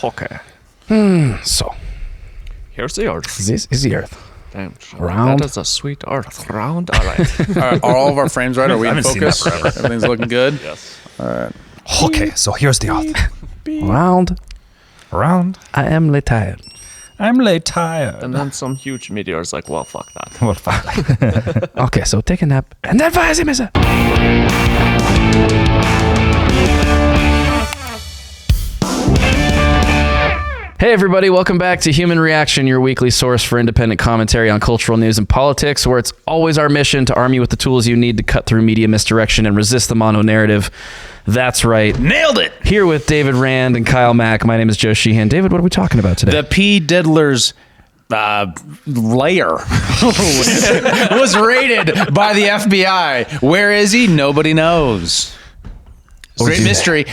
Okay. So, Here's the earth. this is the Earth. Damn. Round. That is a sweet earth. Round. All right. Are all of our frames right? Are we I in haven't seen that focus? forever. Everything's looking good? Yes. Okay, so here's the Earth. Round. Around. I am tired. I'm late tired. And then some huge meteor's like, well, fuck that. Well, fuck. Okay, so take a nap and then fire the missile. Hey everybody, welcome back to Human Reaction, your weekly source for independent commentary on cultural news and politics, where it's always our mission to arm you with the tools you need to cut through media misdirection and resist the mono-narrative. That's right. Nailed it! Here with David Rand and Kyle Mack. My name is Joe Sheehan. David, what are we talking about today? The P. Diddler's lair was raided by the FBI. Where is he? Nobody knows. Great mystery.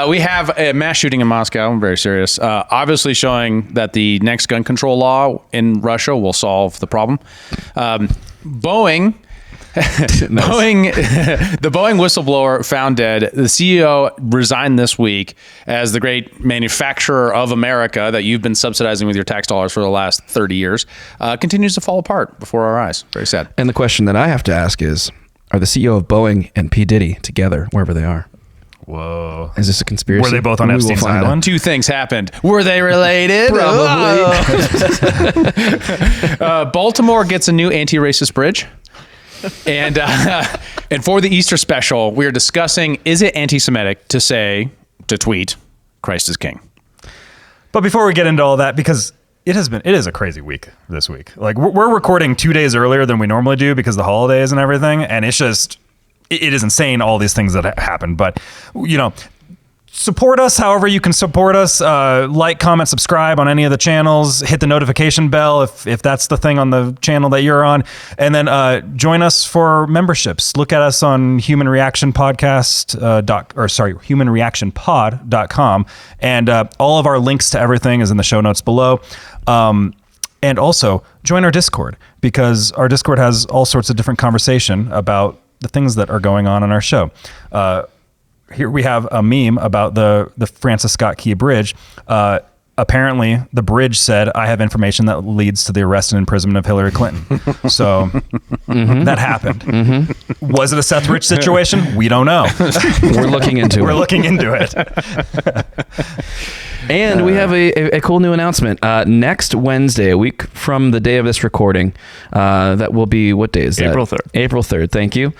We have a mass shooting in Moscow. I'm very serious. Obviously showing that the next gun control law in Russia will solve the problem. Boeing, the Boeing whistleblower found dead. The CEO resigned this week as the great manufacturer of America that you've been subsidizing with your tax dollars for the last 30 years continues to fall apart before our eyes. Very sad. And the question that I have to ask is, are the CEO of Boeing and P. Diddy together wherever they are? Whoa. Is this a conspiracy? Were they both on We will Epstein's find out. Island? Two things happened. Were they related? Baltimore gets a new anti-racist bridge. And for the Easter special, we are discussing, is it anti-Semitic to tweet, Christ is king? But before we get into all that, because it is a crazy week this week. Like we're recording 2 days earlier than we normally do because of the holidays and everything. And it's just, it is insane, all these things that happen. But, you know, support us however you can support us. Like, comment, subscribe on any of the channels. Hit the notification bell if that's the thing on the channel that you're on. And then join us for memberships. Look at us on humanreactionpod.com. And all of our links to everything is in the show notes below. And also join our Discord, because our Discord has all sorts of different conversation about the things that are going on in our show. Here we have a meme about the Francis Scott Key Bridge. Apparently, the bridge said, "I have information that leads to the arrest and imprisonment of Hillary Clinton." So that happened. Was it a Seth Rich situation? We don't know. We're looking into it. We're looking into it. And we have a cool new announcement. Next Wednesday, a week from the day of this recording, that will be, what day is that? April 3rd. April 3rd, thank you.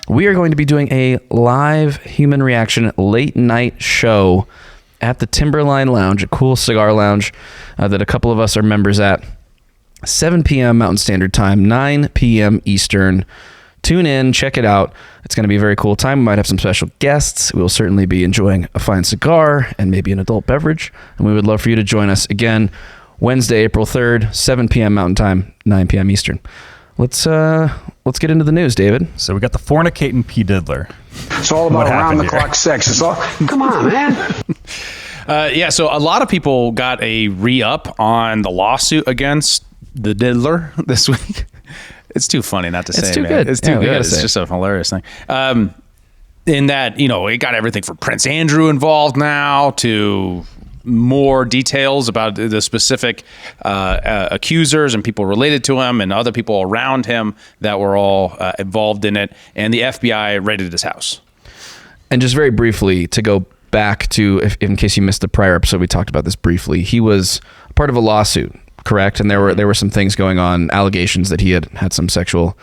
We are going to be doing a live Human Reaction late night show at the Timberline Lounge, a cool cigar lounge that a couple of us are members at. 7 p.m. Mountain Standard Time, 9 p.m. Eastern. Tune in, check it out. It's going to be a very cool time. We might have some special guests. We will certainly be enjoying a fine cigar and maybe an adult beverage. And we would love for you to join us again Wednesday, April 3rd, 7 p.m. Mountain Time, 9 p.m. Eastern. Let's get into the news, David. So we got the fornicating P. Diddler. It's all about around-the-clock sex. It's all, come on, man. So a lot of people got a re-up on the lawsuit against the Diddler this week. It's too funny not to say. It's too man. good. It's too Yeah, we good. gotta It's say just a hilarious thing. In that, you know, it got everything from Prince Andrew involved now to more details about the specific accusers and people related to him and other people around him that were all involved in it. And the FBI raided his house. And just very briefly, to go back to, in case you missed the prior episode, we talked about this briefly. He was part of a lawsuit, correct? And there were some things going on, allegations that he had some sexual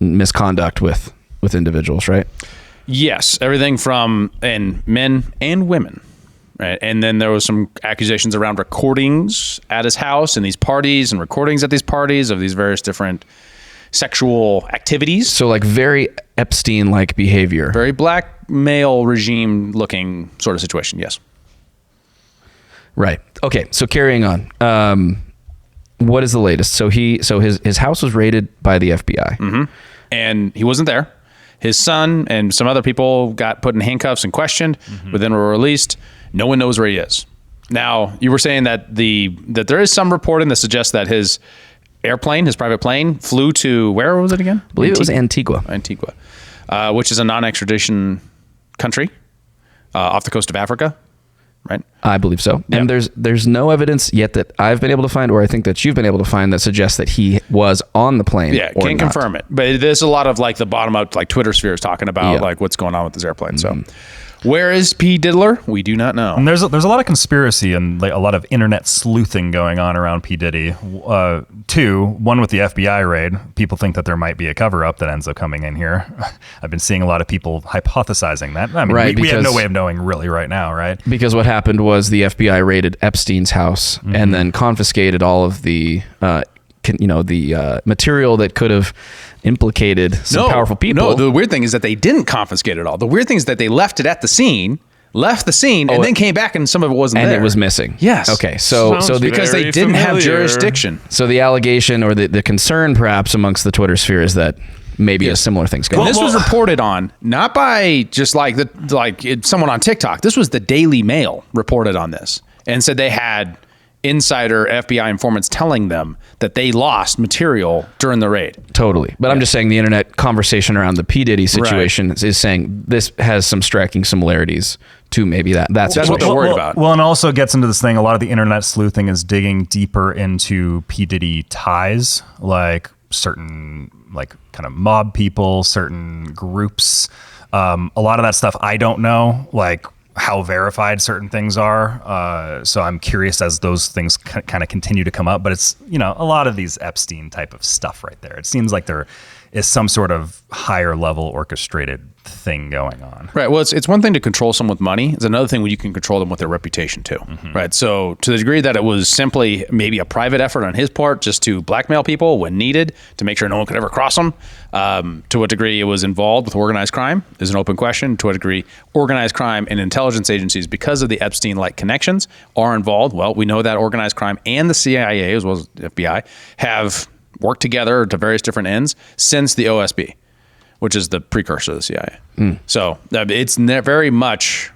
misconduct with individuals, right? Yes, everything from men and women. Right. And then there was some accusations around recordings at his house and these parties and recordings at these parties of these various different sexual activities. So like very Epstein-like behavior. Very black male regime looking sort of situation. Yes. Right. Okay. So carrying on. What is the latest? So his house was raided by the FBI. Mm-hmm. And he wasn't there. His son and some other people got put in handcuffs and questioned, but then were released. No one knows where he is. Now, you were saying that there is some reporting that suggests that his airplane, his private plane, flew to, where was it again? I believe it was Antigua. Antigua, which is a non-extradition country off the coast of Africa. right? I believe so. Yeah. And there's no evidence yet that I've been able to find, or I think that you've been able to find, that suggests that he was on the plane. Yeah, or can't not. confirm it. But there's a lot of like the bottom up, like Twitter spheres talking about Yeah. like what's going on with this airplane. So where is P. Diddler? We do not know. And there's a lot of conspiracy and like a lot of internet sleuthing going on around P. Diddy. One with the FBI raid. People think that there might be a cover up that ends up coming in here. I've been seeing a lot of people hypothesizing that. I mean, Right, we have no because- way of knowing really right now, right? Because what happened was the FBI raided Epstein's house and then confiscated all of the, material that could have implicated some powerful people. No, the weird thing is that they didn't confiscate it all. The weird thing is that they left it at the scene, and then came back and some of it wasn't and there. it was missing. Yes. Okay. So Sounds because they Very didn't have familiar. jurisdiction. So the allegation or the concern perhaps amongst the Twitter sphere is that maybe a similar thing's going And on. this was reported on not by just someone on TikTok. This was the Daily Mail reported on this and said they had insider FBI informants telling them that they lost material during the raid. Totally. But I'm just saying the internet conversation around the P. Diddy situation is saying this has some striking similarities to maybe that. That's what they're worried about. Well, and also gets into this thing. A lot of the internet sleuthing is digging deeper into P. Diddy ties, like certain like kind of mob people, certain groups. A lot of that stuff I don't know, like how verified certain things are. So I'm curious as those things kind of continue to come up. But it's, a lot of these Epstein type of stuff right there. It seems like there is some sort of higher level orchestrated thing going on. Right. Well, it's one thing to control someone with money. It's another thing when you can control them with their reputation too. Right. So to the degree that it was simply maybe a private effort on his part just to blackmail people when needed to make sure no one could ever cross them, to what degree it was involved with organized crime is an open question. To what degree organized crime and intelligence agencies, because of the Epstein-like connections, are involved. Well, we know that organized crime and the CIA as well as the FBI have worked together to various different ends since the OSB, which is the precursor to the CIA. So it's very much,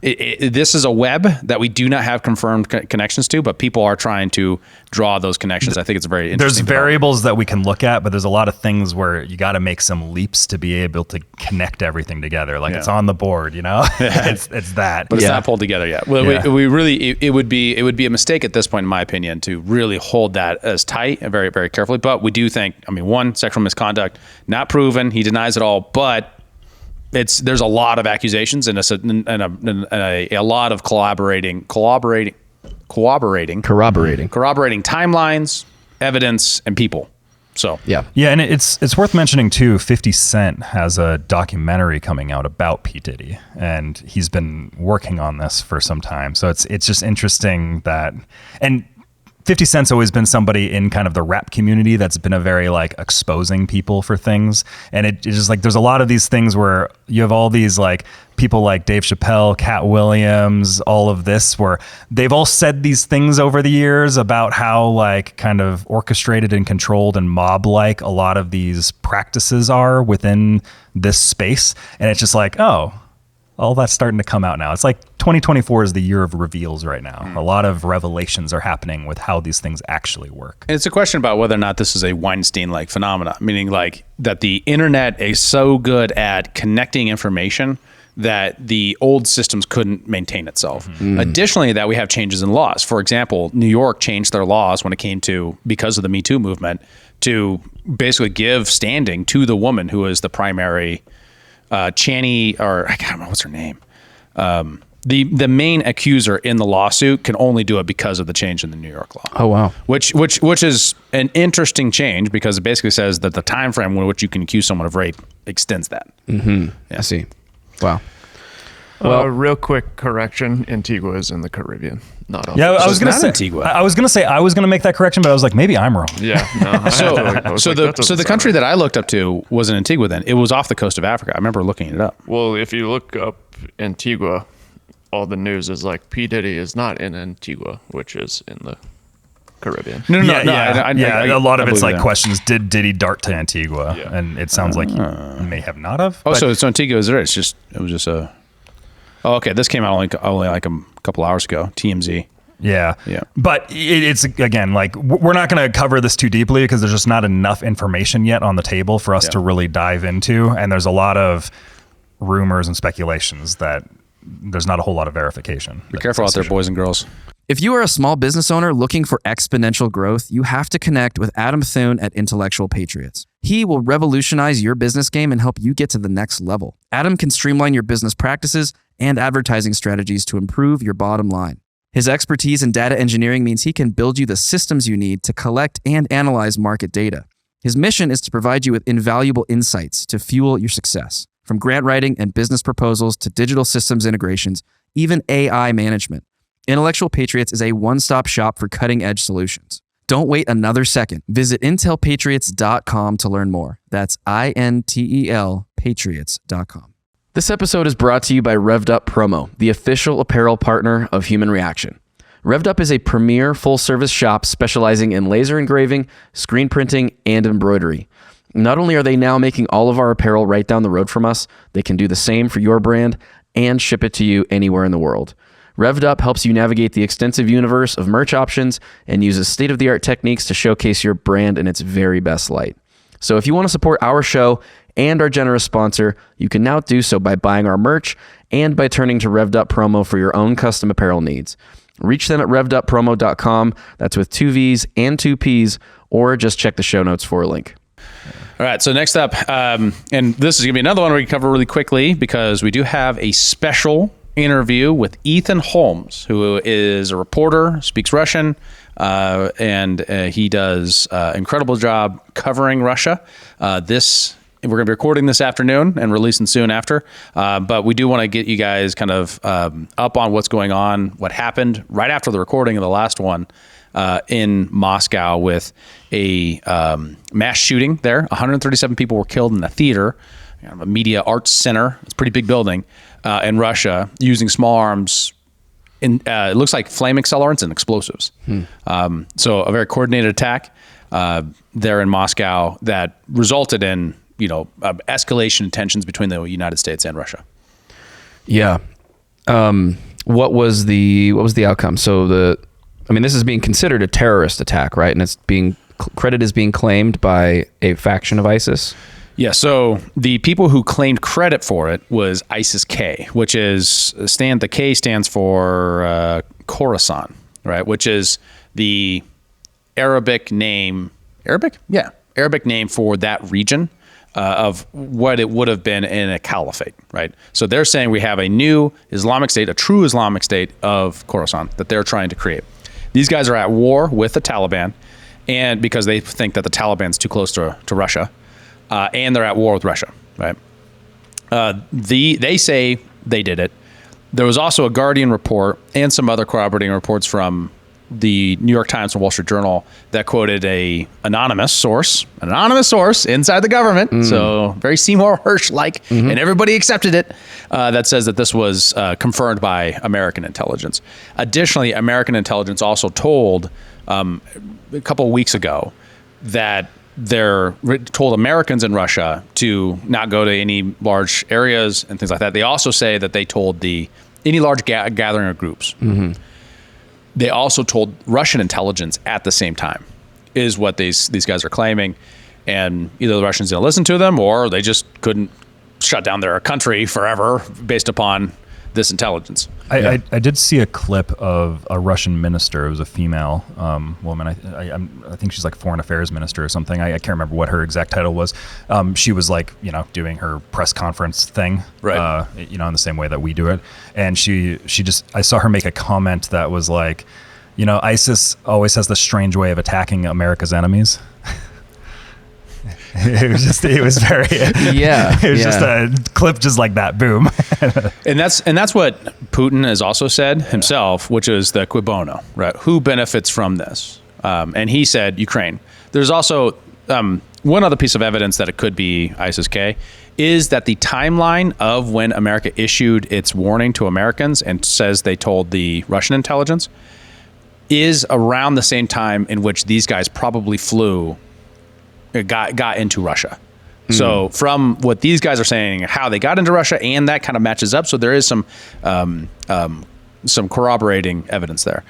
this is a web that we do not have confirmed connections to, but people are trying to draw those connections. I think it's a very There's interesting variables that we can look at, but there's a lot of things where you got to make some leaps to be able to connect everything together. Like it's on the board, it's that. But it's not pulled together yet. Well, Yeah. we really, it would be a mistake at this point, in my opinion, to really hold that as tight and very, very carefully. But we do think, one, sexual misconduct, not proven. He denies it all, but there's a lot of accusations and a lot of corroborating timelines, evidence, and people. So Yeah. Yeah, and it's worth mentioning too. 50 Cent has a documentary coming out about P. Diddy, and he's been working on this for some time. So it's just interesting that, and 50 Cent's always been somebody in kind of the rap community that's been a very like exposing people for things. And it's just like, there's a lot of these things where you have all these like people like Dave Chappelle, Cat Williams, all of this, where they've all said these things over the years about how like kind of orchestrated and controlled and mob-like a lot of these practices are within this space. And it's just like, all that's starting to come out now. It's like 2024 is the year of reveals right now. A lot of revelations are happening with how these things actually work. it's a question about whether or not this is a Weinstein-like phenomena, meaning like that the internet is so good at connecting information that the old systems couldn't maintain itself. Additionally, that we have changes in laws. For example, New York changed their laws when it came to, because of the Me Too movement, to basically give standing to the woman who is the primary Channy, or I can't remember what's her name. The main accuser in the lawsuit can only do it because of the change in the New York law. Oh, wow. Which is an interesting change because it basically says that the time frame in which you can accuse someone of rape extends that. I see. Wow. Well, real quick correction: Antigua is in the Caribbean, not off. Yeah, I was it's gonna not say. Antigua. I was gonna make that correction, but I was like, maybe I'm wrong. Yeah. No, I was So like, the that doesn't the sound country right. that I looked up to wasn't Antigua then. It was off the coast of Africa. I remember looking it up. Well, if you look up Antigua, all the news is like P. Diddy is not in Antigua, which is in the Caribbean. No, A lot of it's like that. questions. Did Diddy dart to Antigua? Yeah. And it sounds like he may have not have. Oh, but- so Antigua is there. It was just a. Oh, okay. This came out only like a couple hours ago. TMZ. Yeah. Yeah. But it's, again, like, we're not going to cover this too deeply because there's just not enough information yet on the table for us to really dive into. And there's a lot of rumors and speculations that there's not a whole lot of verification. Be careful out there, boys and girls. If you are a small business owner looking for exponential growth, you have to connect with Adam Thuen at Intellectual Patriots. He will revolutionize your business game and help you get to the next level. Adam can streamline your business practices and advertising strategies to improve your bottom line. His expertise in data engineering means he can build you the systems you need to collect and analyze market data. His mission is to provide you with invaluable insights to fuel your success, from grant writing and business proposals to digital systems integrations, even AI management. Intellectual Patriots is a one-stop shop for cutting-edge solutions. Don't wait another second. Visit intelpatriots.com to learn more. That's INTEL patriots.com. This episode is brought to you by Revved Up Promo, the official apparel partner of Human Reaction. Revved Up is a premier full-service shop specializing in laser engraving, screen printing, and embroidery. Not only are they now making all of our apparel right down the road from us, they can do the same for your brand and ship it to you anywhere in the world. Revved Up helps you navigate the extensive universe of merch options and uses state-of-the-art techniques to showcase your brand in its very best light. So if you want to support our show and our generous sponsor, you can now do so by buying our merch and by turning to Revved Up Promo for your own custom apparel needs. Reach them at revveduppromo.com. That's with 2 V's and 2 P's, or just check the show notes for a link. All right, so next up, and this is going to be another one we can cover really quickly because we do have a special interview with Ethan Holmes, who is a reporter, speaks Russian, and he does an incredible job covering Russia. We're going to be recording this afternoon and releasing soon after, but we do want to get you guys kind of up on what's going on, what happened right after the recording of the last one in Moscow with a mass shooting there. 137 people were killed in a theater, a media arts center. It's a pretty big building in Russia, using small arms. It looks like flame accelerants and explosives. So a very coordinated attack there in Moscow that resulted in escalation in tensions between the United States and Russia. Yeah. What was the outcome? So this is being considered a terrorist attack, right? And it's credit is being claimed by a faction of ISIS. Yeah, so the people who claimed credit for it was ISIS-K, which is the K stands for Khorasan, right? Which is the Arabic name. Arabic? Yeah, Arabic name for that region of what it would have been in a caliphate, right? So they're saying we have a new Islamic state, a true Islamic state of Khorasan that they're trying to create. These guys are at war with the Taliban, and because they think that the Taliban's too close to Russia. And they're at war with Russia, right? They say they did it. There was also a Guardian report and some other corroborating reports from the New York Times and Wall Street Journal that quoted an anonymous source inside the government. So very Seymour Hersh-like, and everybody accepted it. That says that this was confirmed by American intelligence. Additionally, American intelligence also told a couple of weeks ago that they're told Americans in Russia to not go to any large areas and things like that. They also say that they told any large gathering of groups. They also told Russian intelligence at the same time, is what these guys are claiming. And either the Russians didn't listen to them, or they just couldn't shut down their country forever based upon this intelligence. I did see a clip of a Russian minister. It was a female woman. I think she's like foreign affairs minister or something. I can't remember what her exact title was. She was like, doing her press conference thing, right? In the same way that we do it. And she just, I saw her make a comment that was like, ISIS always has this strange way of attacking America's enemies. It was just a clip just like that. Boom. and that's what Putin has also said himself, which is the cui bono, right? Who benefits from this? And he said Ukraine. There's also one other piece of evidence that it could be ISIS-K is that the timeline of when America issued its warning to Americans and says they told the Russian intelligence is around the same time in which these guys probably got into Russia. So from what these guys are saying, how they got into Russia, and that kind of matches up. So there is some corroborating evidence there.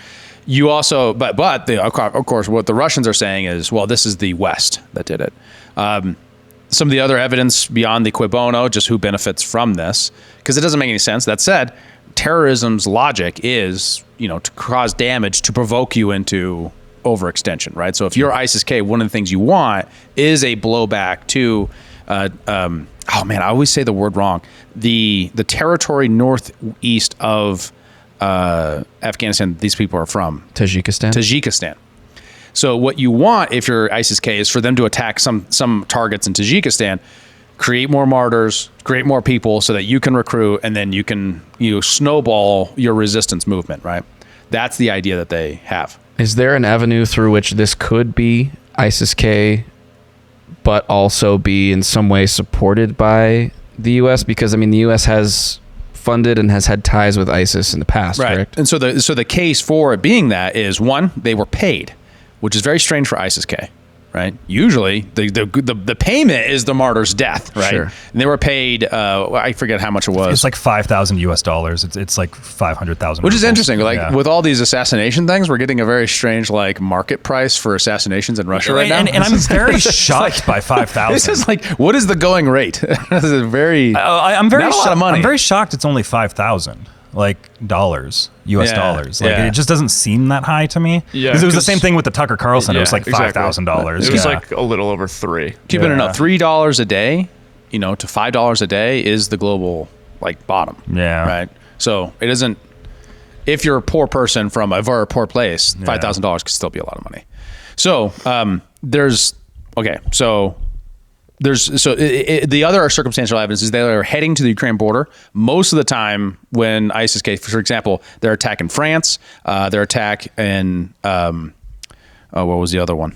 You also, of course, what the Russians are saying is, well, this is the West that did it. Some of the other evidence beyond the cui bono, just who benefits from this, because it doesn't make any sense. That said, terrorism's logic is, to cause damage, to provoke you into overextension, right? So if you're ISIS-K, one of the things you want is a blowback to, oh man, I always say the word wrong. The territory northeast of Afghanistan, these people are from Tajikistan. So what you want if you're ISIS-K is for them to attack some targets in Tajikistan, create more martyrs, create more people so that you can recruit, and then you can snowball your resistance movement, right? That's the idea that they have. Is there an avenue through which this could be ISIS-K, but also be in some way supported by the U.S.? Because, I mean, the U.S. has funded and has had ties with ISIS in the past, right? Correct? And so the case for it being that is, one, they were paid, which is very strange for ISIS-K. Right. Usually the payment is the martyr's death. Right. Sure. And they were paid. I forget how much it was. It's like $5,000 US. It's like 500,000. Which is interesting. Like with all these assassination things, we're getting a very strange market price for assassinations in Russia right now. And I'm very shocked by 5,000. This is what is the going rate? This is very. I'm very not a lot of money. I'm very shocked. It's only 5,000. Dollars, US dollars. It just doesn't seem that high to me. Yeah, because it was the same thing with the Tucker Carlson. It was like $5,000. It was like a little over $3. Keeping it up, $3 a day, to $5 a day is the global bottom. Yeah. Right. So it isn't. If you're a poor person from a very poor place, $5,000 could still be a lot of money. So the other circumstantial evidence is they are heading to the Ukraine border. Most of the time when ISIS-K, for example, their attack in France, their attack in, what was the other one?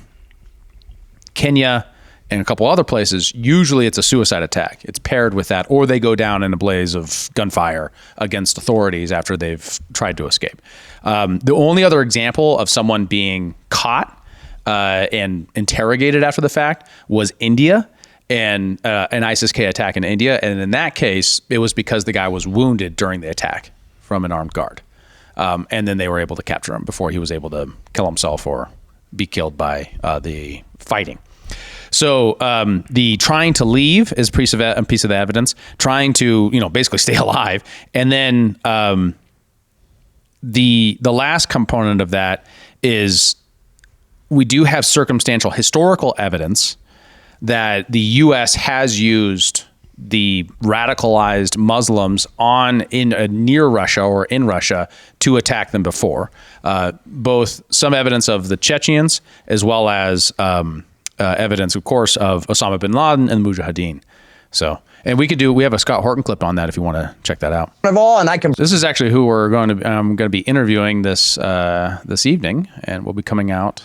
Kenya and a couple other places, usually it's a suicide attack. It's paired with that, or they go down in a blaze of gunfire against authorities after they've tried to escape. The only other example of someone being caught and interrogated after the fact was India. And an ISIS-K attack in India. And in that case, it was because the guy was wounded during the attack from an armed guard. And then they were able to capture him before he was able to kill himself or be killed by the fighting. So the trying to leave is a piece of evidence. Trying to, basically stay alive. And then the last component of that is we do have circumstantial historical evidence that the U.S. has used the radicalized Muslims near Russia or in Russia to attack them before. Both some evidence of the Chechens as well as evidence, of course, of Osama bin Laden and Mujahideen. So, and we have a Scott Horton clip on that if you want to check that out. This is actually who I'm going to be interviewing this evening, and we'll be coming out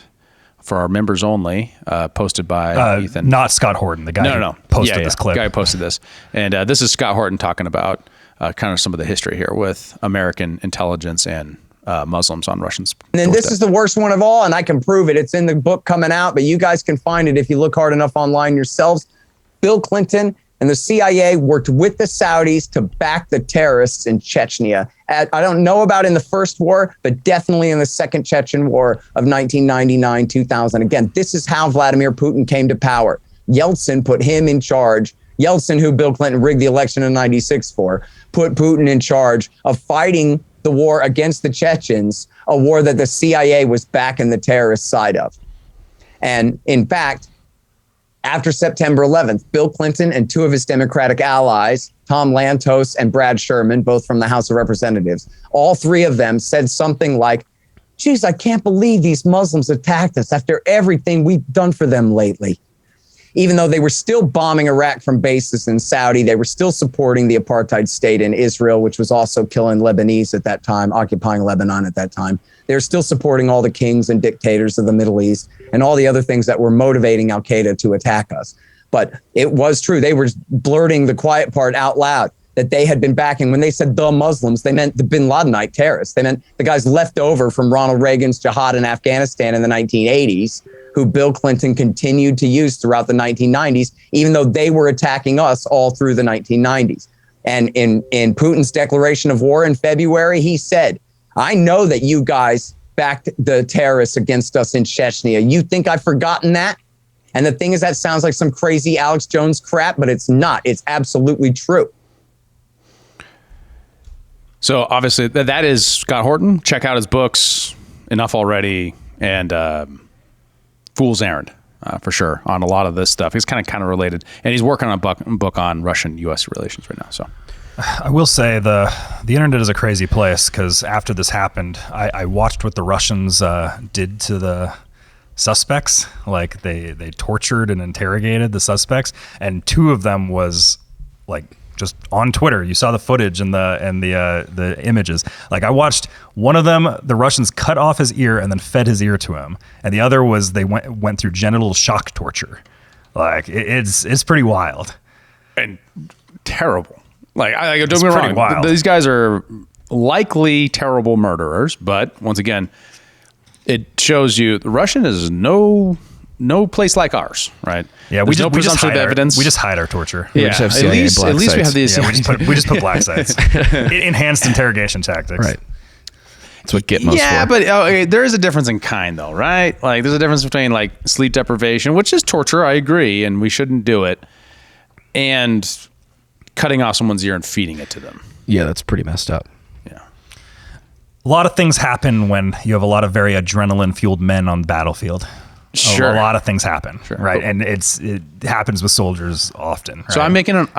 for our members only, posted by Ethan. Not Scott Horton, the guy who posted this clip. The guy who posted this. And this is Scott Horton talking about kind of some of the history here with American intelligence and Muslims on Russians. And then this is the worst one of all, and I can prove it. It's in the book coming out, but you guys can find it if you look hard enough online yourselves. Bill Clinton and the CIA worked with the Saudis to back the terrorists in Chechnya. I don't know about in the first war, but definitely in the second Chechen war of 1999, 2000. Again, this is how Vladimir Putin came to power. Yeltsin put him in charge. Yeltsin, who Bill Clinton rigged the election in 96 for, put Putin in charge of fighting the war against the Chechens, a war that the CIA was backing the terrorist side of. And in fact, after September 11th, Bill Clinton and two of his Democratic allies, Tom Lantos and Brad Sherman, both from the House of Representatives, all three of them said something like, geez, I can't believe these Muslims attacked us after everything we've done for them lately. Even though they were still bombing Iraq from bases in Saudi, they were still supporting the apartheid state in Israel, which was also killing Lebanese at that time, occupying Lebanon at that time. They were still supporting all the kings and dictators of the Middle East and all the other things that were motivating al-Qaeda to attack us. But it was true. They were blurting the quiet part out loud that they had been backing. When they said the Muslims, they meant the bin Ladenite terrorists. They meant the guys left over from Ronald Reagan's jihad in Afghanistan in the 1980s, who Bill Clinton continued to use throughout the 1990s, even though they were attacking us all through the 1990s. And in Putin's declaration of war in February, he said, I know that you guys backed the terrorists against us in Chechnya. You think I've forgotten that? And the thing is, that sounds like some crazy Alex Jones crap, but it's not. It's absolutely true. So obviously that is Scott Horton. Check out his books, Enough Already, and Fool's Errand, for sure, on a lot of this stuff. He's kind of related, and he's working on a book on Russian-U.S. relations right now. So I will say the internet is a crazy place, because after this happened, I watched what the Russians did to the suspects. Like they tortured and interrogated the suspects, and 2 of them was like just on Twitter. You saw the footage and the images. Like I watched one of them, the Russians cut off his ear and then fed his ear to him, and the other was they went through genital shock torture. Like it's pretty wild and terrible. Like don't get me wrong, wild. These guys are likely terrible murderers, but once again, it shows you the Russian is no place like ours, right? Yeah, There's no presumption of evidence. We just hide our torture. Yeah, just have at CIA least black we have sites. these. Yeah, we just put black sites. Enhanced interrogation tactics. Right. That's what Gitmo's Yeah, for. but okay, there is a difference in kind, though, right? Like, there's a difference between like sleep deprivation, which is torture. I agree, and we shouldn't do it, and cutting off someone's ear and feeding it to them. Yeah, that's pretty messed up. Yeah. A lot of things happen when you have a lot of very adrenaline-fueled men on the battlefield. Sure. A lot of things happen, right? But- And it happens with soldiers often. Right? So I'm making an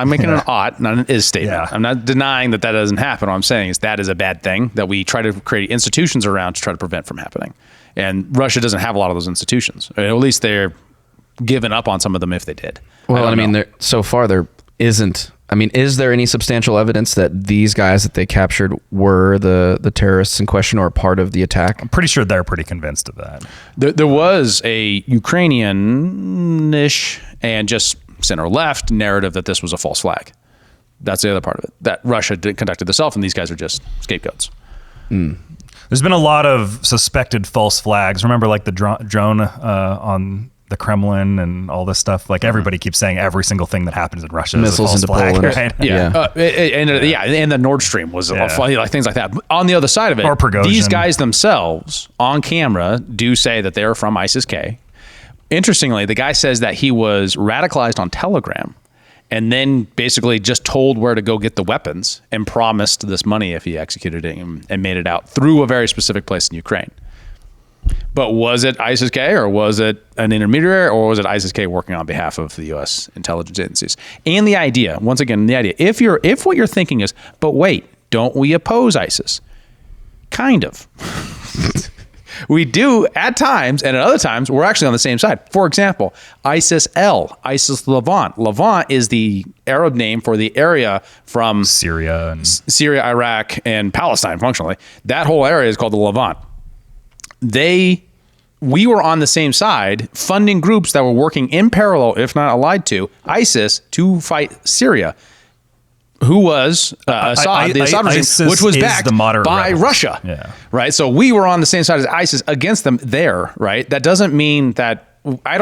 ought, not an is statement. Yeah. I'm not denying that doesn't happen. What I'm saying is that is a bad thing that we try to create institutions around to try to prevent from happening. And Russia doesn't have a lot of those institutions. Or at least they're giving up on some of them if they did. Well, I mean, know. so far there isn't. I mean, is there any substantial evidence that these guys that they captured were the terrorists in question or part of the attack? I'm pretty sure they're pretty convinced of that. There was a Ukrainian-ish and just center-left narrative that this was a false flag. That's the other part of it, that Russia conducted itself, and these guys are just scapegoats. There's been a lot of suspected false flags. Remember, like the drone on the Kremlin and all this stuff. Like everybody keeps saying every single thing that happens in Russia Missiles is a false into flag, Poland. right? Yeah. And the Nord Stream was like things like that. On the other side of it, Or Prigozhin. these guys themselves on camera do say that they're from ISIS-K. Interestingly, the guy says that he was radicalized on Telegram and then basically just told where to go get the weapons and promised this money if he executed it and made it out through a very specific place in Ukraine. But was it ISIS-K or was it an intermediary or was it ISIS-K working on behalf of the U.S. intelligence agencies? And the idea, once again, if what you're thinking is, but wait, don't we oppose ISIS? Kind of. We do at times, and at other times, we're actually on the same side. For example, ISIS-L, ISIS Levant. Levant is the Arab name for the area from Syria, Iraq, and Palestine, functionally. That whole area is called the Levant. We were on the same side, funding groups that were working in parallel, if not allied to, ISIS to fight Syria, who was Assad, the Assad regime, which was backed by Russia. Yeah. Right? So we were on the same side as ISIS against them there, right? That doesn't mean that I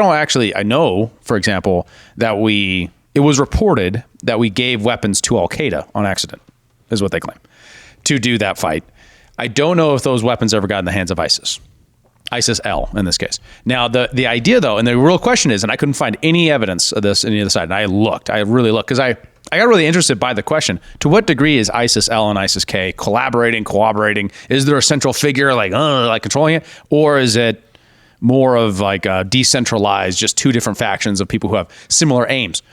know, for example, that it was reported that we gave weapons to Al-Qaeda on accident, is what they claim, to do that fight. I don't know if those weapons ever got in the hands of ISIS. ISIS-L in this case. Now, the idea, though, and the real question is, and I couldn't find any evidence of this on the other side, and I really looked, because I got really interested by the question, to what degree is ISIS-L and ISIS-K cooperating? Is there a central figure like controlling it? Or is it more of like a decentralized, just two different factions of people who have similar aims?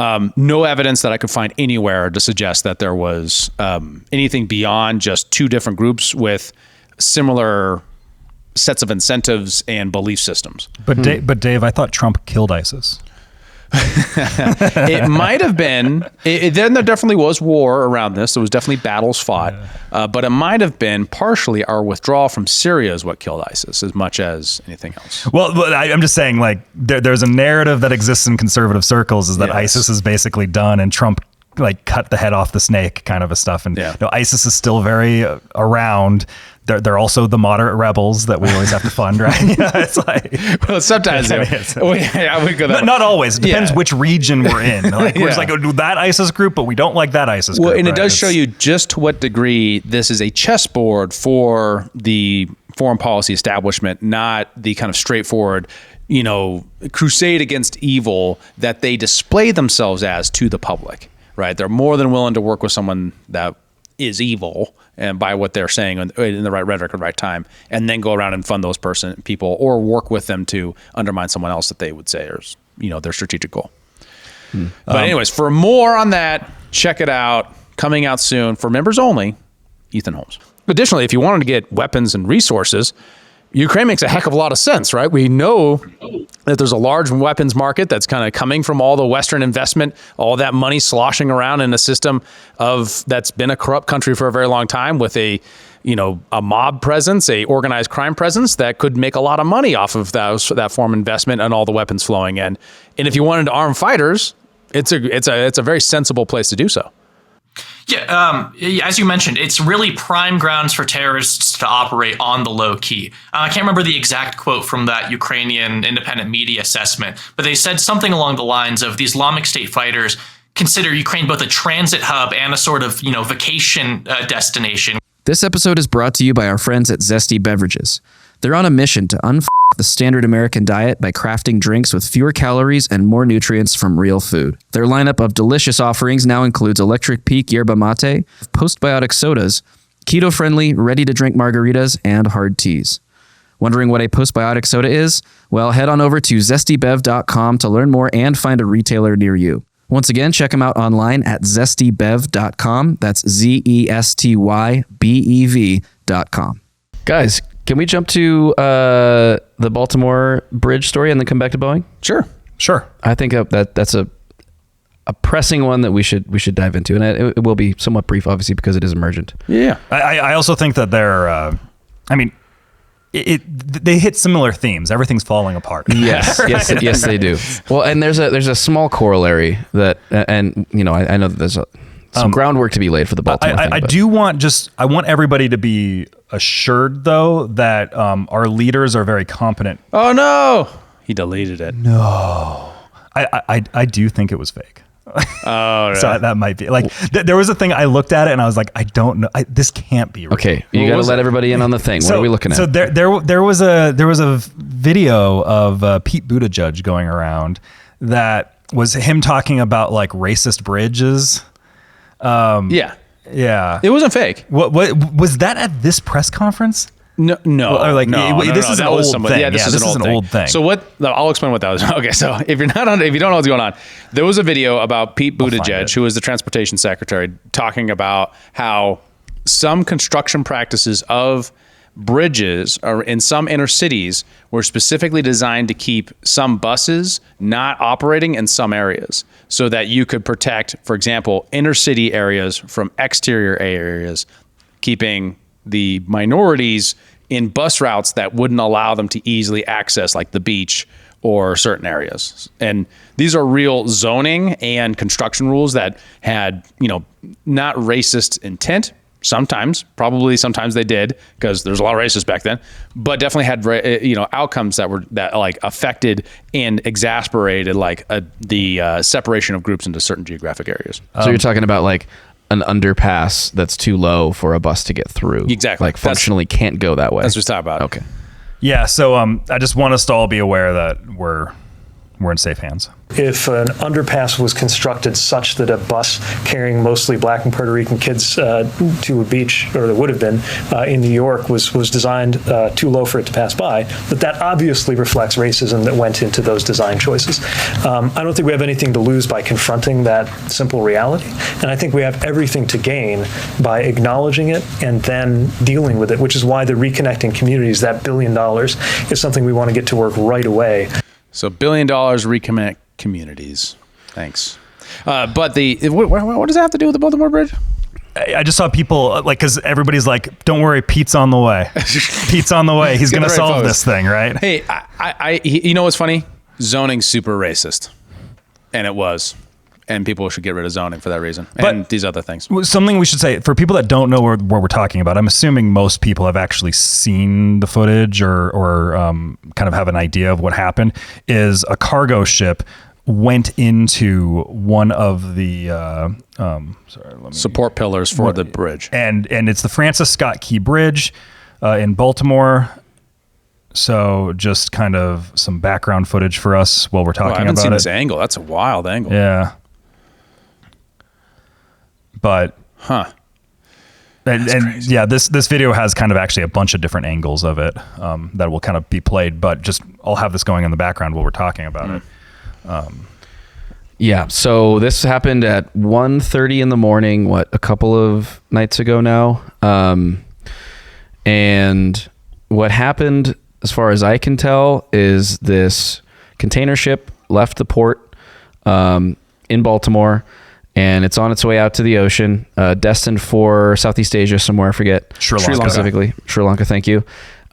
No evidence that I could find anywhere to suggest that there was anything beyond just two different groups with similar sets of incentives and belief systems. But Dave, I thought Trump killed ISIS. It might have been. Then there definitely was war around this. There was definitely battles fought. But it might have been partially our withdrawal from Syria is what killed ISIS as much as anything else. Well, I'm just saying, like, there's a narrative that exists in conservative circles is that Yes. ISIS is basically done and Trump like cut the head off the snake kind of a stuff. And ISIS is still very around. They're also the moderate rebels that we always have to fund, right? It's like, well, sometimes I would go that way. not always. It depends which region we're in. Like we're just like, oh, that ISIS group, but we don't like that ISIS group. Well, and it right? does show you just to what degree this is a chessboard for the foreign policy establishment, not the kind of straightforward, crusade against evil that they display themselves as to the public, right? They're more than willing to work with someone that is evil and by what they're saying in the right rhetoric at the right time, and then go around and fund those people or work with them to undermine someone else that they would say is, their strategic goal. But anyways, for more on that, check it out. Coming out soon for members only, Ethan Holmes. Additionally, if you wanted to get weapons and resources, Ukraine makes a heck of a lot of sense, right? We know that there's a large weapons market that's kind of coming from all the Western investment, all that money sloshing around in a system that's been a corrupt country for a very long time with a mob presence, a organized crime presence that could make a lot of money off of that form of investment and all the weapons flowing in. And if you wanted to arm fighters, it's a very sensible place to do so. Yeah, as you mentioned, it's really prime grounds for terrorists to operate on the low key. I can't remember the exact quote from that Ukrainian independent media assessment, but they said something along the lines of the Islamic State fighters consider Ukraine both a transit hub and a sort of, vacation destination. This episode is brought to you by our friends at Zesty Beverages. They're on a mission to the standard American diet by crafting drinks with fewer calories and more nutrients from real food. Their lineup of delicious offerings now includes Electric Peak Yerba Mate, postbiotic sodas, keto-friendly, ready-to-drink margaritas, and hard teas. Wondering what a postbiotic soda is? Well, head on over to zestybev.com to learn more and find a retailer near you. Once again, check them out online at zestybev.com. That's zestybev.com. Guys, can we jump to the Baltimore bridge story and then come back to Boeing? Sure. I think that's a pressing one that we should dive into, and it will be somewhat brief, obviously, because it is emergent. Yeah. I also think that they're, they hit similar themes. Everything's falling apart. Yes, yes, they do. Well, and there's a small corollary that, and I know that there's some groundwork to be laid for the Baltimore thing. I want everybody to be assured, though, that our leaders are very competent. Oh no, he deleted it. No, I do think it was fake. Oh, really? So that might be like there was a thing I looked at it and I was like, I don't know, this can't be real. Okay, you got to let everybody in on the thing. What are we looking at? So there was a video of Pete Buttigieg going around that was him talking about like racist bridges. Yeah, it wasn't fake. What was that at this press conference? No. This is an old thing. Yeah, this is an old thing. So I'll explain what that was. Okay, so if you don't know what's going on, there was a video about Pete Buttigieg, who is the transportation secretary, talking about how some construction practices of bridges or in some inner cities were specifically designed to keep some buses not operating in some areas so that you could protect, for example, inner city areas from exterior areas, keeping the minorities in bus routes that wouldn't allow them to easily access like the beach or certain areas. And these are real zoning and construction rules that had, not racist intent. Sometimes they did, because there's a lot of racists back then, but definitely had outcomes that affected and exasperated the separation of groups into certain geographic areas. So you're talking about like an underpass that's too low for a bus to get through. Exactly. Like functionally can't go that way. That's what we're talking about. Okay. Yeah. So I just want us to all be aware that we're in safe hands. If an underpass was constructed such that a bus carrying mostly Black and Puerto Rican kids to a beach, or there would have been, in New York was designed too low for it to pass by, that obviously reflects racism that went into those design choices. I don't think we have anything to lose by confronting that simple reality, and I think we have everything to gain by acknowledging it and then dealing with it, which is why the Reconnecting Communities, that $1 billion, is something we want to get to work right away. So $1 billion reconnect communities. Thanks. But what does that have to do with the Baltimore Bridge? I just saw people because everybody's like, "Don't worry, Pete's on the way. Pete's on the way. He's going to solve this thing, right?" Hey, I you know what's funny? Zoning's super racist, and it was. And people should get rid of zoning for that reason, and these other things. Something we should say, for people that don't know what we're talking about, I'm assuming most people have actually seen the footage or kind of have an idea of what happened, is a cargo ship went into one of the support pillars for the bridge. And it's the Francis Scott Key Bridge in Baltimore. So just kind of some background footage for us while we're talking about it. I haven't seen this angle. That's a wild angle. Yeah. But And yeah, this video has kind of actually a bunch of different angles of it that will kind of be played, but just I'll have this going in the background while we're talking about it. Yeah, so this happened at 1:30 in the morning, a couple of nights ago now. And what happened, as far as I can tell, is this container ship left the port in Baltimore, and it's on its way out to the ocean, destined for Southeast Asia somewhere, I forget. Sri Lanka. Specifically. Sri Lanka, thank you.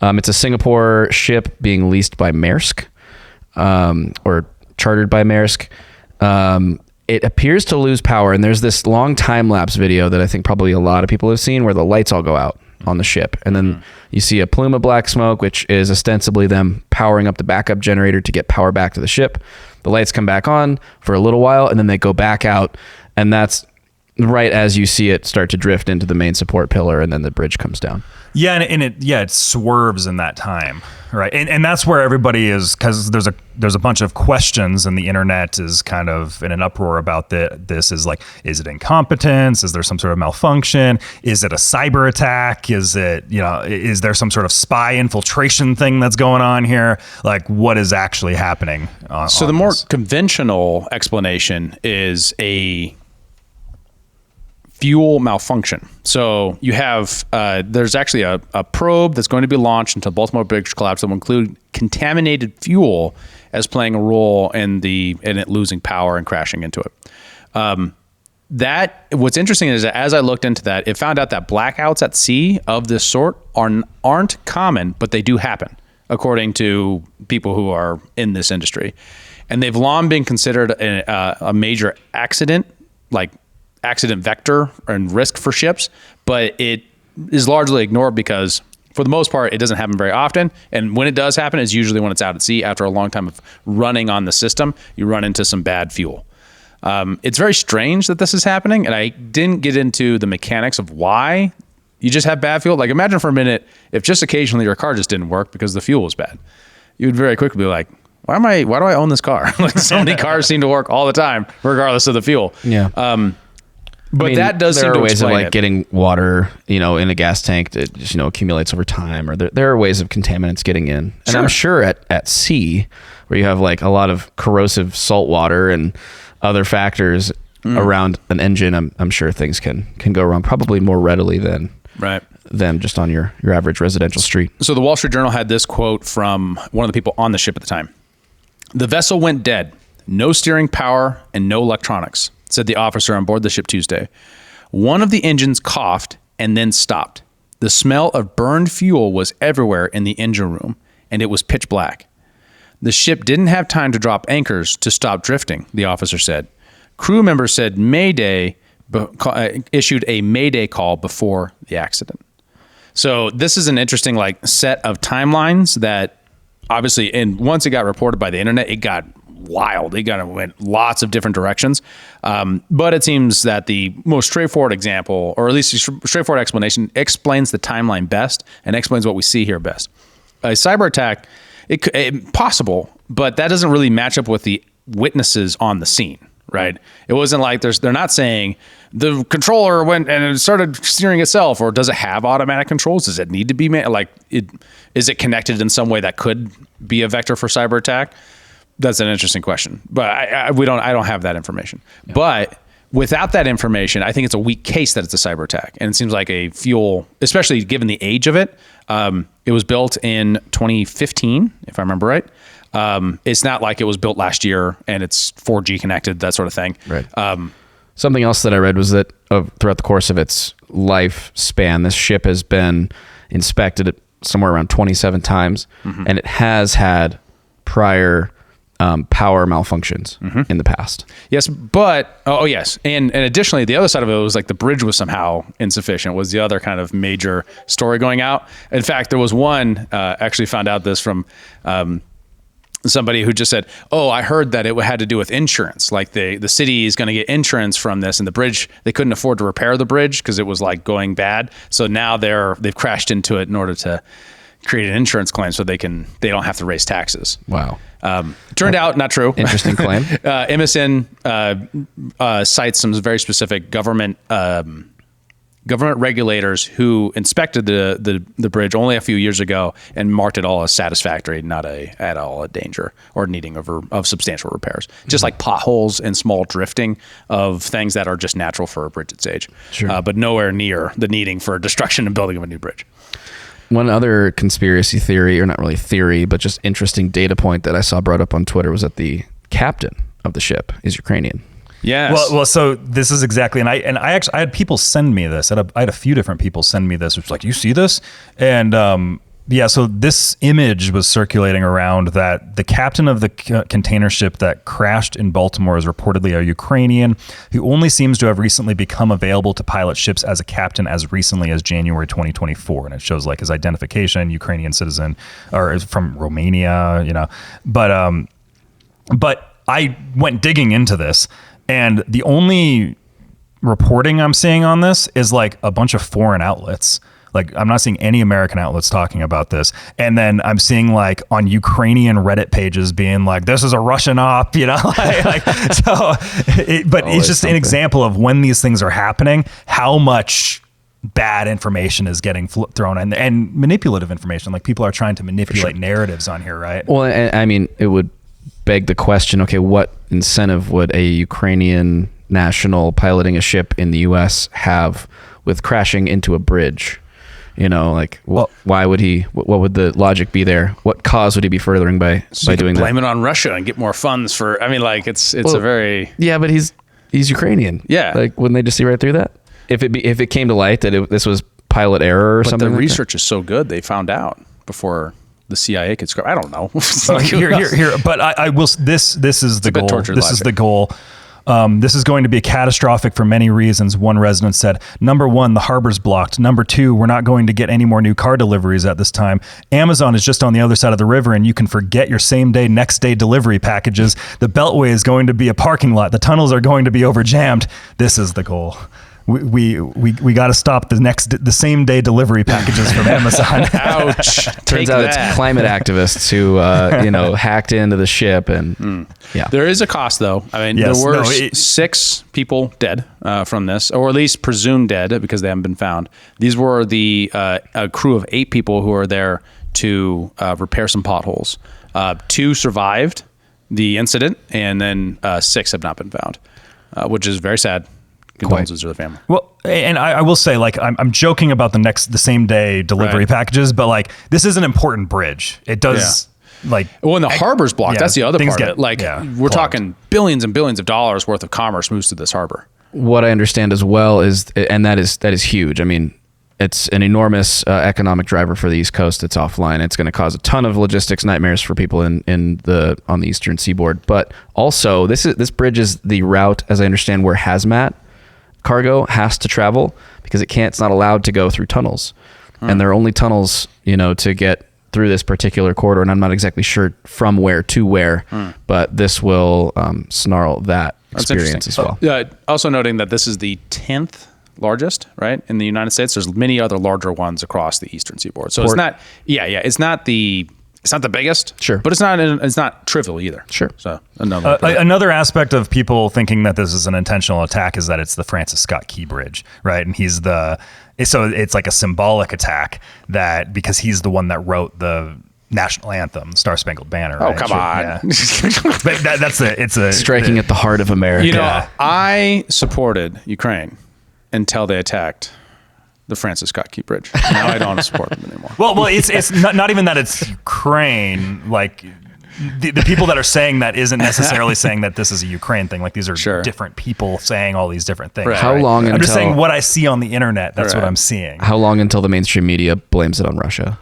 It's a Singapore ship being leased by Maersk, or chartered by Maersk. It appears to lose power, and there's this long time-lapse video that I think probably a lot of people have seen where the lights all go out on the ship, and then you see a plume of black smoke, which is ostensibly them powering up the backup generator to get power back to the ship. The lights come back on for a little while, and then they go back out, and that's right as you see it start to drift into the main support pillar, and then the bridge comes down. Yeah, and it swerves in that time, right? And that's where everybody is, because there's a bunch of questions, and the internet is kind of in an uproar about this. Is like, is it incompetence? Is there some sort of malfunction? Is it a cyber attack? Is it, is there some sort of spy infiltration thing that's going on here? Like, what is actually happening? So the more conventional explanation is a fuel malfunction. So you have, there's actually a probe that's going to be launched into Baltimore bridge collapse that will include contaminated fuel as playing a role in it losing power and crashing into it. What's interesting is that as I looked into that, it found out that blackouts at sea of this sort aren't common, but they do happen, according to people who are in this industry. And they've long been considered a major accident, like accident vector and risk for ships, but it is largely ignored because for the most part, it doesn't happen very often. And when it does happen, it's usually when it's out at sea after a long time of running on the system, you run into some bad fuel. It's very strange that this is happening. And I didn't get into the mechanics of why you just have bad fuel. Like, imagine for a minute, if just occasionally your car just didn't work because the fuel was bad, you would very quickly be like, why do I own this car? Like, so many cars seem to work all the time, regardless of the fuel. Yeah. But that does seem to explain it. There are ways of like getting water, in a gas tank that just, accumulates over time, or there are ways of contaminants getting in. And I'm sure at sea, where you have like a lot of corrosive salt water and other factors around an engine, I'm sure things can go wrong probably more readily than just on your average residential street. So the Wall Street Journal had this quote from one of the people on the ship at the time. "The vessel went dead. No steering power and no electronics," said the officer on board the ship Tuesday. "One of the engines coughed and then stopped. The smell of burned fuel was everywhere in the engine room, and it was pitch black. The ship didn't have time to drop anchors to stop drifting," the officer said. Crew members said issued a Mayday call before the accident. So this is an interesting set of timelines that obviously, and once it got reported by the internet, it got wild. It went lots of different directions. But it seems that the most straightforward example, or at least straightforward explanation, explains the timeline best and explains what we see here best. A cyber attack, possible, but that doesn't really match up with the witnesses on the scene, right? It wasn't like they're not saying the controller went and it started steering itself, or does it have automatic controls? Does it need to be is it connected in some way that could be a vector for cyber attack? That's an interesting question, but I don't have that information. Yeah. But without that information, I think it's a weak case that it's a cyber attack. And it seems like a fuel, especially given the age of it. It was built in 2015, if I remember right. It's not like it was built last year and it's 4G connected, that sort of thing. Right. Something else that I read was that throughout the course of its lifespan, this ship has been inspected somewhere around 27 times, and it has had prior power malfunctions in the past. Yes, but yes, and additionally, the other side of it was like the bridge was somehow insufficient. Was the other kind of major story going out? In fact, there was one. Actually, found out this from somebody who just said, "Oh, I heard that it had to do with insurance. Like the city is going to get insurance from this, and the bridge they couldn't afford to repair the bridge because it was like going bad. So now they've crashed into it in order to create an insurance claim so they don't have to raise taxes." Wow. Turned out not true. Interesting claim. MSN cites some very specific government government regulators who inspected the bridge only a few years ago and marked it all as satisfactory, not at all a danger or needing of substantial repairs. Just like potholes and small drifting of things that are just natural for a bridge its age, but nowhere near the needing for destruction and building of a new bridge. One other conspiracy theory, or not really theory, but just interesting data point that I saw brought up on Twitter was that the captain of the ship is Ukrainian. Yes. Well, so this is exactly, and I actually had people send me this. I had a few different people send me this, which was like, you see this? And yeah, so this image was circulating around that the captain of the container ship that crashed in Baltimore is reportedly a Ukrainian who only seems to have recently become available to pilot ships as a captain as recently as January 2024. And it shows like his identification, Ukrainian citizen, or is from Romania, you know. But I went digging into this, and the only reporting I'm seeing on this is like a bunch of foreign outlets. Like, I'm not seeing any American outlets talking about this. And then I'm seeing like on Ukrainian Reddit pages being like, this is a Russian op, you know? It's just an example of when these things are happening, how much bad information is getting thrown in, and manipulative information. Like, people are trying to manipulate narratives on here, right? Well, I mean, it would beg the question, okay, what incentive would a Ukrainian national piloting a ship in the U.S. have with crashing into a bridge? You know, like, why would he? What would the logic be there? What cause would he be furthering by doing that? Blame it on Russia and get more funds for. I mean, like, it's a very but he's Ukrainian. Yeah, like, wouldn't they just see right through that? If it came to light that this was pilot error or something. The like research that? is so good, they found out before the CIA could scrap. I don't know. Here. But I will. This is the goal. This is the goal. This is going to be catastrophic for many reasons. One resident said, number one, the harbor's blocked. Number two, we're not going to get any more new car deliveries at this time. Amazon is just on the other side of the river, and you can forget your same day, next day delivery packages. The Beltway is going to be a parking lot. The tunnels are going to be overjammed. This is the goal. We got to stop the same day delivery packages from Amazon. Ouch! Turns out it's climate activists who hacked into the ship, and there is a cost though. I mean, there were 6 people dead from this, or at least presumed dead because they haven't been found. These were a crew of 8 people who were there to repair some potholes. 2 survived the incident, and then 6 have not been found, which is very sad. Condolences to the family. Well, and I will say, like, I'm joking about the same day delivery packages, but like, this is an important bridge. It does like. When the harbor's blocked, that's the other part of it. Like, we're plugged. talking billions and billions of dollars worth of commerce moves to this harbor. What I understand as well is, and that is huge. I mean, it's an enormous economic driver for the East Coast. It's offline. It's going to cause a ton of logistics nightmares for people on the Eastern Seaboard. But also, this bridge is the route, as I understand, where hazmat cargo has to travel because it's not allowed to go through tunnels. And there are only tunnels, to get through this particular corridor. And I'm not exactly sure from where to where, but this will snarl that experience as well. Also noting that this is the 10th largest, right, in the United States. There's many other larger ones across the Eastern Seaboard. So it's not the biggest, sure, but it's not trivial either. Sure. So another aspect of people thinking that this is an intentional attack is that it's the Francis Scott Key Bridge, right? And so it's like a symbolic attack that because he's the one that wrote the national anthem, Star Spangled Banner. Oh, right? come on! Yeah. But it's striking at the heart of America. I supported Ukraine until they attacked the Francis Scott Key Bridge. Now I don't support them anymore. Well, it's not even that it's Ukraine. Like the people that are saying that isn't necessarily saying that this is a Ukraine thing. Like these are different people saying all these different things. Right. How long? I'm just saying what I see on the internet. That's what I'm seeing. How long until the mainstream media blames it on Russia?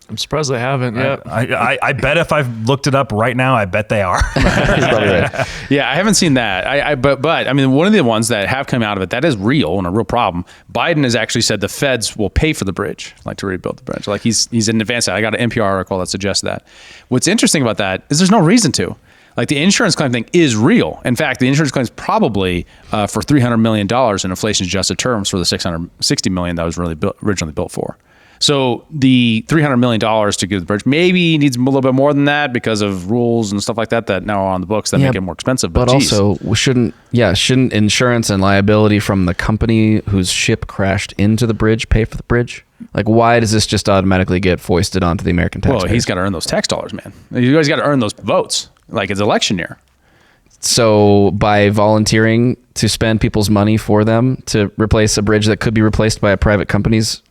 I'm surprised they haven't yet. I bet if I've looked it up right now, I bet they are. Right. Yeah, I haven't seen that. But I mean, one of the ones that have come out of it that is real and a real problem. Biden has actually said the feds will pay for the bridge, like to rebuild the bridge. Like he's in advance. I got an NPR article that suggests that. What's interesting about that is there's no reason to. Like the insurance claim thing is real. In fact, the insurance claim is probably for $300 million in inflation-adjusted terms for the $660 million that was originally built for. So the $300 million to get the bridge maybe needs a little bit more than that because of rules and stuff like that now are on the books that make it more expensive. But also, shouldn't insurance and liability from the company whose ship crashed into the bridge pay for the bridge? Like, why does this just automatically get foisted onto the American taxpayer? Well, he's got to earn those tax dollars, man. You guys got to earn those votes. Like, it's election year. So by volunteering to spend people's money for them to replace a bridge that could be replaced by a private company's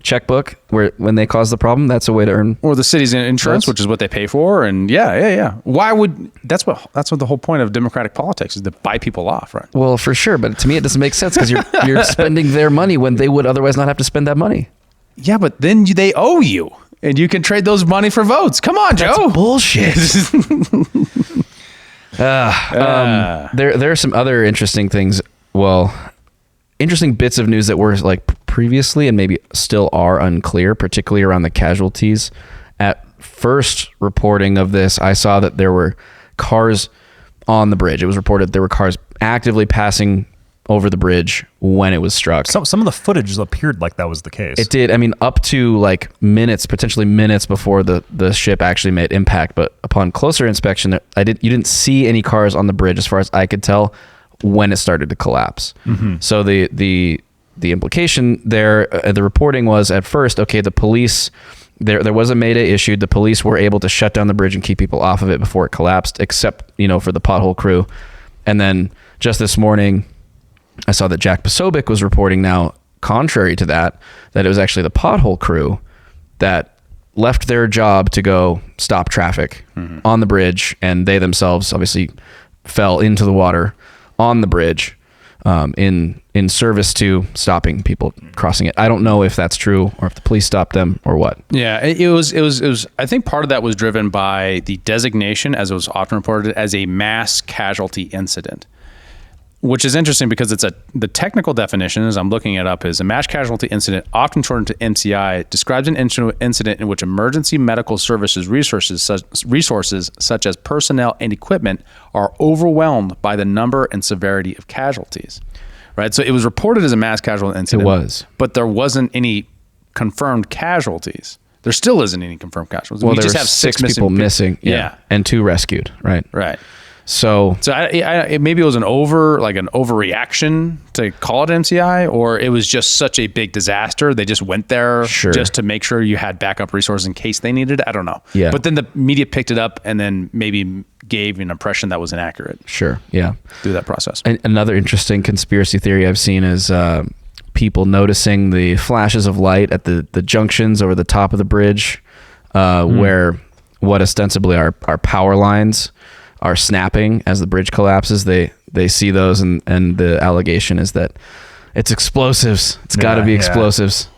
checkbook when they cause the problem, that's a way to earn. Or the city's insurance, which is what they pay for. And yeah. Why would that's what the whole point of democratic politics is, to buy people off, right? Well, for sure, but to me it doesn't make sense because you're spending their money when they would otherwise not have to spend that money. Yeah, but then they owe you, and you can trade those money for votes. Come on, That's Joe. Bullshit. There are some other interesting things. Well, interesting bits of news that were like previously and maybe still are unclear, particularly around the casualties. At first reporting of this, I saw that there were cars on the bridge. It was reported there were cars actively passing over the bridge when it was struck. Some of the footage appeared like that was the case. It did. I mean, up to like potentially minutes before the ship actually made impact. But upon closer inspection, you didn't see any cars on the bridge as far as I could tell when it started to collapse. Mm-hmm. So the implication there, the reporting was at first, okay, the police, there was a mayday issued. The police were able to shut down the bridge and keep people off of it before it collapsed, except, for the pothole crew. And then just this morning, I saw that Jack Posobiec was reporting now, contrary to that it was actually the pothole crew that left their job to go stop traffic on the bridge, and they themselves obviously fell into the water on the bridge in service to stopping people crossing it. I don't know if that's true or if the police stopped them or what. Yeah, it was. I think part of that was driven by the designation, as it was often reported, as a mass casualty incident, which is interesting because the technical definition, as I'm looking it up, is a mass casualty incident, often shortened to MCI, describes an incident in which emergency medical services resources such as personnel and equipment are overwhelmed by the number and severity of casualties. Right, so it was reported as a mass casualty incident. It was, but there wasn't any confirmed casualties. There still isn't any confirmed casualties. Well, we just have six people missing, yeah, and 2 rescued. Right. So maybe it was an overreaction to call it MCI, or it was just such a big disaster. They just went there just to make sure you had backup resources in case they needed it. I don't know. Yeah. But then the media picked it up and then maybe gave an impression that was inaccurate. Sure. Yeah. Through that process. And another interesting conspiracy theory I've seen is people noticing the flashes of light at the junctions over the top of the bridge, where what ostensibly are power lines are snapping as the bridge collapses. They see those, and the allegation is that it's explosives. It's got to be explosives.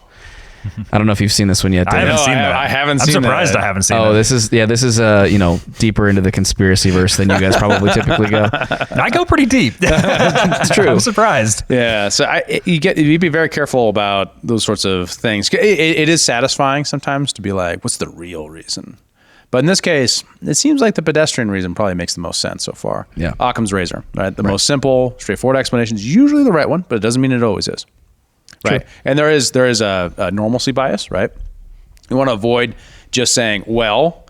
I don't know if you've seen this one yet, David. I haven't seen that. I haven't I'm seen surprised that. I haven't seen that. Oh, this is deeper into the conspiracy verse than you guys probably typically go. I go pretty deep. It's true. I'm surprised. Yeah, so you'd be very careful about those sorts of things. It is satisfying sometimes to be like, what's the real reason? But in this case, it seems like the pedestrian reason probably makes the most sense so far. Yeah. Occam's razor, right? The most simple, straightforward explanation is usually the right one, but it doesn't mean it always is. Right. True. And there is a normalcy bias, right? You want to avoid just saying, well,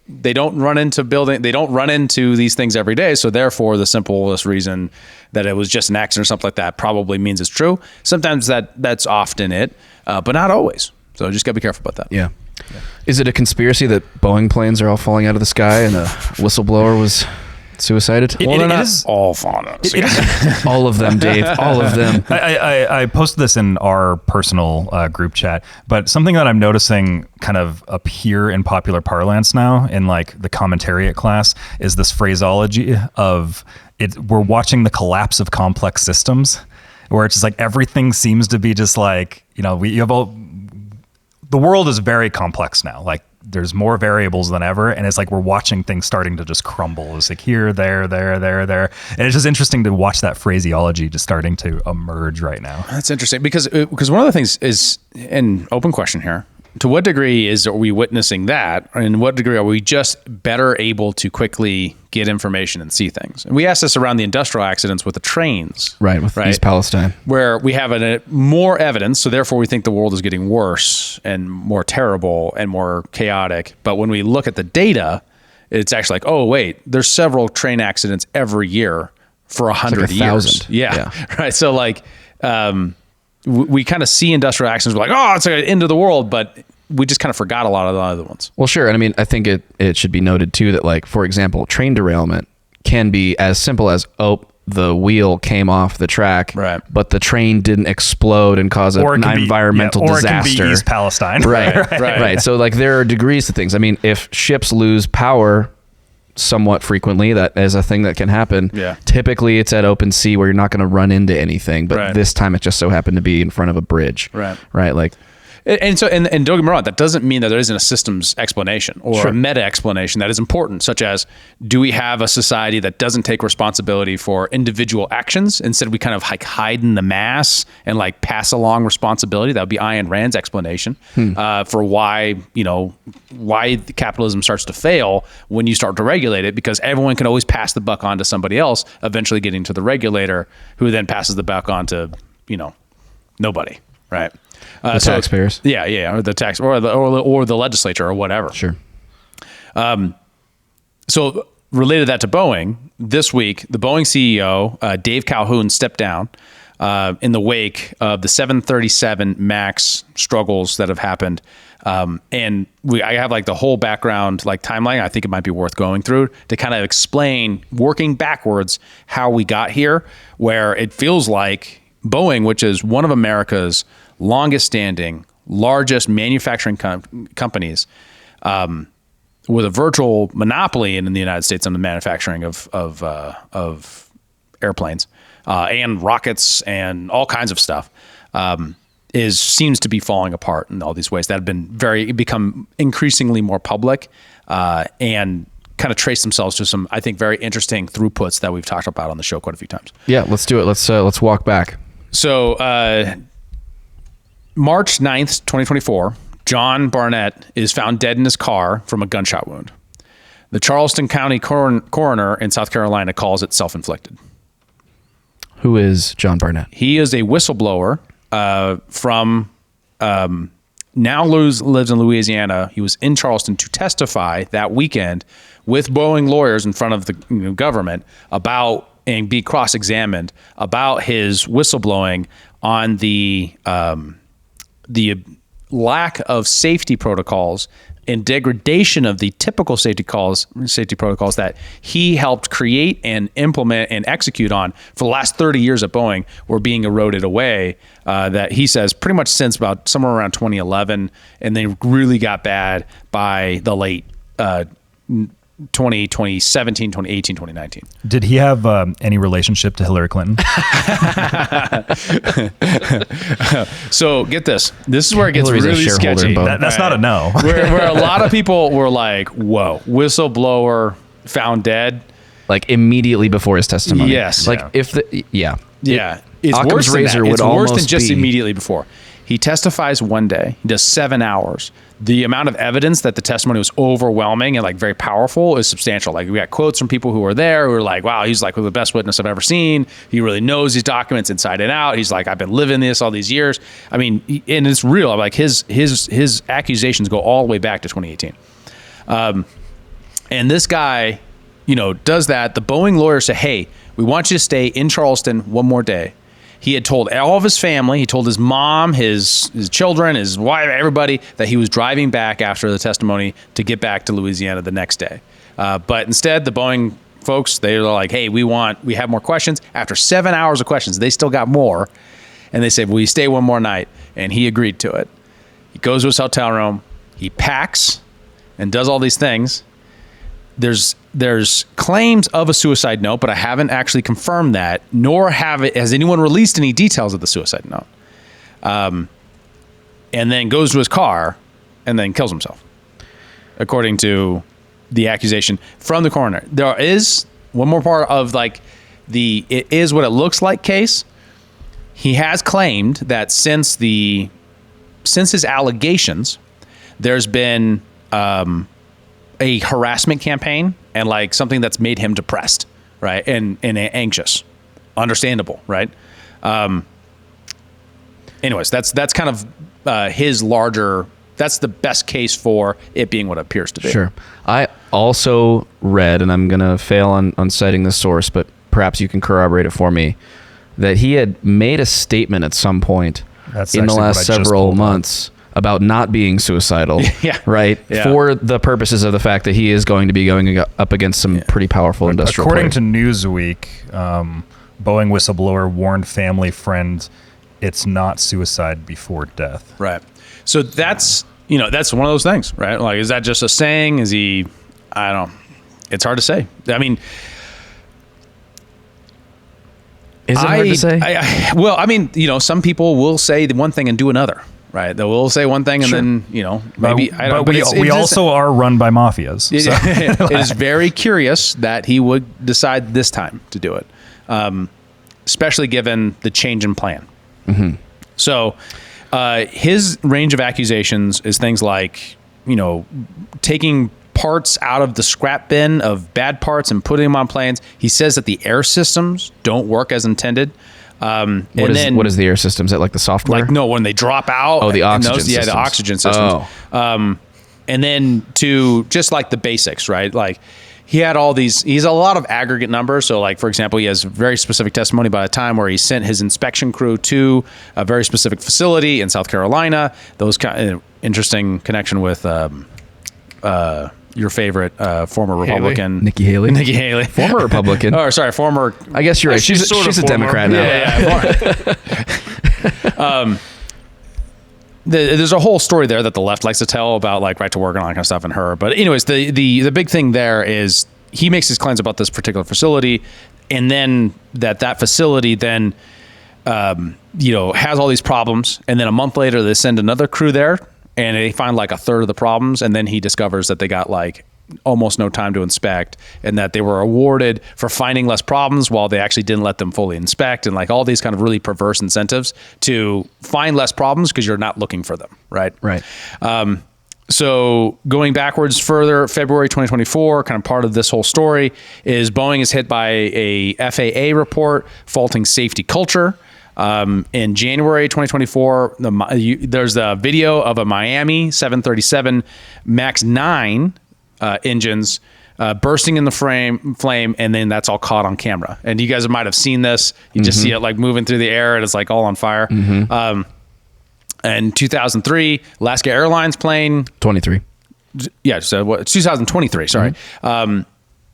they don't run into these things every day, so therefore the simplest reason that it was just an accident or something like that probably means it's true. Sometimes that's often it, but not always. So just got to be careful about that. Yeah. Is it a conspiracy that Boeing planes are all falling out of the sky and a whistleblower was suicided? Well, they're not all falling out of the sky. All of them, Dave. All of them. I posted this in our personal group chat, but something that I'm noticing kind of appear in popular parlance now in like the commentariat class is this phraseology of we're watching the collapse of complex systems, where it's just like everything seems to be just like, the world is very complex now. Like there's more variables than ever. And it's like, we're watching things starting to just crumble. It's like here, there. And it's just interesting to watch that phraseology just starting to emerge right now. That's interesting because one of the things is an open question here. to what degree are we witnessing that? And what degree are we just better able to quickly get information and see things? And we asked this around the industrial accidents with the trains. Right, with East Palestine. Where we have more evidence, so therefore we think the world is getting worse and more terrible and more chaotic. But when we look at the data, it's actually like, oh, wait, there's several train accidents every year for 100 years. 1,000. Yeah, right. So like, we kind of see industrial accidents, we're like, oh, it's like the end of the world, but we just kind of forgot a lot of the other ones. Well, sure. And I mean, I think it should be noted too that, like, for example, train derailment can be as simple as, the wheel came off the track, right, but the train didn't explode and cause an environmental disaster. Or it can be East Palestine. Right. So like there are degrees to things. I mean, if ships lose power somewhat frequently, that is a thing that can happen. Yeah. Typically it's at open sea where you're not going to run into anything, but this time it just so happened to be in front of a bridge. Right. Like, and don't get me wrong, that doesn't mean that there isn't a systems explanation or a meta explanation that is important, such as, do we have a society that doesn't take responsibility for individual actions? Instead, we kind of like hide in the mass and like pass along responsibility. That would be Ayn Rand's explanation for why capitalism starts to fail when you start to regulate it, because everyone can always pass the buck on to somebody else, eventually getting to the regulator, who then passes the buck on to, nobody. Right. The taxpayers. Or the tax, or the legislature, or whatever. Sure. So related that to Boeing, this week, the Boeing CEO, Dave Calhoun, stepped down in the wake of the 737 MAX struggles that have happened. And I have like the whole background, like timeline. I think it might be worth going through to kind of explain, working backwards, how we got here, where it feels like Boeing, which is one of America's longest standing, largest manufacturing companies, with a virtual monopoly in the United States on the manufacturing of airplanes and rockets and all kinds of stuff, seems to be falling apart in all these ways that have become increasingly more public and kind of trace themselves to some, I think, very interesting throughputs that we've talked about on the show quite a few times. Yeah, let's do it. Let's walk back. So March 9th, 2024, John Barnett is found dead in his car from a gunshot wound. The Charleston County coroner in South Carolina calls it self-inflicted. Who is John Barnett? He is a whistleblower from now lives in Louisiana. He was in Charleston to testify that weekend with Boeing lawyers in front of the government about and be cross-examined about his whistleblowing on the lack of safety protocols and degradation of the typical safety protocols that he helped create and implement and execute on for the last 30 years at Boeing were being eroded away. That he says pretty much since about somewhere around 2011, and they really got bad by the late 2017, 2018, 2019. Did he have any relationship to Hillary Clinton? So get this. This is where it gets Hillary's really sketchy. That's not a no. where a lot of people were like, whoa, whistleblower found dead. Like immediately before his testimony. Yes. Like it's It's worse than that. It's worse than just immediately before. He testifies one day, he does 7 hours. The amount of evidence that the testimony was overwhelming and like very powerful is substantial. Like we got quotes from people who were there who were like, wow, he's like the best witness I've ever seen. He really knows these documents inside and out. He's like, I've been living this all these years. I mean, and it's real. Like his accusations go all the way back to 2018. And this guy, does that. The Boeing lawyers say, hey, we want you to stay in Charleston one more day. He had told all of his family, he told his mom, his children, his wife, everybody, that he was driving back after the testimony to get back to Louisiana the next day. But instead, the Boeing folks, they were like, hey, we have more questions. After 7 hours of questions, they still got more. And they said, will you stay one more night? And he agreed to it. He goes to his hotel room, he packs and does all these things. There's claims of a suicide note, but I haven't actually confirmed that, nor has anyone released any details of the suicide note. And then goes to his car and then kills himself, according to the accusation from the coroner. There is one more part of like it is what it looks like case. He has claimed that since his allegations, there's been a harassment campaign and like something that's made him depressed, right, and anxious, understandable, right? Anyways, that's kind of his larger. That's the best case for it being what it appears to be. Sure. I also read, and I'm going to fail on citing this source, but perhaps you can corroborate it for me, that he had made a statement at some point That's in the actually last what I just several pulled up. months about not being suicidal, Yeah. right? Yeah. For the purposes of the fact that he is going to be going up against some pretty powerful industrial According players. to Newsweek, Boeing whistleblower warned family friend it's not suicide before death. Right. So that's one of those things, right? Like, is that just a saying? Is he? I don't. It's hard to say. I mean, Is it hard to say? Well, I mean, some people will say the one thing and do another, right? They will say one thing and then, maybe. But, we also are run by mafias. So. It is very curious that he would decide this time to do it, especially given the change in plan. Mm-hmm. So his range of accusations is things like, taking parts out of the scrap bin of bad parts and putting them on planes. He says that the air systems don't work as intended. What is the air system? Is that like the software? Like, no, when they drop out. Oh, the oxygen systems. Yeah, the oxygen systems. Oh. And then to just like the basics, right? Like, he had all these, he's a lot of aggregate numbers. So like, for example, he has very specific testimony about a time where he sent his inspection crew to a very specific facility in South Carolina. Those kind of interesting connection with your favorite former Republican. Nikki Haley. Nikki Haley. Former Republican. Oh, sorry, former. I guess you're right. She's a Democrat now. Yeah. There's a whole story there that the left likes to tell about like right to work and all that kind of stuff in her. But anyways, the big thing there is he makes his claims about this particular facility, and then that facility then has all these problems, and then a month later they send another crew there and they find like a third of the problems, and then he discovers that they got like almost no time to inspect, and that they were awarded for finding less problems while they actually didn't let them fully inspect, and like all these kind of really perverse incentives to find less problems because you're not looking for them, right? Right. So going backwards further, February 2024, kind of part of this whole story is Boeing is hit by a FAA report faulting safety culture. In January 2024, there's a video of a Miami 737 MAX 9 engines bursting in the flame, and then that's all caught on camera. And you guys might have seen this. You just see it like moving through the air, and it's like all on fire. And 2003, Alaska Airlines plane. 23. Yeah, so 2023, sorry.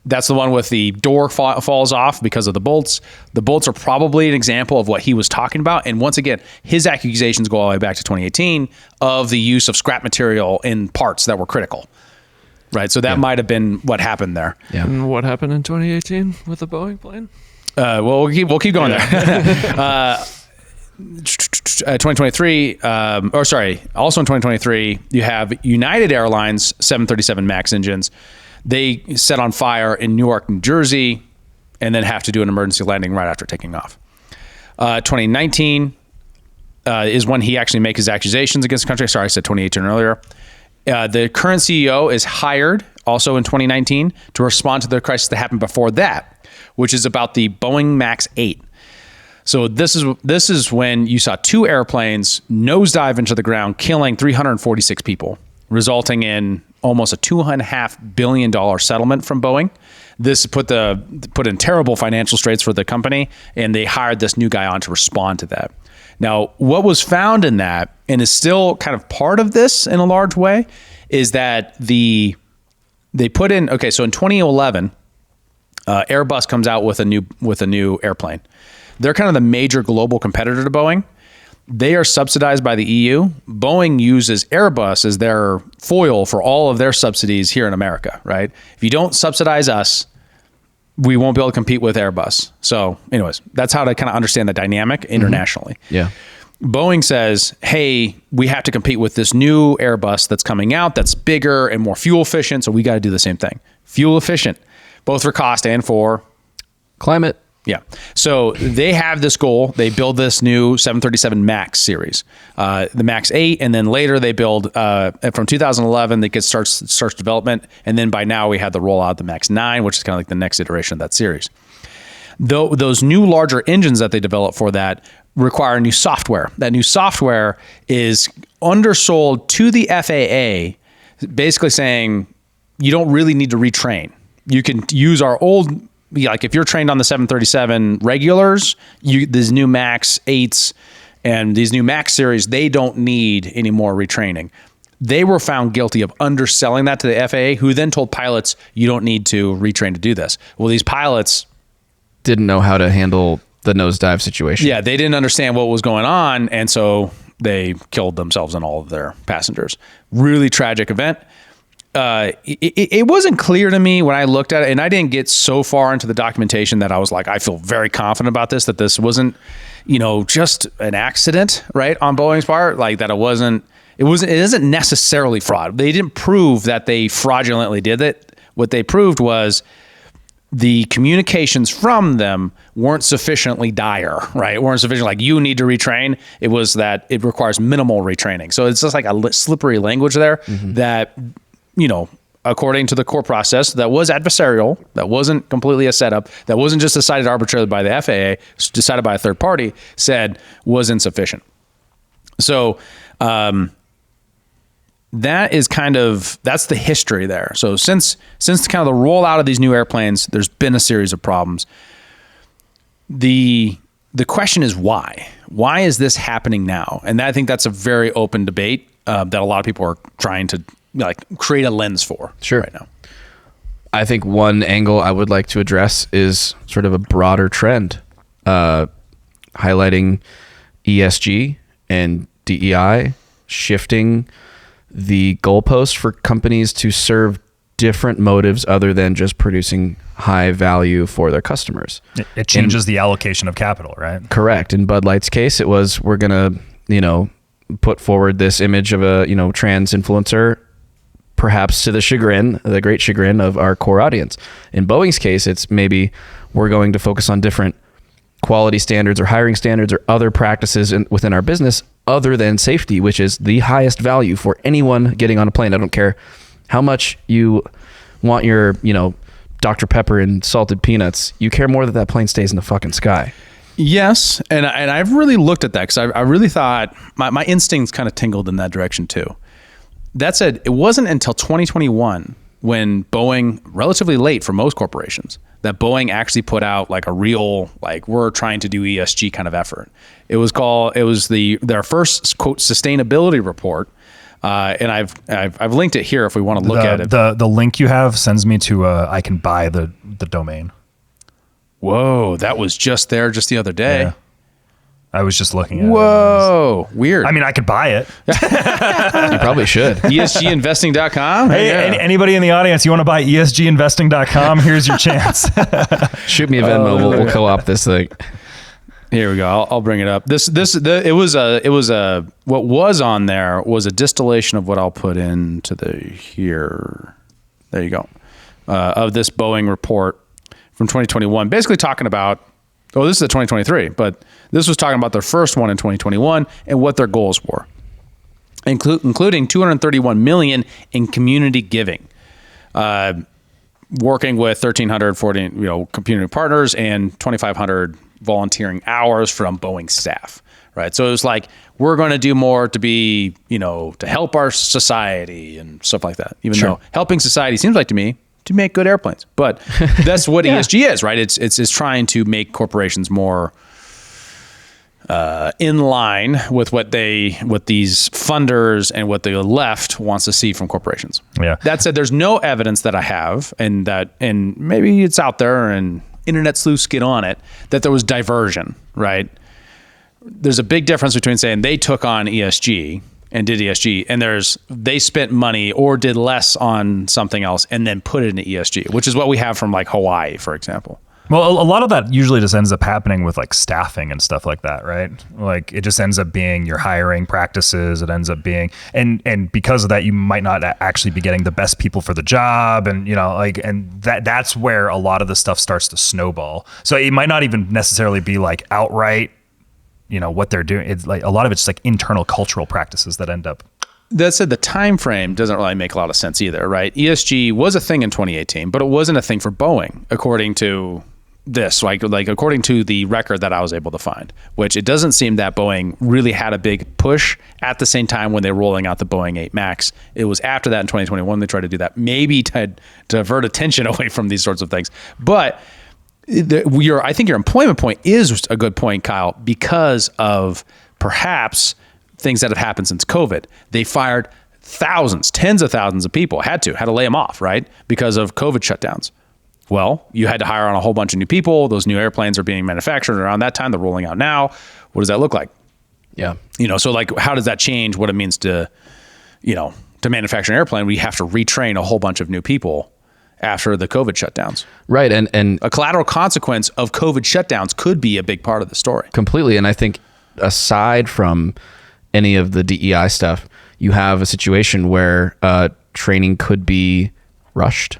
That's the one with the door falls off because of the bolts. The bolts are probably an example of what he was talking about. And once again, his accusations go all the way back to 2018 of the use of scrap material in parts that were critical. Right, so that might have been what happened there. Yeah. And what happened in 2018 with the Boeing plane? Well, we'll keep going there. 2023, also in 2023, you have United Airlines 737 MAX engines. They set on fire in Newark, New Jersey, and then have to do an emergency landing right after taking off. 2019 is when he actually makes his accusations against the country. Sorry, I said 2018 earlier. The current CEO is hired also in 2019 to respond to the crisis that happened before that, which is about the Boeing MAX 8. So this is when you saw two airplanes nosedive into the ground, killing 346 people, resulting in almost a $2.5 billion settlement from Boeing. This put in terrible financial straits for the company, and they hired this new guy on to respond to that. Now, what was found in that, and is still kind of part of this in a large way, is that they put in, so in 2011, Airbus comes out with a new airplane. They're kind of the major global competitor to Boeing. They are subsidized by the EU. Boeing uses Airbus as their foil for all of their subsidies here in America, right? If you don't subsidize us, we won't be able to compete with Airbus. So anyways, that's how to kind of understand the dynamic internationally. Yeah. Boeing says, hey, we have to compete with this new Airbus that's coming out that's bigger and more fuel efficient, so we got to do the same thing. Fuel efficient, both for cost and for climate. Yeah. So they have this goal. They build this new 737 MAX series, the MAX 8, and then later they build from 2011 that starts development, and then by now we had the rollout of the MAX 9, which is kind of like the next iteration of that series. Though those new larger engines that they develop for that require new software. That new software is undersold to the FAA, basically saying you don't really need to retrain. You can use our old. Like if you're trained on the 737 regulars, these new MAX 8s and these new MAX series, they don't need any more retraining. They were found guilty of underselling that to the FAA, who then told pilots, you don't need to retrain to do this. Well, these pilots didn't know how to handle the nosedive situation. Yeah, they didn't understand what was going on, and so they killed themselves and all of their passengers. Really tragic event. It wasn't clear to me when I looked at it, and I didn't get so far into the documentation that I was like, I feel very confident about this, that this wasn't, just an accident, right, on Boeing's part, like that it isn't necessarily fraud. They didn't prove that they fraudulently did it. What they proved was the communications from them weren't sufficiently dire, right? Weren't sufficient, like you need to retrain. It was that it requires minimal retraining. So it's just like a slippery language there that, according to the core process, that was adversarial, that wasn't completely a setup, that wasn't just decided arbitrarily by the FAA, decided by a third party, said was insufficient. So that's the history there. So since kind of the rollout of these new airplanes, there's been a series of problems. The question is why? Why is this happening now? And I think that's a very open debate that a lot of people are trying to create a lens for right now. I think one angle I would like to address is sort of a broader trend, highlighting ESG and DEI, shifting the goalpost for companies to serve different motives other than just producing high value for their customers. It changes the allocation of capital, right? Correct. In Bud Light's case, it was, we're going to, put forward this image of a, trans influencer, perhaps to the great chagrin of our core audience. In Boeing's case, it's maybe we're going to focus on different quality standards or hiring standards or other practices within our business other than safety, which is the highest value for anyone getting on a plane. I don't care how much you want your, Dr. Pepper and salted peanuts. You care more that plane stays in the fucking sky. Yes. And I've really looked at that because I really thought my instincts kind of tingled in that direction too. That said, it wasn't until 2021 when Boeing, relatively late for most corporations, that Boeing actually put out like a real, we're trying to do ESG kind of effort. It was their first quote sustainability report. And I've linked it here if we want to look at it. The link you have sends me to I can buy the domain. Whoa, that was just there just the other day. Yeah. I was just looking at it. Whoa, weird. I mean, I could buy it. You probably should. ESGinvesting.com. Hey, anybody in the audience, you want to buy ESGinvesting.com? Here's your chance. Shoot me a Venmo. We'll co-op this thing. Here we go. I'll bring it up. What was on there was a distillation of what I'll put into here. There you go. Of this Boeing report from 2021, basically talking about, this is the 2023, but this was talking about their first one in 2021 and what their goals were, including $231 million in community giving, working with 1,340 community partners and 2,500 volunteering hours from Boeing staff. Right, so it was like we're going to do more to be, to help our society and stuff like that. Even though helping society seems like to me to make good airplanes, but that's what ESG is, right? It's trying to make corporations more in line with what these funders and what the left wants to see from corporations. Yeah. That said, there's no evidence that I have, and maybe it's out there and internet sleuths get on it, that there was diversion, right? There's a big difference between saying they took on ESG and did ESG, and they spent money or did less on something else and then put it into ESG, which is what we have from Hawaii, for example. Well, a lot of that usually just ends up happening with like staffing and stuff like that, right? Like it just ends up being your hiring practices. It ends up being, and because of that, you might not actually be getting the best people for the job, and and that's where a lot of the stuff starts to snowball. So it might not even necessarily be like outright, what they're doing. It's like a lot of it's like internal cultural practices that end up. That said, the time frame doesn't really make a lot of sense either, right? ESG was a thing in 2018, but it wasn't a thing for Boeing, according to this, like according to the record that I was able to find, which it doesn't seem that Boeing really had a big push at the same time when they were rolling out the Boeing 8 Max. It was after that in 2021 they tried to do that, maybe to divert attention away from these sorts of things. But I think your employment point is a good point, Kyle, because of perhaps things that have happened since COVID. They fired thousands, tens of thousands of people, had to lay them off, right? Because of COVID shutdowns. Well, you had to hire on a whole bunch of new people. Those new airplanes are being manufactured around that time. They're rolling out now. What does that look like? Yeah. So like, how does that change what it means to manufacture an airplane? We have to retrain a whole bunch of new people after the COVID shutdowns. Right. And a collateral consequence of COVID shutdowns could be a big part of the story. Completely. And I think aside from any of the DEI stuff, you have a situation where training could be rushed.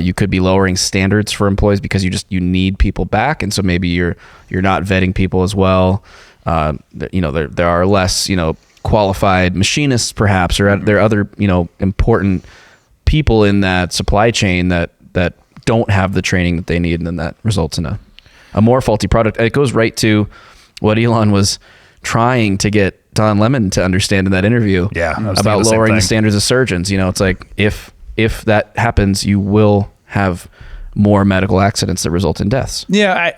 You could be lowering standards for employees because you need people back, and so maybe you're not vetting people as well. There are less qualified machinists perhaps, or there are other important people in that supply chain that don't have the training that they need, and then that results in a more faulty product. It goes right to what Elon was trying to get Don Lemon to understand in that interview about lowering the standards of surgeons. It's like if that happens, you will have more medical accidents that result in deaths. Yeah,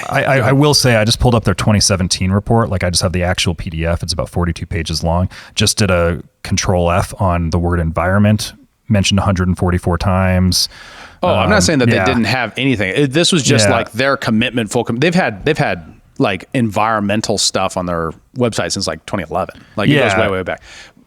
I will say I just pulled up their 2017 report. Like I just have the actual PDF. It's about 42 pages long. Just did a Control F on the word environment, mentioned 144 times. Oh, I'm not saying that they didn't have anything. This was just like their commitment. They've had like environmental stuff on their website since like 2011. Like it goes way back.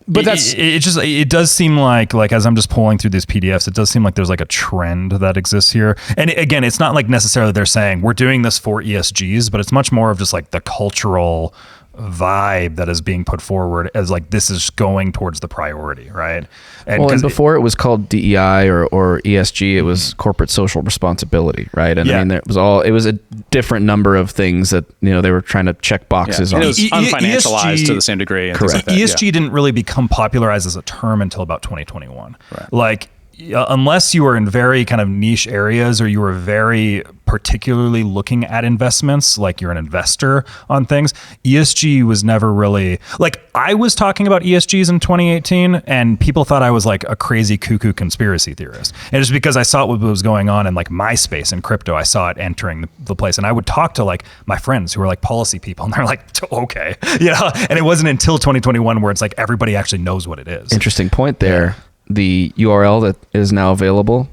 But it does seem like as I'm just pulling through these PDFs, it does seem like there's like a trend that exists here. And again, it's not like necessarily they're saying we're doing this for ESGs, but it's much more of just like the cultural vibe that is being put forward as like this is going towards the priority, right? And before it was called DEI or ESG, it was corporate social responsibility, right? And I mean, it was a different number of things that they were trying to check boxes on. It was unfinancialized ESG, to the same degree. And correct. Like ESG didn't really become popularized as a term until about 2021. Right. Like unless you were in very kind of niche areas or you were very particularly looking at investments, like you're an investor on things, ESG was never really like I was talking about ESGs in 2018 and people thought I was like a crazy cuckoo conspiracy theorist. And just because I saw what was going on in like MySpace and crypto, I saw it entering the place. And I would talk to like my friends who were like policy people and they're like, okay. And it wasn't until 2021 where it's like everybody actually knows what it is. Interesting point there. Yeah. The URL that is now available,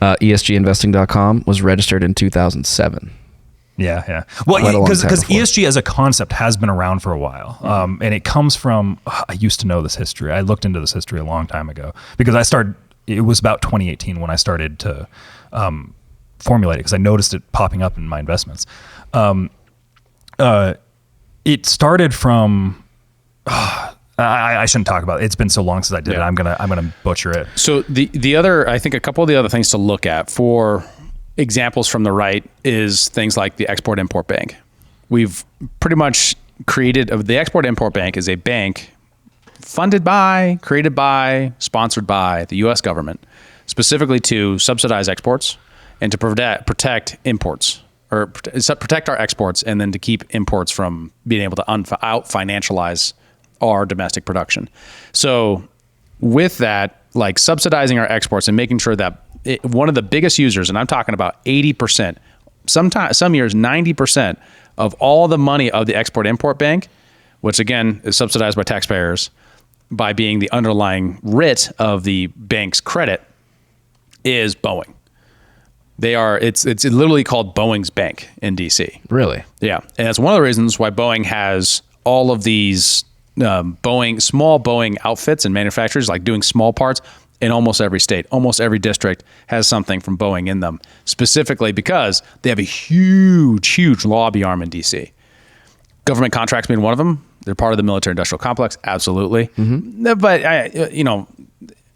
ESGinvesting.com, was registered in 2007. Yeah. Well, because ESG as a concept has been around for a while. And it comes from, I used to know this history. I looked into this history a long time ago because it was about 2018 when I started to formulate it because I noticed it popping up in my investments. It started from... I shouldn't talk about it. It's been so long since I did it. I'm gonna butcher it. So the other, I think a couple of the other things to look at for examples from the right is things like the Export-Import Bank. We've pretty much created, the Export-Import Bank is a bank funded by, created by, sponsored by the U.S. government, specifically to subsidize exports and to protect imports, or protect our exports, and then to keep imports from being able to out-financialize our domestic production. So with that, like subsidizing our exports and making sure that one of the biggest users, and I'm talking about 80%, some years 90% of all the money of the Export-Import Bank, which again is subsidized by taxpayers by being the underlying writ of the bank's credit, is Boeing. It's literally called Boeing's Bank in DC. Really? Yeah. And that's one of the reasons why Boeing has all of these small Boeing outfits and manufacturers like doing small parts. in almost every state. Almost every district has something from Boeing in them, specifically because they have a huge lobby arm in DC. Government contracts being one of them. They're part of the military-industrial complex, absolutely.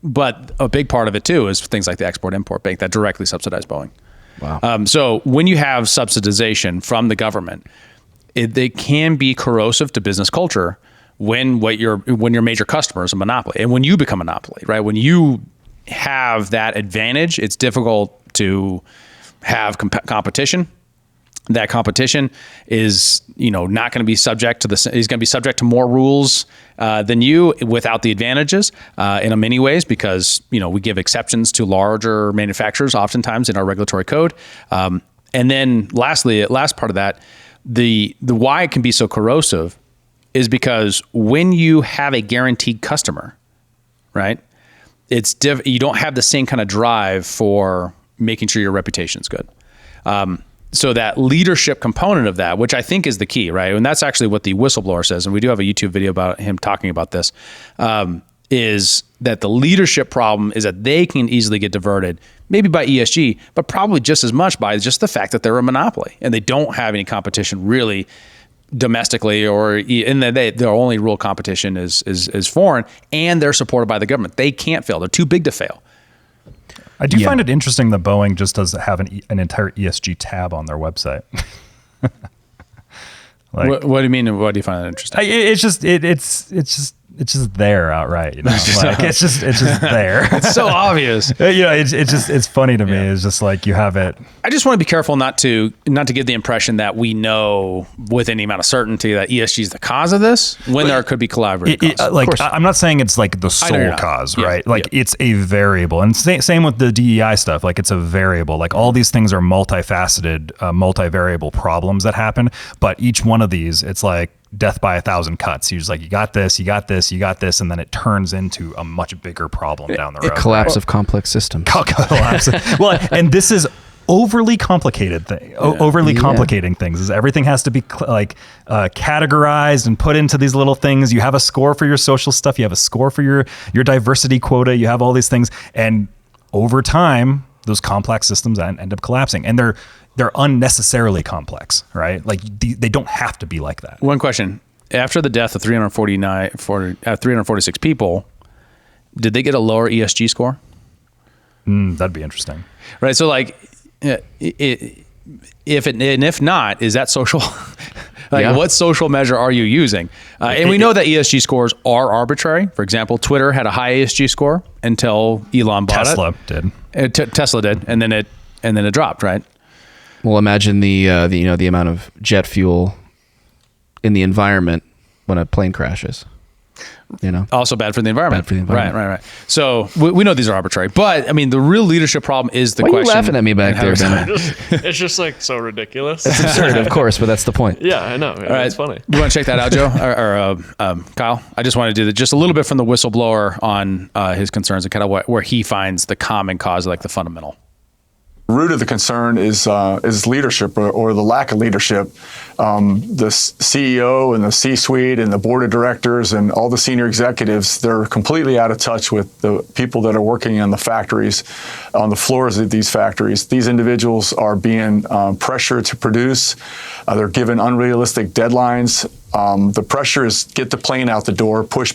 But a big part of it too is things like the Export-Import Bank that directly subsidize Boeing. Wow. So when you have subsidization from the government, they can be corrosive to business culture when your major customer is a monopoly, and when you become a monopoly, right? When you have that advantage, it's difficult to have competition. That competition is, not going to be subject to is going to be subject to more rules than you without the advantages in many ways, because, we give exceptions to larger manufacturers oftentimes in our regulatory code. And then lastly, last part of that, the why it can be so corrosive is because when you have a guaranteed customer, right, you don't have the same kind of drive for making sure your reputation is good. So that leadership component of that, which I think is the key, right? And that's actually what the whistleblower says. And we do have a YouTube video about him talking about this, is that the leadership problem is that they can easily get diverted, maybe by ESG, but probably just as much by just the fact that they're a monopoly and they don't have any competition really domestically, or in their only real competition is foreign, and they're supported by the government. They can't fail. They're too big to fail. I do find it interesting that Boeing just does have an entire ESG tab on their website. What do you mean? What do you find that interesting? It's just there outright. It's just there. It's so obvious. It's funny to me. It's just like you have it. I just want to be careful not to give the impression that we know with any amount of certainty that ESG is the cause of this, when there could be collaborative causes. I'm not saying it's like the sole cause, right? It's a variable, and same with the DEI stuff. Like, it's a variable. Like, all these things are multifaceted, multivariable problems that happen, but each one of these, it's like death by 1,000 cuts. You're just like, you got this, and then it turns into a much bigger problem down the road. A collapse of complex systems. Well, and this is overly complicated complicating things. Is everything has to be categorized and put into these little things. You have a score for your social stuff. You have a score for your diversity quota. You have all these things, and over time, those complex systems end up collapsing, and they're unnecessarily complex, right? Like, they don't have to be like that. One question: after the death of 346 people, did they get a lower ESG score? That'd be interesting, right? So, like, if not, is that social? What social measure are you using? And we know that ESG scores are arbitrary. For example, Twitter had a high ESG score until Elon bought Tesla it. Tesla did, and then it dropped, right? Well, imagine the amount of jet fuel in the environment when a plane crashes. Also bad for the environment. Bad for the environment. Right. So we know these are arbitrary, but I mean, the real leadership problem is the question. Why are you laughing at me back there, Ben? It's just like so ridiculous. It's absurd, of course, but that's the point. Yeah, I know. Yeah, it's funny. You want to check that out, Joe or Kyle? I just want to do just a little bit from the whistleblower on his concerns and kind of where he finds the common cause, like the fundamental. Root of the concern is leadership or the lack of leadership. The CEO and the C-suite and the board of directors and all the senior executives, they're completely out of touch with the people that are working in the factories, on the floors of these factories. These individuals are being pressured to produce. They're given unrealistic deadlines. The pressure is get the plane out the door, push,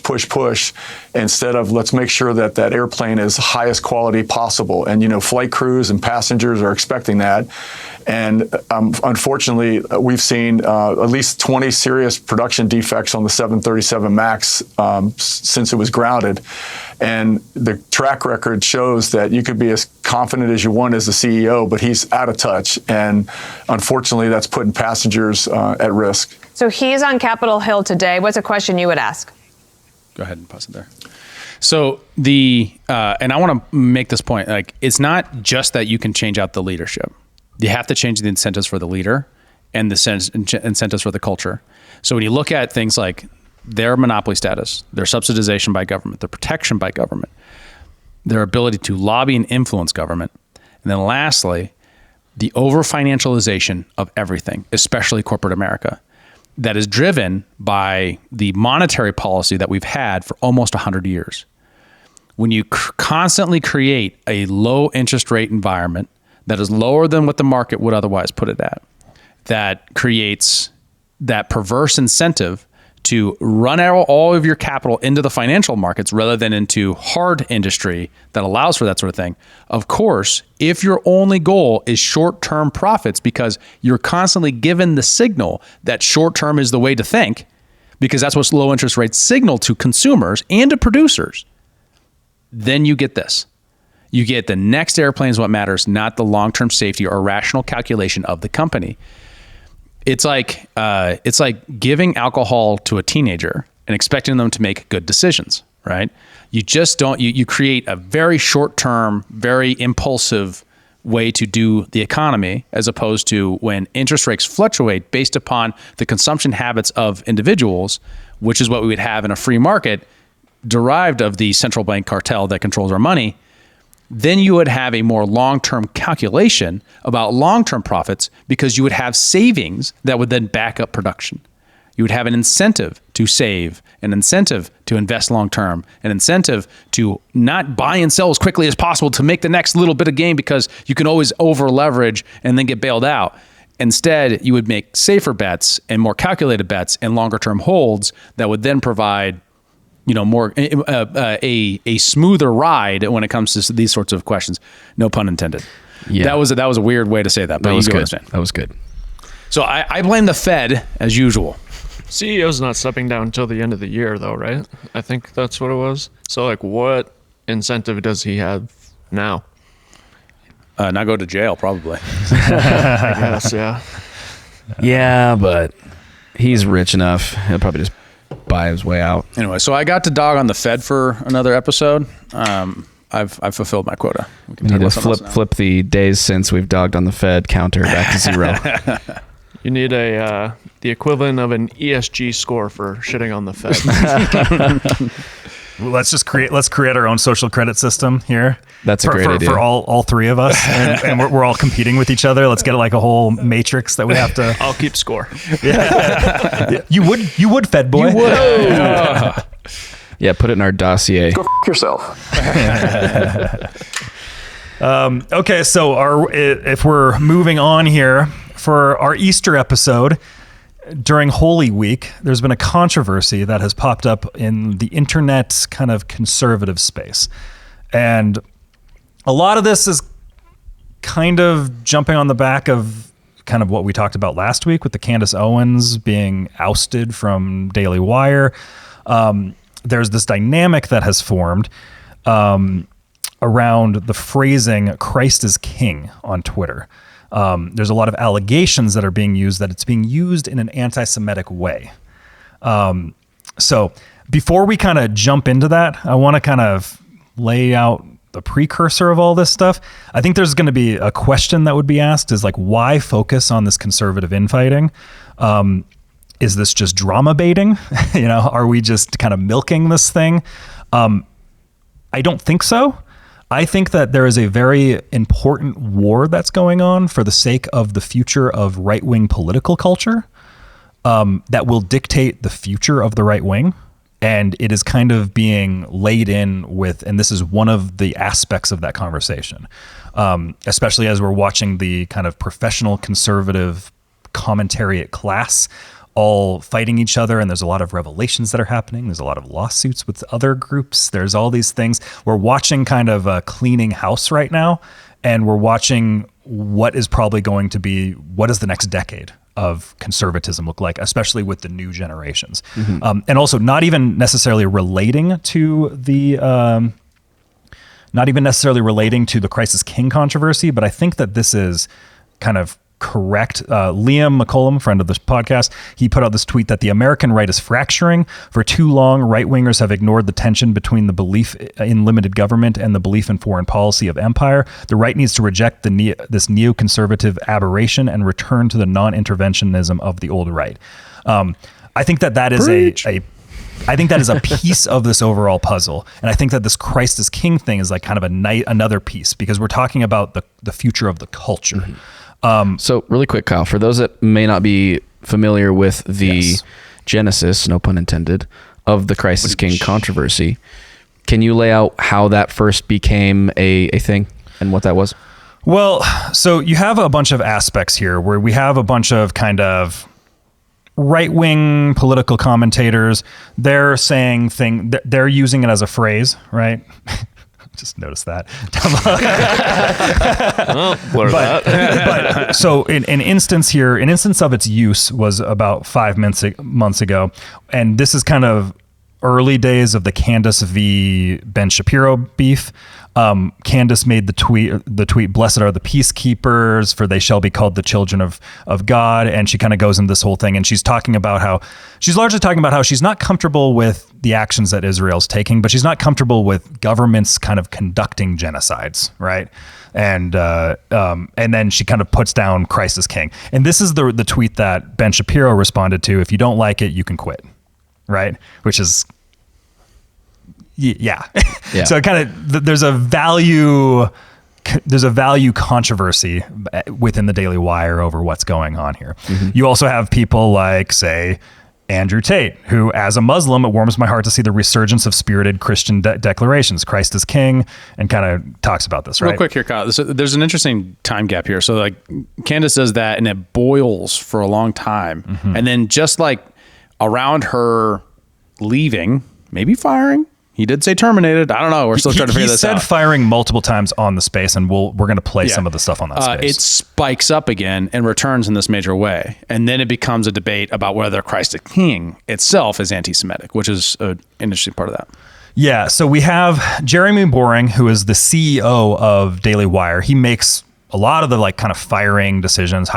instead of let's make sure that airplane is highest quality possible. And, flight crews and passengers are expecting that. And unfortunately, we've seen at least 20 serious production defects on the 737 MAX since it was grounded. And the track record shows that you could be as confident as you want as the CEO, but he's out of touch. And unfortunately, that's putting passengers at risk. So he's on Capitol Hill today. What's a question you would ask? Go ahead and pause it there. So and I want to make this point, like, it's not just that you can change out the leadership. You have to change the incentives for the leader and the incentives for the culture. So when you look at things like their monopoly status, their subsidization by government, their protection by government, their ability to lobby and influence government, and then lastly, the over-financialization of everything, especially corporate America, that is driven by the monetary policy that we've had for almost 100 years. when you constantly create a low interest rate environment that is lower than what the market would otherwise put it at, that creates that perverse incentive to run all of your capital into the financial markets rather than into hard industry that allows for that sort of thing. Of course, if your only goal is short-term profits because you're constantly given the signal that short-term is the way to think, because that's what low interest rates signal to consumers and to producers, then you get this. You get the next airplane is what matters, not the long-term safety or rational calculation of the company. It's like giving alcohol to a teenager and expecting them to make good decisions, right? You just don't, you create a very short-term, very impulsive way to do the economy, as opposed to when interest rates fluctuate based upon the consumption habits of individuals, which is what we would have in a free market derived of the central bank cartel that controls our money. Then you would have a more long-term calculation about long-term profits because you would have savings that would then back up production. You would have an incentive to save, an incentive to invest long-term, an incentive to not buy and sell as quickly as possible to make the next little bit of gain because you can always over-leverage and then get bailed out. Instead, you would make safer bets and more calculated bets and longer-term holds that would then provide more a smoother ride when it comes to these sorts of questions. No pun intended. Yeah. That was a weird way to say that, but that was you good. Understand. That was good. So I blame the Fed as usual. CEO's not stepping down until the end of the year, though, right? I think that's what it was. So, like, what incentive does he have now? Not go to jail, probably. I guess, yeah. Yeah, but he's rich enough. He'll probably just buy his way out. Anyway, so I got to dog on the Fed for another episode. I've fulfilled my quota. We need to flip the days since we've dogged on the Fed counter back to 0. You need the equivalent of an ESG score for shitting on the Fed. Well, let's create our own social credit system here. That's a great idea for all three of us, and we're all competing with each other. Let's get like a whole matrix that we have to. I'll keep score. Yeah. You would, Fed boy. You would. Yeah, put it in our dossier. Go yourself. Okay, so if we're moving on here for our Easter episode. During Holy Week, there's been a controversy that has popped up in the internet kind of conservative space. And a lot of this is kind of jumping on the back of kind of what we talked about last week with the Candace Owens being ousted from Daily Wire. There's this dynamic that has formed around the phrasing "Christ is King" on Twitter. There's a lot of allegations that are being used that it's being used in an anti-Semitic way. So before we kind of jump into that, I want to kind of lay out the precursor of all this stuff. I think there's going to be a question that would be asked is like, why focus on this conservative infighting? Is this just drama baiting? Are we just kind of milking this thing? I don't think so. I think that there is a very important war that's going on for the sake of the future of right-wing political culture that will dictate the future of the right wing. And it is kind of being laid in with, and this is one of the aspects of that conversation, especially as we're watching the kind of professional conservative commentariat class all fighting each other, and there's a lot of revelations that are happening. There's a lot of lawsuits with other groups. There's all these things. We're watching kind of a cleaning house right now, and we're watching what is probably going to be, what does the next decade of conservatism look like, especially with the new generations. Mm-hmm. And also not even necessarily relating to the Christ is King controversy, but I think that this is kind of correct. Liam McCollum, friend of this podcast, he put out this tweet that the American right is fracturing. For too long, right-wingers have ignored the tension between the belief in limited government and the belief in foreign policy of empire. The right needs to reject this neoconservative aberration and return to the non-interventionism of the old right. I think that is I think that is a piece of this overall puzzle. And I think that this Christ is King thing is like kind of another piece, because we're talking about the future of the culture. Mm-hmm. So really quick, Kyle, for those that may not be familiar with the genesis, no pun intended, of the Christ is King controversy, Can you lay out how that first became a thing and what that was? Well, so you have a bunch of aspects here where we have a bunch of kind of right-wing political commentators. They're saying they're using it as a phrase, right? Just noticed that. But so an instance of its use was about 5 months ago. And this is kind of early days of the Candace v. Ben Shapiro beef. Candace made the tweet, "Blessed are the peacekeepers, for they shall be called the children of God." And she kind of goes into this whole thing, and she's largely talking about how she's not comfortable with the actions that Israel's taking, but she's not comfortable with governments kind of conducting genocides, right? And then she kind of puts down Christ is King. And this is the tweet that Ben Shapiro responded to: "If you don't like it, you can quit." Right? Which is, yeah. So kind of there's a value controversy within the Daily Wire over what's going on here. Mm-hmm. You also have people like, say, Andrew Tate, who, as a Muslim, it warms my heart to see the resurgence of spirited Christian declarations. Christ is King, and kind of talks about this, right? Real quick here, Kyle. There's an interesting time gap here. So like Candace does that, and it boils for a long time. Mm-hmm. And then just like around her leaving, maybe firing. He did say terminated. I don't know. We're still trying to figure this out. He said firing multiple times on the space, and we're going to play some of the stuff on that space. It spikes up again and returns in this major way. And then it becomes a debate about whether Christ is King itself is anti-Semitic, which is an interesting part of that. Yeah. So we have Jeremy Boring, who is the CEO of Daily Wire. He makes a lot of the like kind of hiring decisions.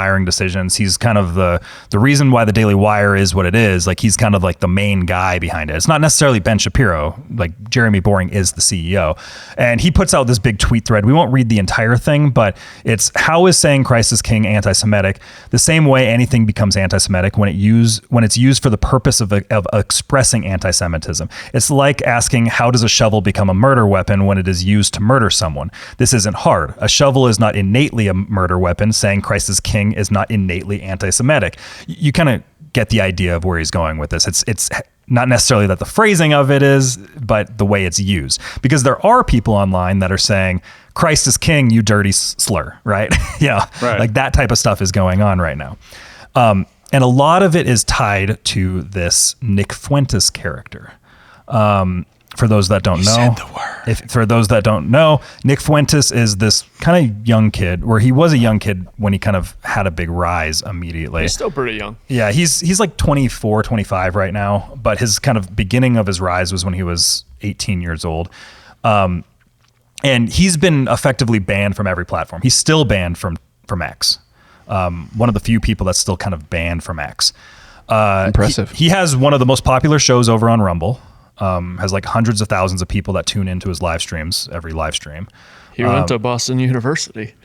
He's kind of the reason why the Daily Wire is what it is. Like he's kind of like the main guy behind it. It's not necessarily Ben Shapiro. Like Jeremy Boring is the CEO, and he puts out this big tweet thread. We won't read the entire thing, but it's how is saying Christ is King anti-Semitic? The same way anything becomes anti-Semitic when it's used for the purpose of expressing anti-Semitism. It's like asking how does a shovel become a murder weapon when it is used to murder someone? This isn't hard. A shovel is not innately a murder weapon. Saying Christ is King is not innately anti-Semitic. You kind of get the idea of where he's going with this. It's not necessarily that the phrasing of it is, but the way it's used. Because there are people online that are saying Christ is King, you dirty slur, right? Yeah, right. Like that type of stuff is going on right now. And a lot of it is tied to this Nick Fuentes character. For those that don't know, for those that don't know, Nick Fuentes is this kind of young kid, where he was a young kid when he kind of had a big rise immediately. He's still pretty young. Yeah, he's like 24, 25 right now, but his kind of beginning of his rise was when he was 18 years old. And he's been effectively banned from every platform. He's still banned from X. One of the few people that's still kind of banned from X. Impressive. He has one of the most popular shows over on Rumble. Has like hundreds of thousands of people that tune into his live streams every live stream. He went to Boston University.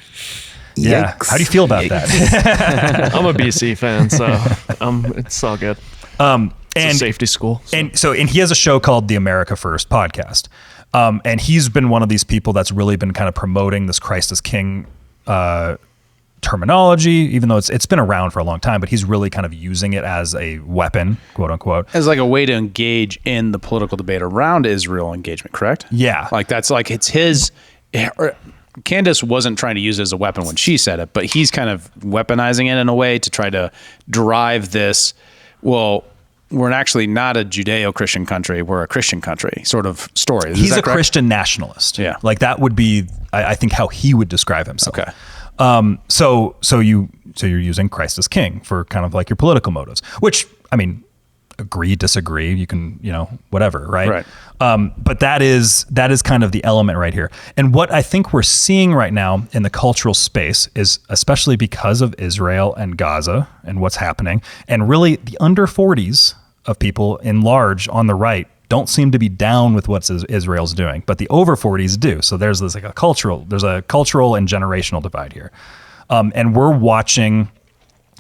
Yeah. Yikes. How do you feel about that? I'm a BC fan, so it's all good. It's a safety school. So. And he has a show called the America First podcast. And he's been one of these people that's really been kind of promoting this Christ is King terminology, even though it's been around for a long time, but he's really kind of using it as a weapon, quote unquote, as like a way to engage in the political debate around Israel engagement. Correct? Yeah. Like that's like it's his. Candace wasn't trying to use it as a weapon when she said it, but he's kind of weaponizing it in a way to try to drive this. Well, we're actually not a Judeo-Christian country; we're a Christian country, sort of story. He's a Christian nationalist. Yeah, like that would be, I think, how he would describe himself. Okay. So you're using Christ as King for kind of like your political motives, which, I mean, agree, disagree, you can, whatever, right? But that is kind of the element right here. And what I think we're seeing right now in the cultural space is, especially because of Israel and Gaza and what's happening, and really the under 40s of people in large on the right don't seem to be down with what Israel's doing, but the over 40s do. So there's a cultural and generational divide here. And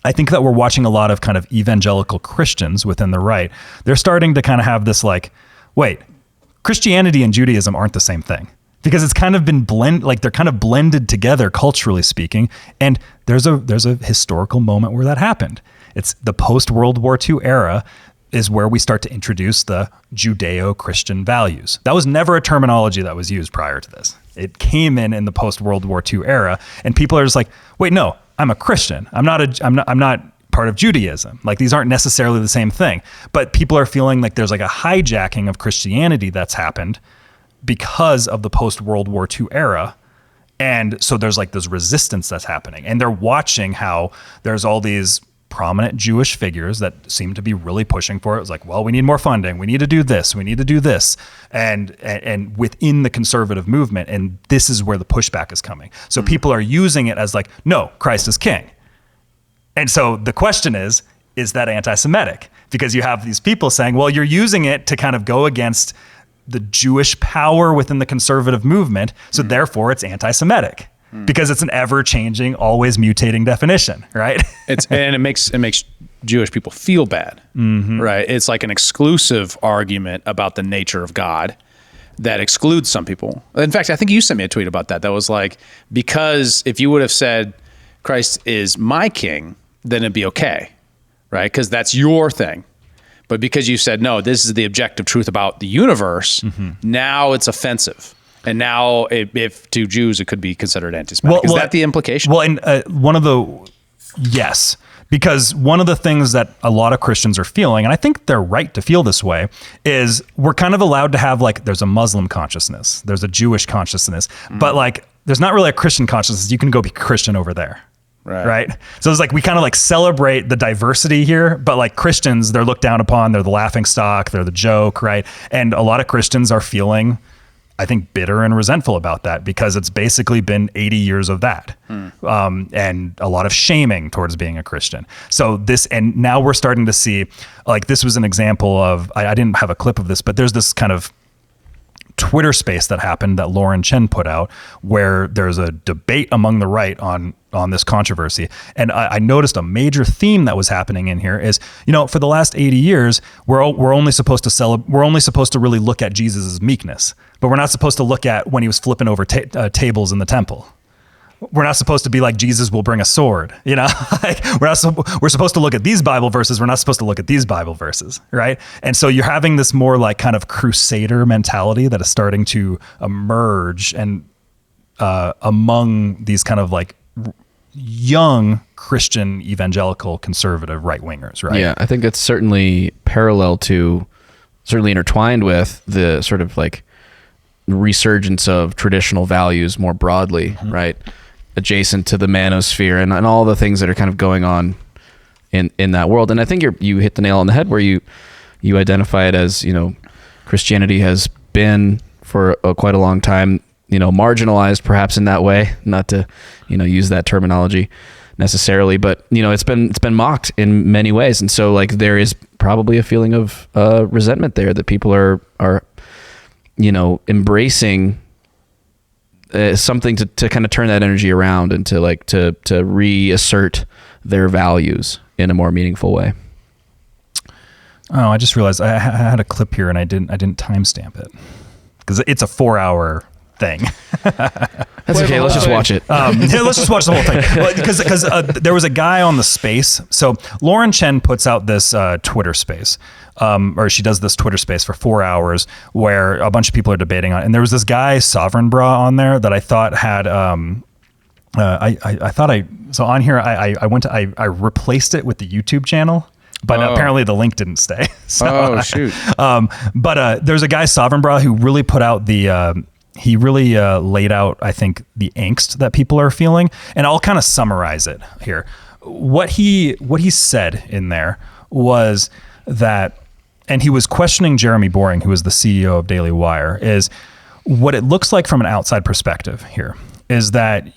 I think that we're watching a lot of kind of evangelical Christians within the right. They're starting to kind of have this like, wait, Christianity and Judaism aren't the same thing, because it's kind of been they're kind of blended together culturally speaking. And there's a historical moment where that happened. It's the post World War II era. is where we start to introduce the Judeo-Christian values. That was never a terminology that was used prior to this. It came in the post-World War II era, and people are just like, wait, no, I'm a Christian. I'm not part of Judaism. Like, these aren't necessarily the same thing. But people are feeling like there's like a hijacking of Christianity that's happened because of the post-World War II era. And so there's like this resistance that's happening. And they're watching how there's all these prominent Jewish figures that seem to be really pushing for it. It's like, well, we need more funding. We need to do this. We need to do this. And within the conservative movement, and this is where the pushback is coming. So people are using it as like, no, Christ is king. And so the question is that anti-Semitic? Because you have these people saying, well, you're using it to kind of go against the Jewish power within the conservative movement. So therefore it's anti-Semitic. Because it's an ever-changing, always mutating definition, right? It makes Jewish people feel bad, right? It's like an exclusive argument about the nature of God that excludes some people. In fact, I think you sent me a tweet about that. That was like, because if you would have said Christ is my king, then it'd be okay, right? Because that's your thing. But because you said, no, this is the objective truth about the universe, now it's offensive. And now, if to Jews, it could be considered anti-Semitic. Is that the implication? Well, and yes, because one of the things that a lot of Christians are feeling, and I think they're right to feel this way, is we're kind of allowed to have like, there's a Muslim consciousness, there's a Jewish consciousness, but like, there's not really a Christian consciousness. You can go be Christian over there. Right. So it's like, we kind of like celebrate the diversity here, but like Christians, they're looked down upon, they're the laughing stock, they're the joke, right? And a lot of Christians are feeling, I think, bitter and resentful about that because it's basically been 80 years of that. And a lot of shaming towards being a Christian. So and now we're starting to see, like, this was an example of, I didn't have a clip of this, but there's this kind of Twitter space that happened that Lauren Chen put out where there's a debate among the right on this controversy. And I noticed a major theme that was happening in here is, for the last 80 years, we're only supposed to really look at Jesus' meekness, but we're not supposed to look at when he was flipping over tables in the temple. We're not supposed to be like, Jesus will bring a sword, like we're supposed to look at these Bible verses. We're not supposed to look at these Bible verses. Right. And so you're having this more like kind of crusader mentality that is starting to emerge and among these kind of like young Christian evangelical conservative right wingers. Right. Yeah. I think it's certainly intertwined with the sort of like resurgence of traditional values more broadly, right? Adjacent to the manosphere and all the things that are kind of going on in that world. And I think you hit the nail on the head where you identify it as, Christianity has been for quite a long time, marginalized perhaps in that way, not to, use that terminology necessarily, but it's been mocked in many ways. And so like there is probably a feeling of resentment there that people are embracing something to kind of turn that energy around and to reassert their values in a more meaningful way. Oh, I just realized I had a clip here and I didn't timestamp it because it's a 4-hour thing. That's okay. Let's just watch it. Let's just watch the whole thing because there was a guy on the space. So Lauren Chen puts out this Twitter space, or she does this Twitter space for 4 hours where a bunch of people are debating on it. And there was this guy, Sovereign Bra, on there that I thought had, so on here, I replaced it with the YouTube channel. But apparently the link didn't stay. So, shoot. But there's a guy, Sovereign Bra, who really put out he really laid out, I think, the angst that people are feeling. And I'll kind of summarize it here. What he said in there was that, and he was questioning Jeremy Boring, who is the CEO of Daily Wire, is what it looks like from an outside perspective here is that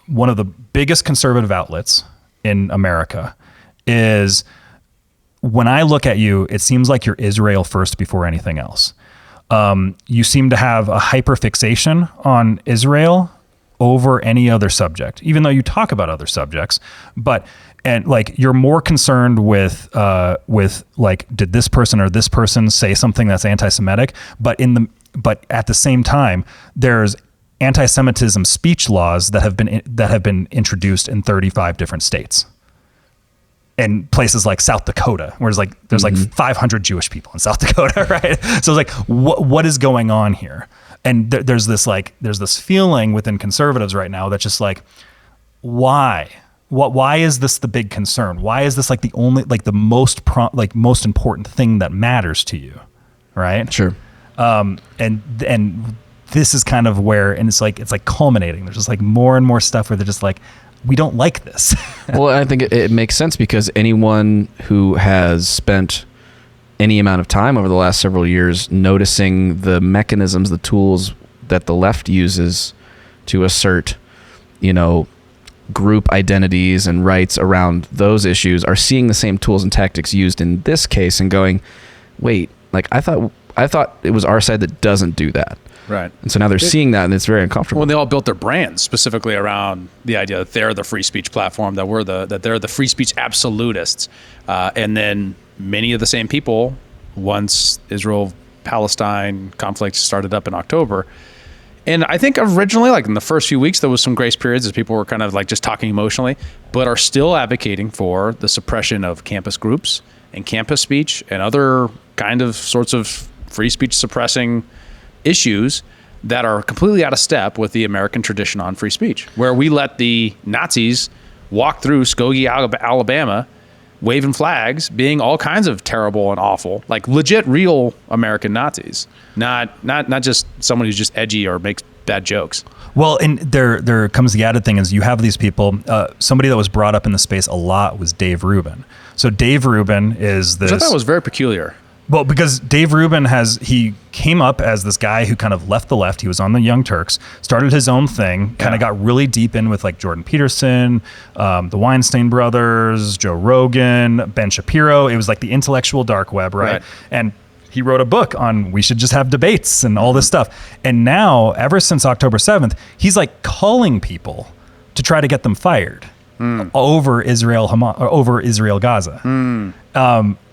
one of the biggest conservative outlets in America, is when I look at you, it seems like you're Israel first before anything else. You seem to have a hyperfixation on Israel over any other subject, even though you talk about other subjects, and like you're more concerned with like, did this person or this person say something that's anti-Semitic? But at the same time, there's anti-Semitism speech laws that have been introduced in 35 different states. in places like South Dakota, where there's like 500 Jewish people in South Dakota, right? So it's like, what is going on here? And there's this feeling within conservatives right now that's just like, why? Why is this the big concern? Why is this like the only, like the most important thing that matters to you, right? Sure. And this is kind of where, and it's like culminating. There's just like more and more stuff where they're just like, we don't like this. Well, I think it makes sense because anyone who has spent any amount of time over the last several years noticing the mechanisms, the tools that the left uses to assert, group identities and rights around those issues are seeing the same tools and tactics used in this case and going, wait, like I thought it was our side that doesn't do that. Right. And so now they're seeing that and it's very uncomfortable. Well, they all built their brands specifically around the idea that they're the free speech platform, that they're the free speech absolutists. And then many of the same people, once Israel-Palestine conflict started up in October, and I think originally, like in the first few weeks, there was some grace periods as people were kind of like just talking emotionally, but are still advocating for the suppression of campus groups and campus speech and other kind of sorts of free speech suppressing issues that are completely out of step with the American tradition on free speech, where we let the Nazis walk through Skokie, Alabama, waving flags, being all kinds of terrible and awful, like legit real American Nazis, not just someone who's just edgy or makes bad jokes. Well, and there comes the added thing is you have these people. Somebody that was brought up in the space a lot was Dave Rubin. So Dave Rubin is this. Which I thought was very peculiar. Well, because Dave Rubin he came up as this guy who kind of left the left. He was on the Young Turks, started his own thing, kind of got really deep in with like Jordan Peterson, the Weinstein brothers, Joe Rogan, Ben Shapiro. It was like the intellectual dark web, right? And he wrote a book on we should just have debates and all this stuff. And now, ever since October 7th, he's like calling people to try to get them fired over Israel Gaza.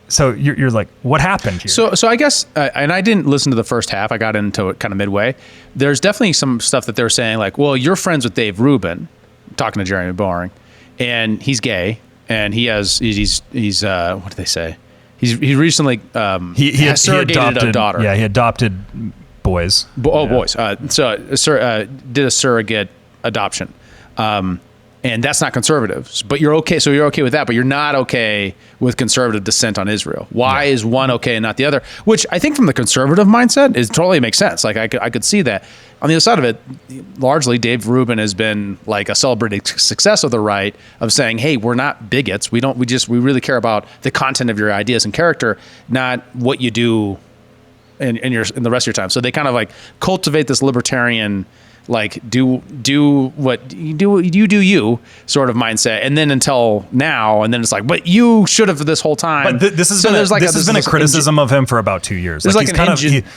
So you're like, what happened here? So I guess, and I didn't listen to the first half. I got into it kind of midway. There's definitely some stuff that they're saying like, well, you're friends with Dave Rubin, talking to Jeremy Boring, and he's gay, and he's what did they say? He recently he surrogated a daughter. Yeah, he adopted boys. Boys. Did a surrogate adoption. And that's not conservative, but you're okay. So you're okay with that, but you're not okay with conservative dissent on Israel. Why is one okay and not the other? Which I think from the conservative mindset it totally makes sense. Like I could see that. On the other side of it, largely Dave Rubin has been like a celebrated success of the right of saying, hey, we're not bigots. We really care about the content of your ideas and character, not what you do in the rest of your time. So they kind of like cultivate this libertarian, like do what you do sort of mindset, and then until now, and then it's like, but you should have this whole time. But this has been a criticism of him for about 2 years. Like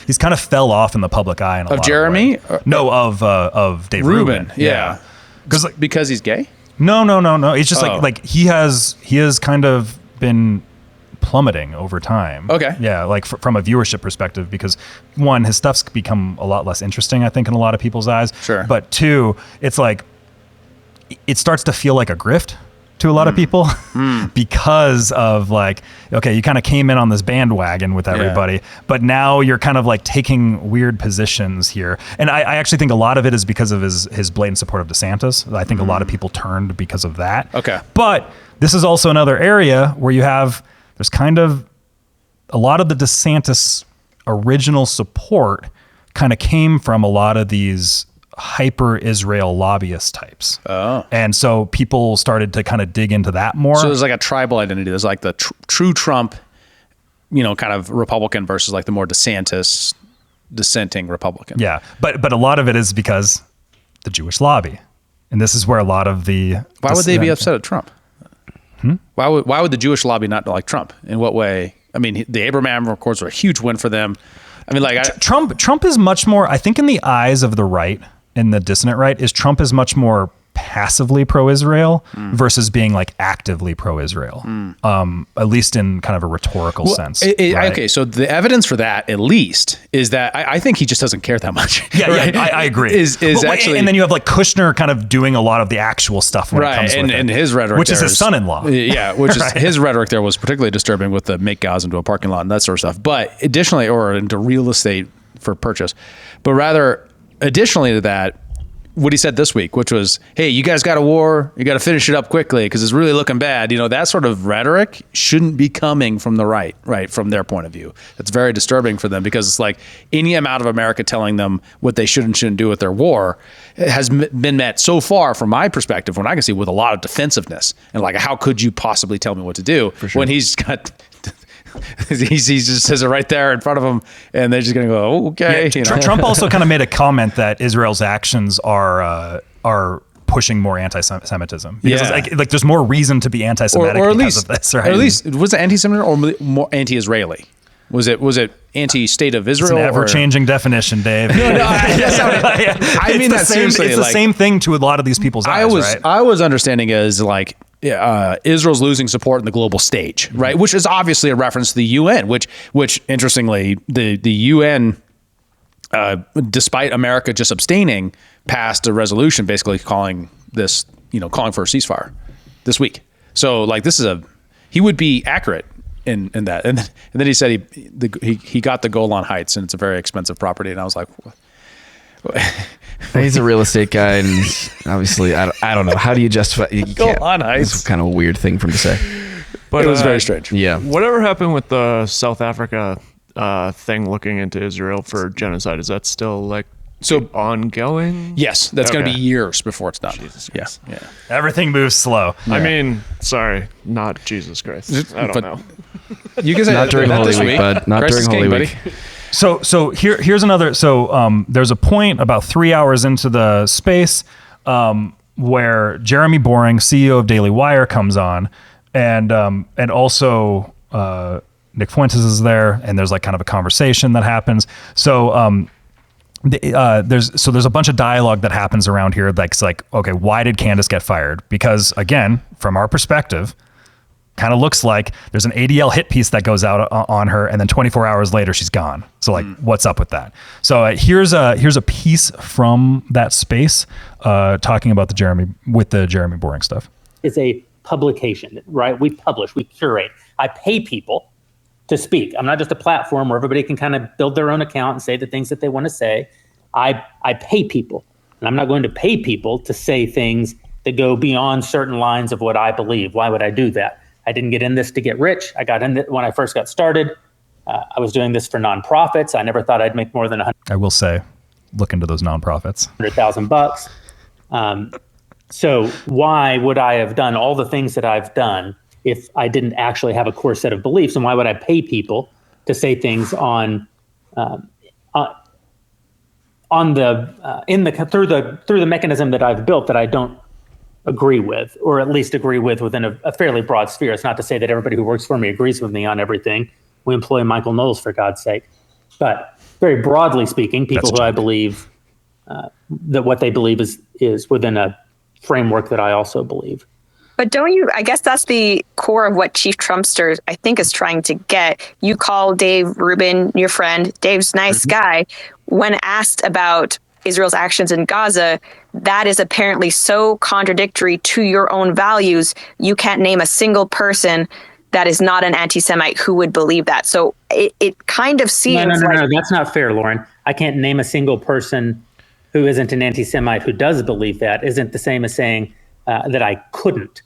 he's kind of fell off in the public eye in a lot Jeremy? of ways. No, of Dave Rubin. Yeah, because he's gay. No. It's just like he has kind of been plummeting over time. Okay. Yeah, like from a viewership perspective, because one, his stuff's become a lot less interesting, I think, in a lot of people's eyes. Sure. But two, it's like it starts to feel like a grift to a lot of people because of like, okay, you kind of came in on this bandwagon with everybody, but now you're kind of like taking weird positions here. And I actually think a lot of it is because of his blatant support of DeSantis. I think a lot of people turned because of that. Okay. But this is also another area where there's kind of a lot of the DeSantis original support kind of came from a lot of these hyper Israel lobbyist types. Oh. And so people started to kind of dig into that more. So there's like a tribal identity. There's like the true Trump, kind of Republican versus like the more DeSantis dissenting Republican. Yeah. But a lot of it is because the Jewish lobby. And this is where a lot of the... Why would they be upset at Trump? Why would the Jewish lobby not like Trump? In what way? I mean, the Abraham Accords were a huge win for them. I mean, like Trump is much more, I think in the eyes of the right and the dissident right, Trump is much more passively pro-Israel versus being like actively pro-Israel, at least in kind of a rhetorical sense. Right? Okay, so the evidence for that, at least, is that I think he just doesn't care that much. Yeah, right? I agree. Actually, and then you have like Kushner kind of doing a lot of the actual stuff when it comes with and it, his rhetoric, which is his son-in-law. Yeah, which is Right. his rhetoric there was particularly disturbing with the make Gaza into a parking lot and that sort of stuff. But additionally, or into real estate for purchase, but rather additionally to that, what he said this week, which was, hey, you guys got a war, you got to finish it up quickly because it's really looking bad. You know, that sort of rhetoric shouldn't be coming from the right, from their point of view. It's very disturbing for them because it's like any amount of America telling them what they should and shouldn't do with their war has been met so far, from my perspective, when I can see, with a lot of defensiveness. And like, how could you possibly tell me what to do when he's got... he just says it right there in front of him, and they're just going to go, oh, okay. Yeah, Trump also kind of made a comment that Israel's actions are pushing more anti-Semitism. Because like there's more reason to be anti-Semitic or at because least, of this, right? Or at least, was it anti-Semitic or more anti-Israeli? Was it anti-state of Israel? It's an ever-changing definition, Dave. I mean that seriously. It's the same thing to a lot of these people's eyes, right? I was understanding as like Israel's losing support in the global stage, right? Which is obviously a reference to the UN, which interestingly, the UN, despite America just abstaining, passed a resolution basically calling for a ceasefire this week. So like he would be accurate in that. And then he said he got the Golan Heights, and it's a very expensive property. And I was like, what? He's a real estate guy, and obviously, I don't know. How do you justify? Golan Heights. It's kind of a weird thing for him to say. But it was very strange. Yeah. Whatever happened with the South Africa thing looking into Israel for genocide? Is that still like ongoing? Yes, that's going to be years before it's done. Jesus Christ. Yeah. Everything moves slow. Yeah. I mean, sorry, not Jesus Christ. I don't know. You can say not during Holy Week, bud. Not during Holy Week. So here's another. So there's a point about 3 hours into the space where Jeremy Boring, CEO of Daily Wire, comes on, and also Nick Fuentes is there, and there's like kind of a conversation that happens. So there's a bunch of dialogue that happens around here. That's like, okay, why did Candace get fired? Because again, from our perspective, kind of looks like there's an ADL hit piece that goes out on her, and then 24 hours later she's gone. So like, what's up with that? So here's a piece from that space talking about the Jeremy Boring stuff. It's a publication, right? We publish, we curate. I pay people to speak. I'm not just a platform where everybody can kind of build their own account and say the things that they want to say. I pay people, and I'm not going to pay people to say things that go beyond certain lines of what I believe. Why would I do that? I didn't get in this to get rich. I got in it when I first got started. I was doing this for nonprofits. I never thought I'd make more than I will say, look into those nonprofits. $100,000. So why would I have done all the things that I've done if I didn't actually have a core set of beliefs? And why would I pay people to say things through the mechanism that I've built that I don't agree with, or at least agree with within a fairly broad sphere? It's not to say that everybody who works for me agrees with me on everything. We employ Michael Knowles, for God's sake. But very broadly speaking, people who I believe that what they believe is within a framework that I also believe. But don't you, I guess that's the core of what Chief Trumpster, I think, is trying to get. You call Dave Rubin your friend. Dave's nice guy. When asked about Israel's actions in Gaza, that is apparently so contradictory to your own values, you can't name a single person that is not an anti-Semite who would believe that. So it kind of seems No, that's not fair, Lauren. I can't name a single person who isn't an anti-Semite who does believe that. Isn't the same as saying that I couldn't.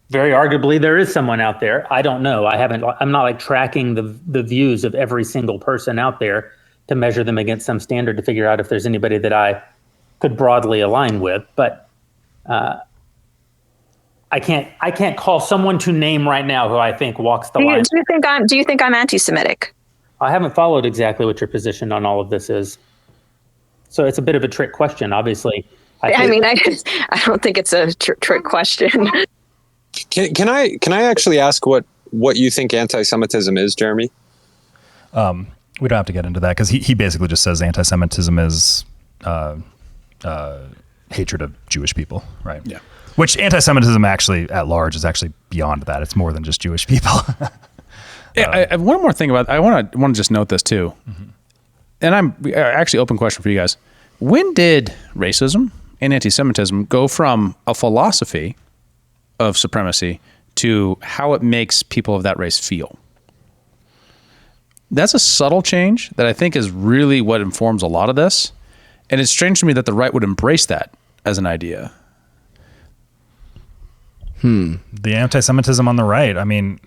Very arguably there is someone out there. I don't know. I'm not like tracking the views of every single person out there to measure them against some standard to figure out if there's anybody that I could broadly align with. But I can't call someone to name right now who I think walks the line. Do you think I'm anti-Semitic? I haven't followed exactly what your position on all of this is. So it's a bit of a trick question, obviously. I don't think it's a trick question. Can I actually ask what you think anti-Semitism is, Jeremy? We don't have to get into that because he basically just says anti-Semitism is hatred of Jewish people, right? Yeah. Which anti-Semitism actually at large is actually beyond that. It's more than just Jewish people. Yeah, I have one more thing about. I want to just note this too, and I'm actually open question for you guys. When did racism and anti-Semitism go from a philosophy of supremacy to how it makes people of that race feel? That's a subtle change that I think is really what informs a lot of this, and it's strange to me that the right would embrace that as an idea. The anti-Semitism on the right. I mean.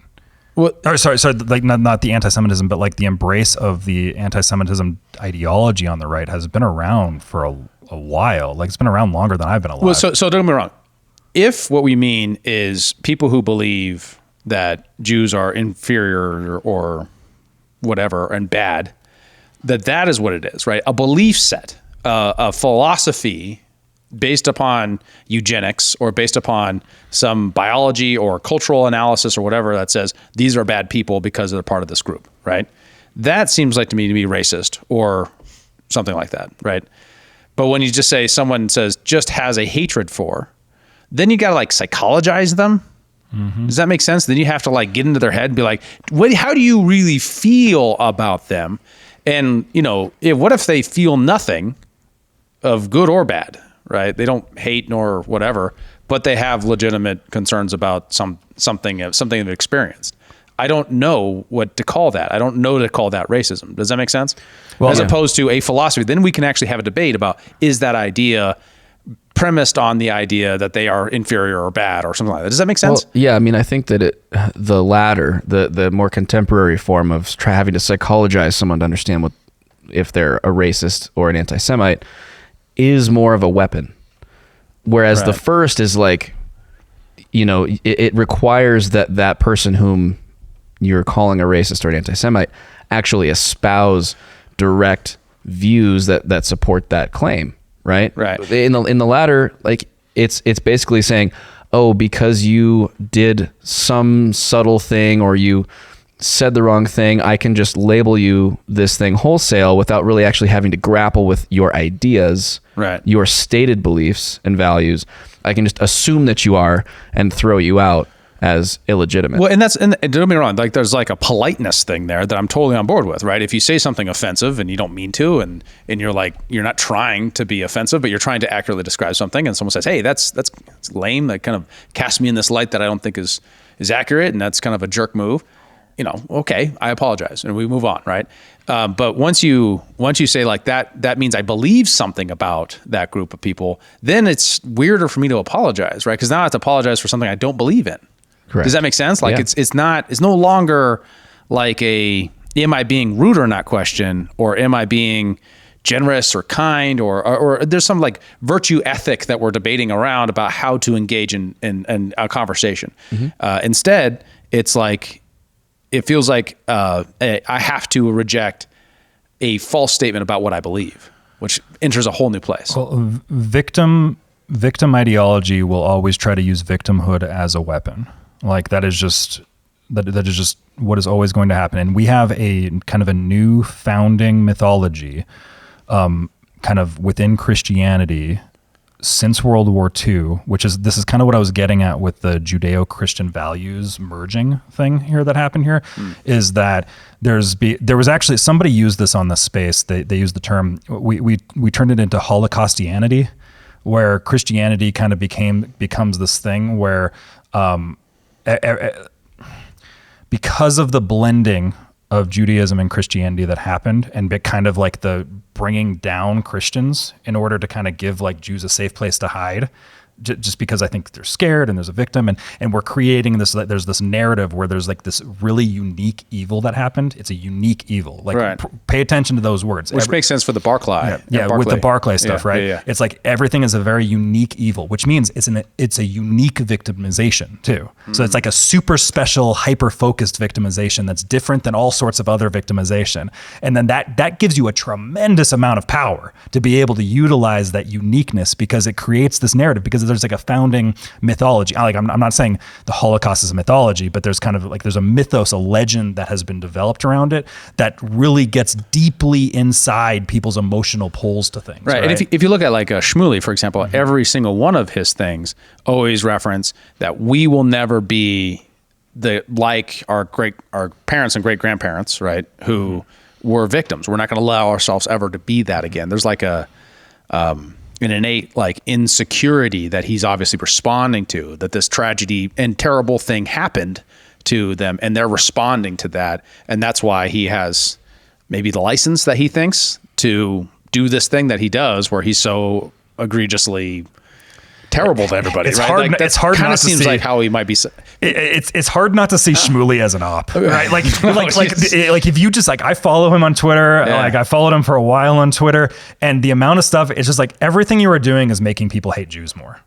Sorry, like not the anti-Semitism, but like the embrace of the anti-Semitism ideology on the right has been around for a while. Like it's been around longer than I've been alive. Well, so don't get me wrong. If what we mean is people who believe that Jews are inferior or whatever and bad, that is what it is, right? A belief set, a philosophy based upon eugenics or based upon some biology or cultural analysis or whatever that says these are bad people because they're part of this group, right? That seems like to me to be racist or something like that, right? But when you just say someone says just has a hatred for, then you got to like psychologize them. Does that make sense? Then you have to like get into their head and be like, how do you really feel about them? And what if they feel nothing of good or bad? Right? They don't hate nor whatever, but they have legitimate concerns about something they've experienced. I don't know what to call that. I don't know to call that racism. Does that make sense? Well, as opposed to a philosophy, then we can actually have a debate about is that idea premised on the idea that they are inferior or bad or something like that. Does that make sense? Well, yeah, I mean, I think that the latter, the more contemporary form of having to psychologize someone to understand if they're a racist or an anti-Semite is more of a weapon. Whereas the first is like, it requires that person whom you're calling a racist or an anti-Semite actually espouse direct views that support that claim, right? Right. In the latter, like it's basically saying, oh, because you did some subtle thing or you said the wrong thing, I can just label you this thing wholesale without really actually having to grapple with your ideas, right? Your stated beliefs and values. I can just assume that you are and throw you out as illegitimate. Well, and don't get me wrong, like there's like a politeness thing there that I'm totally on board with, right? If you say something offensive and you don't mean to, and you're like, you're not trying to be offensive, but you're trying to accurately describe something, and someone says, hey, that's lame, that kind of casts me in this light that I don't think is accurate, and that's kind of a jerk move. Okay, I apologize, and we move on, right? But once you say like that means I believe something about that group of people, then it's weirder for me to apologize, right? Because now I have to apologize for something I don't believe in. Correct. Does that make sense? Like Yeah. it's no longer like am I being rude or not question, or am I being generous or kind, or there's some like virtue ethic that we're debating around about how to engage in a conversation. Instead, it's like, it feels like I have to reject a false statement about what I believe, which enters a whole new place. Well, victim ideology will always try to use victimhood as a weapon. Like that is just what is always going to happen. And we have a kind of a new founding mythology, kind of within Christianity since World War II, this is kind of what I was getting at with the Judeo-Christian values merging thing here that happened here, is that there was actually, somebody used this on the space. They used the term, we turned it into Holocaustianity, where Christianity kind of becomes this thing where because of the blending of Judaism and Christianity that happened, and kind of like the bringing down Christians in order to kind of give like Jews a safe place to hide, just because I think they're scared and there's a victim, and we're creating this, there's this narrative where there's like this really unique evil that happened. It's a unique evil. Like right. Pay attention to those words. Which makes sense for the Barclay. Yeah, with the Barclay stuff, right? Yeah. It's like everything is a very unique evil, which means it's a unique victimization too. So it's like a super special, hyper-focused victimization that's different than all sorts of other victimization. And then that gives you a tremendous amount of power to be able to utilize that uniqueness, because it creates this narrative, because there's like a founding mythology. Like I'm not saying the Holocaust is a mythology, but there's kind of like there's a mythos, a legend that has been developed around it that really gets deeply inside people's emotional pulls to things. Right. And if you look at like Shmuley, for example, every single one of his things always reference that we will never be like our parents and great grandparents, right? Who were victims. We're not going to allow ourselves ever to be that again. There's like an innate like insecurity that he's obviously responding to, that this tragedy and terrible thing happened to them and they're responding to that. And that's why he has maybe the license that he thinks to do this thing that he does, where he's so egregiously terrible to everybody. It's right? hard. Like, it's hard. Kind not of to seems see, like how he might be. It's hard not to see Shmuley as an op, right? Like if you just like, I follow him on Twitter. Yeah. Like I followed him for a while on Twitter, and the amount of stuff, it's just like everything you are doing is making people hate Jews more.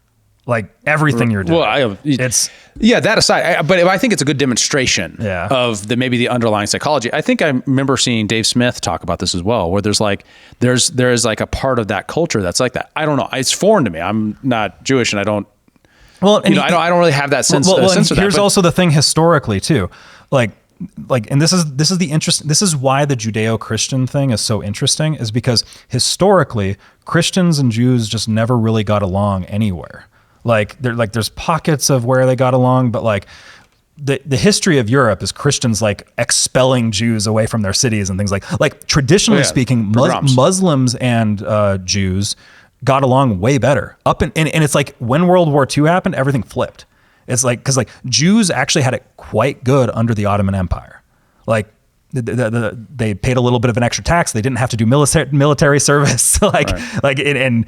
Like everything you're doing. Well, that aside, but I think it's a good demonstration of maybe the underlying psychology. I think I remember seeing Dave Smith talk about this as well, where there's like a part of that culture that's like that. I don't know. It's foreign to me. I'm not Jewish, and I don't. Well, and I don't really have that sense. Sense of that. Here's also the thing historically too, and this is the interest. This is why the Judeo-Christian thing is so interesting, is because historically Christians and Jews just never really got along anywhere. There's pockets of where they got along, but like the history of Europe is Christians like expelling Jews away from their cities and things like traditionally speaking, Muslims and Jews got along way better. And it's like when World War II happened, everything flipped. It's like, because like Jews actually had it quite good under the Ottoman Empire. Like they paid a little bit of an extra tax. They didn't have to do military service. And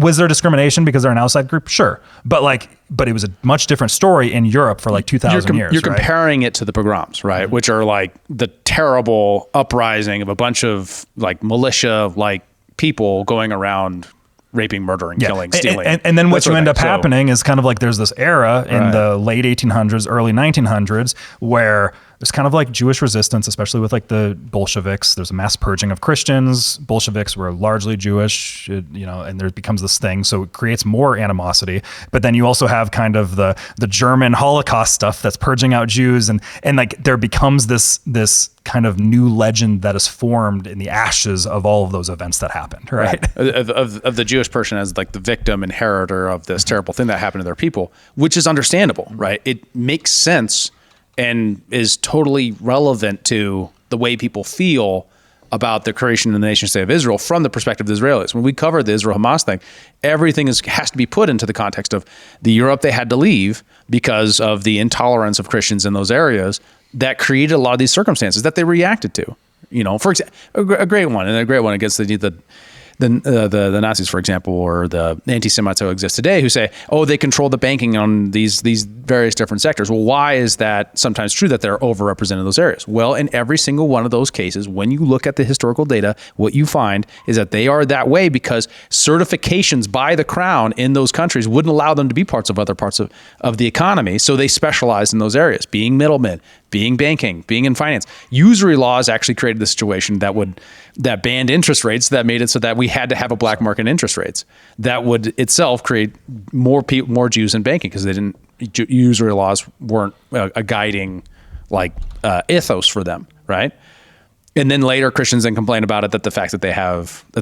was there discrimination because they're an outside group? Sure. But it was a much different story in Europe for like 2,000 years. You're comparing it to the pogroms, right? Mm-hmm. Which are like the terrible uprising of a bunch of like militia, like people going around raping, murdering, killing, stealing. And then what you end up happening is kind of like there's this era in the late 1800s, early 1900s, where there's kind of like Jewish resistance, especially with like the Bolsheviks. There's a mass purging of Christians. Bolsheviks were largely Jewish, and there becomes this thing. So it creates more animosity. But then you also have kind of the German Holocaust stuff that's purging out Jews. And like there becomes this kind of new legend that is formed in the ashes of all of those events that happened, right? Of the Jewish person as like the victim, inheritor of this terrible thing that happened to their people, which is understandable, right? It makes sense and is totally relevant to the way people feel about the creation of the nation state of Israel from the perspective of the Israelis. When we covered the Israel-Hamas thing, everything has to be put into the context of the Europe they had to leave because of the intolerance of Christians in those areas that created a lot of these circumstances that they reacted to. For example, a great one against the Nazis, for example, or the anti-Semites who exist today, who say, they control the banking on these various different sectors. Well, why is that sometimes true that they're overrepresented in those areas? Well, in every single one of those cases, when you look at the historical data, what you find is that they are that way because certifications by the crown in those countries wouldn't allow them to be parts of other parts of the economy. So they specialized in those areas, being middlemen, being banking, being in finance. Usury laws actually created the situation that banned interest rates, that made it so that we had to have a black market interest rates. That would itself create more Jews in banking because usury laws weren't a guiding ethos for them, right? And then later Christians then complain about it, that the fact that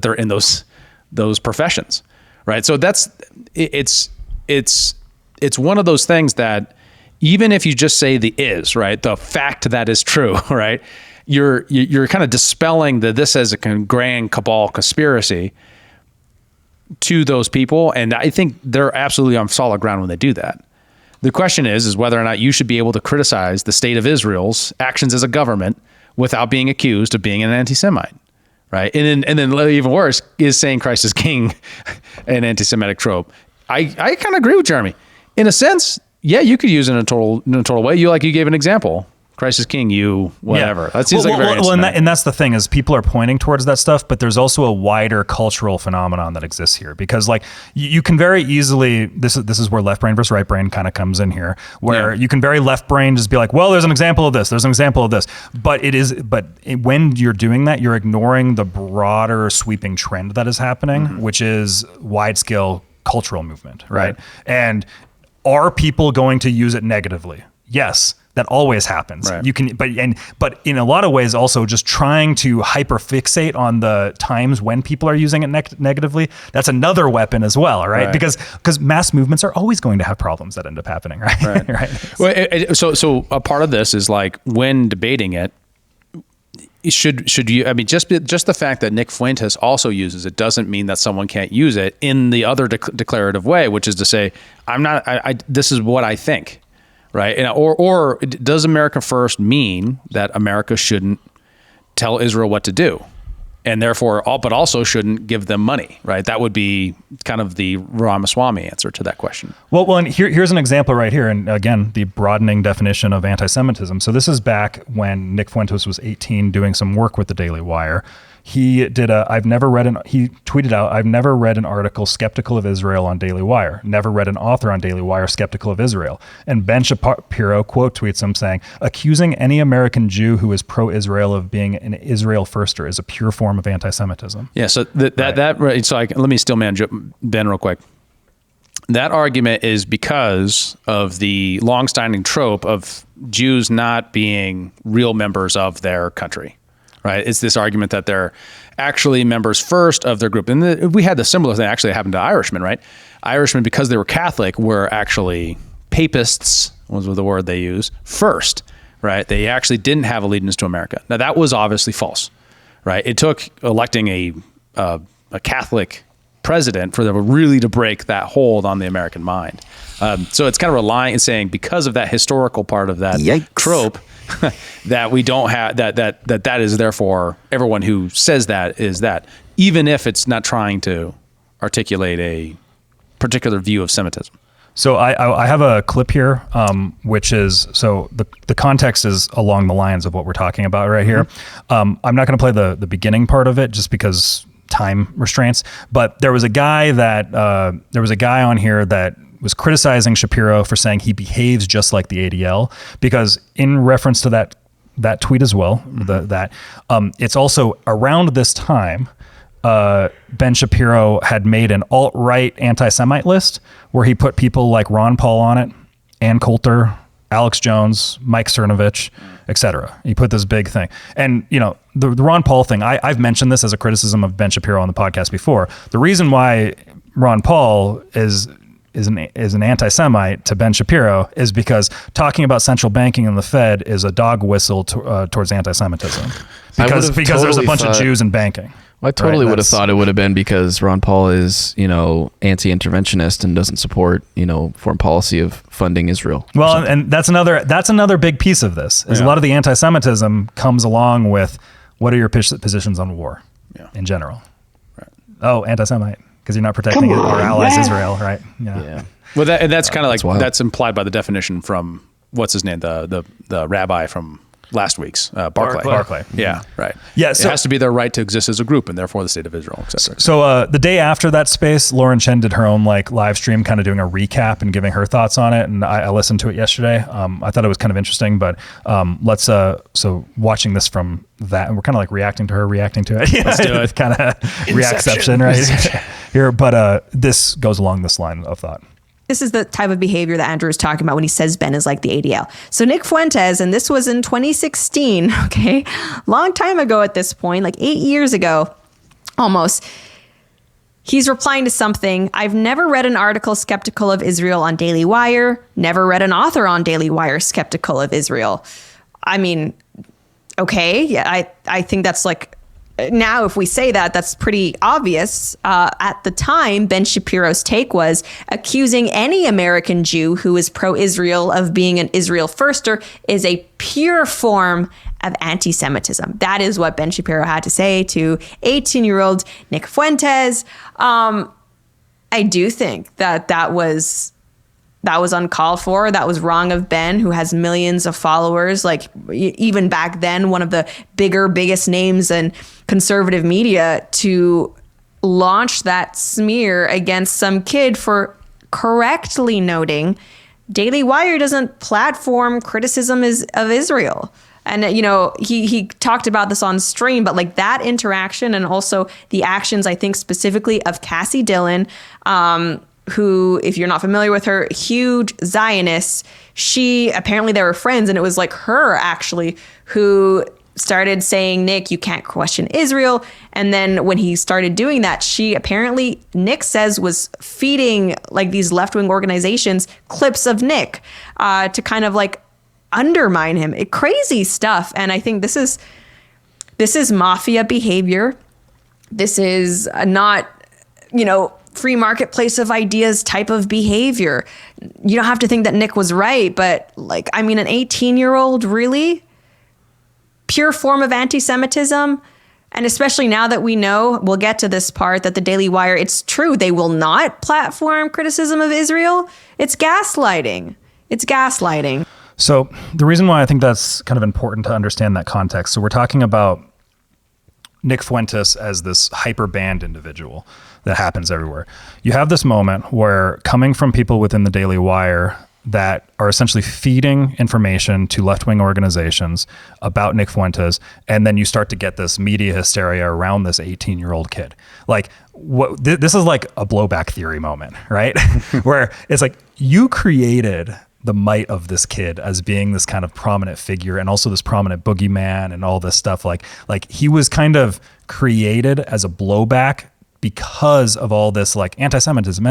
they're in those professions, right? So it's one of those things that even if you just say right, the fact that is true, right? You're kind of dispelling this as a grand cabal conspiracy to those people, and I think they're absolutely on solid ground when they do that. The question is whether or not you should be able to criticize the state of Israel's actions as a government without being accused of being an anti-Semite, right? And then even worse is saying Christ is king, an anti-Semitic trope. I kind of agree with Jeremy in a sense. Yeah, you could use it in a total way. You gave an example. Christ is king, whatever. Yeah. That seems like a very and that's the thing is people are pointing towards that stuff, but there's also a wider cultural phenomenon that exists here because you can very easily, this is where left brain versus right brain kind of comes in here, where you can very left brain just be like, well, there's an example of this, but when you're doing that, you're ignoring the broader sweeping trend that is happening, which is wide scale cultural movement, right? And are people going to use it negatively? Yes. That always happens. Right. You can, but in a lot of ways, also just trying to hyperfixate on the times when people are using it negatively. That's another weapon as well, right? Because mass movements are always going to have problems that end up happening, right? Right. Well, so a part of this is like when debating it, should you? I mean, just the fact that Nick Fuentes also uses it doesn't mean that someone can't use it in the other declarative way, which is to say, I'm not. This is what I think. Right. Or does America first mean that America shouldn't tell Israel what to do and therefore but also shouldn't give them money? Right. That would be kind of the Ramaswamy answer to that question. Well, and here's an example right here. And again, the broadening definition of anti-Semitism. So this is back when Nick Fuentes was 18 doing some work with the Daily Wire. He did he tweeted out, I've never read an article skeptical of Israel on Daily Wire, never read an author on Daily Wire skeptical of Israel. And Ben Shapiro quote tweets him saying, accusing any American Jew who is pro-Israel of being an Israel firster is a pure form of anti-Semitism. Yeah. So let me still man Ben real quick. That argument is because of the longstanding trope of Jews not being real members of their country. Right. It's this argument that they're actually members first of their group. And we had the similar thing actually happened to Irishmen, right? Irishmen, because they were Catholic, were actually papists, was the word they use, first, right? They actually didn't have allegiance to America. Now, that was obviously false, right? It took electing a Catholic president for them really to break that hold on the American mind. So it's kind of relying and saying because of that historical part of that trope, that we don't have that is therefore everyone who says that is that, even if it's not trying to articulate a particular view of Semitism. So I have a clip here, which is, so the context is along the lines of what we're talking about right here. I'm not going to play the beginning part of it just because time restraints, but there was a guy on here that was criticizing Shapiro for saying he behaves just like the ADL, because in reference to that tweet as well, it's also around this time, Ben Shapiro had made an alt-right anti-Semite list where he put people like Ron Paul on it, Ann Coulter, Alex Jones, Mike Cernovich, etc. He put this big thing. And, the Ron Paul thing, I've mentioned this as a criticism of Ben Shapiro on the podcast before. The reason why Ron Paul is an anti-Semite to Ben Shapiro is because talking about central banking and the Fed is a dog whistle towards anti-Semitism. Because there's a bunch of Jews in banking. I totally would have thought it would have been because Ron Paul is, anti-interventionist and doesn't support, foreign policy of funding Israel. Well, and that's another big piece of this. Is a lot of the anti-Semitism comes along with what are your positions on war in general? Right. Oh, anti-Semite. Because you're not protecting our allies, Israel, right? Yeah. Well, that's kind of like that's implied by the definition from what's his name, the rabbi from last week's Barclay. Yeah, right. Yeah, so it has to be their right to exist as a group, and therefore the state of Israel, etc. So the day after that space, Lauren Chen did her own live stream, kind of doing a recap and giving her thoughts on it, and I listened to it yesterday. I thought it was kind of interesting, but let's so watching this from that, and we're kind of like reacting to it. Let's do it. Kind of reacception right here, but this goes along this line of thought. This is the type of behavior that Andrew is talking about when he says Ben is like the ADL. So Nick Fuentes, and this was in 2016, okay, long time ago at this point, like 8 years ago, almost. He's replying to something. I've never read an article skeptical of Israel on Daily Wire. Never read an author on Daily Wire skeptical of Israel. I mean, okay, yeah, I think that's like, now, if we say that, that's pretty obvious. At the time, Ben Shapiro's take was accusing any American Jew who is pro-Israel of being an Israel firster is a pure form of anti-Semitism. That is what Ben Shapiro had to say to 18-year-old Nick Fuentes. I do think that was uncalled for. That was wrong of Ben, who has millions of followers. Like, even back then, one of the biggest names in conservative media, to launch that smear against some kid for correctly noting Daily Wire doesn't platform criticism of Israel. And, he talked about this on stream, but like that interaction and also the actions, I think specifically of Cassie Dillon, who, if you're not familiar with her, huge Zionist. Apparently they were friends, and it was like her actually who started saying, Nick, you can't question Israel. And then when he started doing that, she apparently, Nick says, was feeding like these left-wing organizations clips of Nick to kind of like undermine him. Crazy stuff. And I think this is mafia behavior. This is not, free marketplace of ideas type of behavior. You don't have to think that Nick was right, but an 18-year-old, really? Pure form of anti-Semitism. And especially now that we know, we'll get to this part, that the Daily Wire, it's true, they will not platform criticism of Israel. It's gaslighting. So the reason why I think that's kind of important to understand that context. So we're talking about Nick Fuentes as this hyper banned individual that happens everywhere. You have this moment where, coming from people within the Daily Wire that are essentially feeding information to left-wing organizations about Nick Fuentes, and then you start to get this media hysteria around this 18-year-old kid. Like, this is like a blowback theory moment, right? Where it's like, you created the might of this kid as being this kind of prominent figure, and also this prominent boogeyman and all this stuff. Like he was kind of created as a blowback because of all this like anti-Semitism.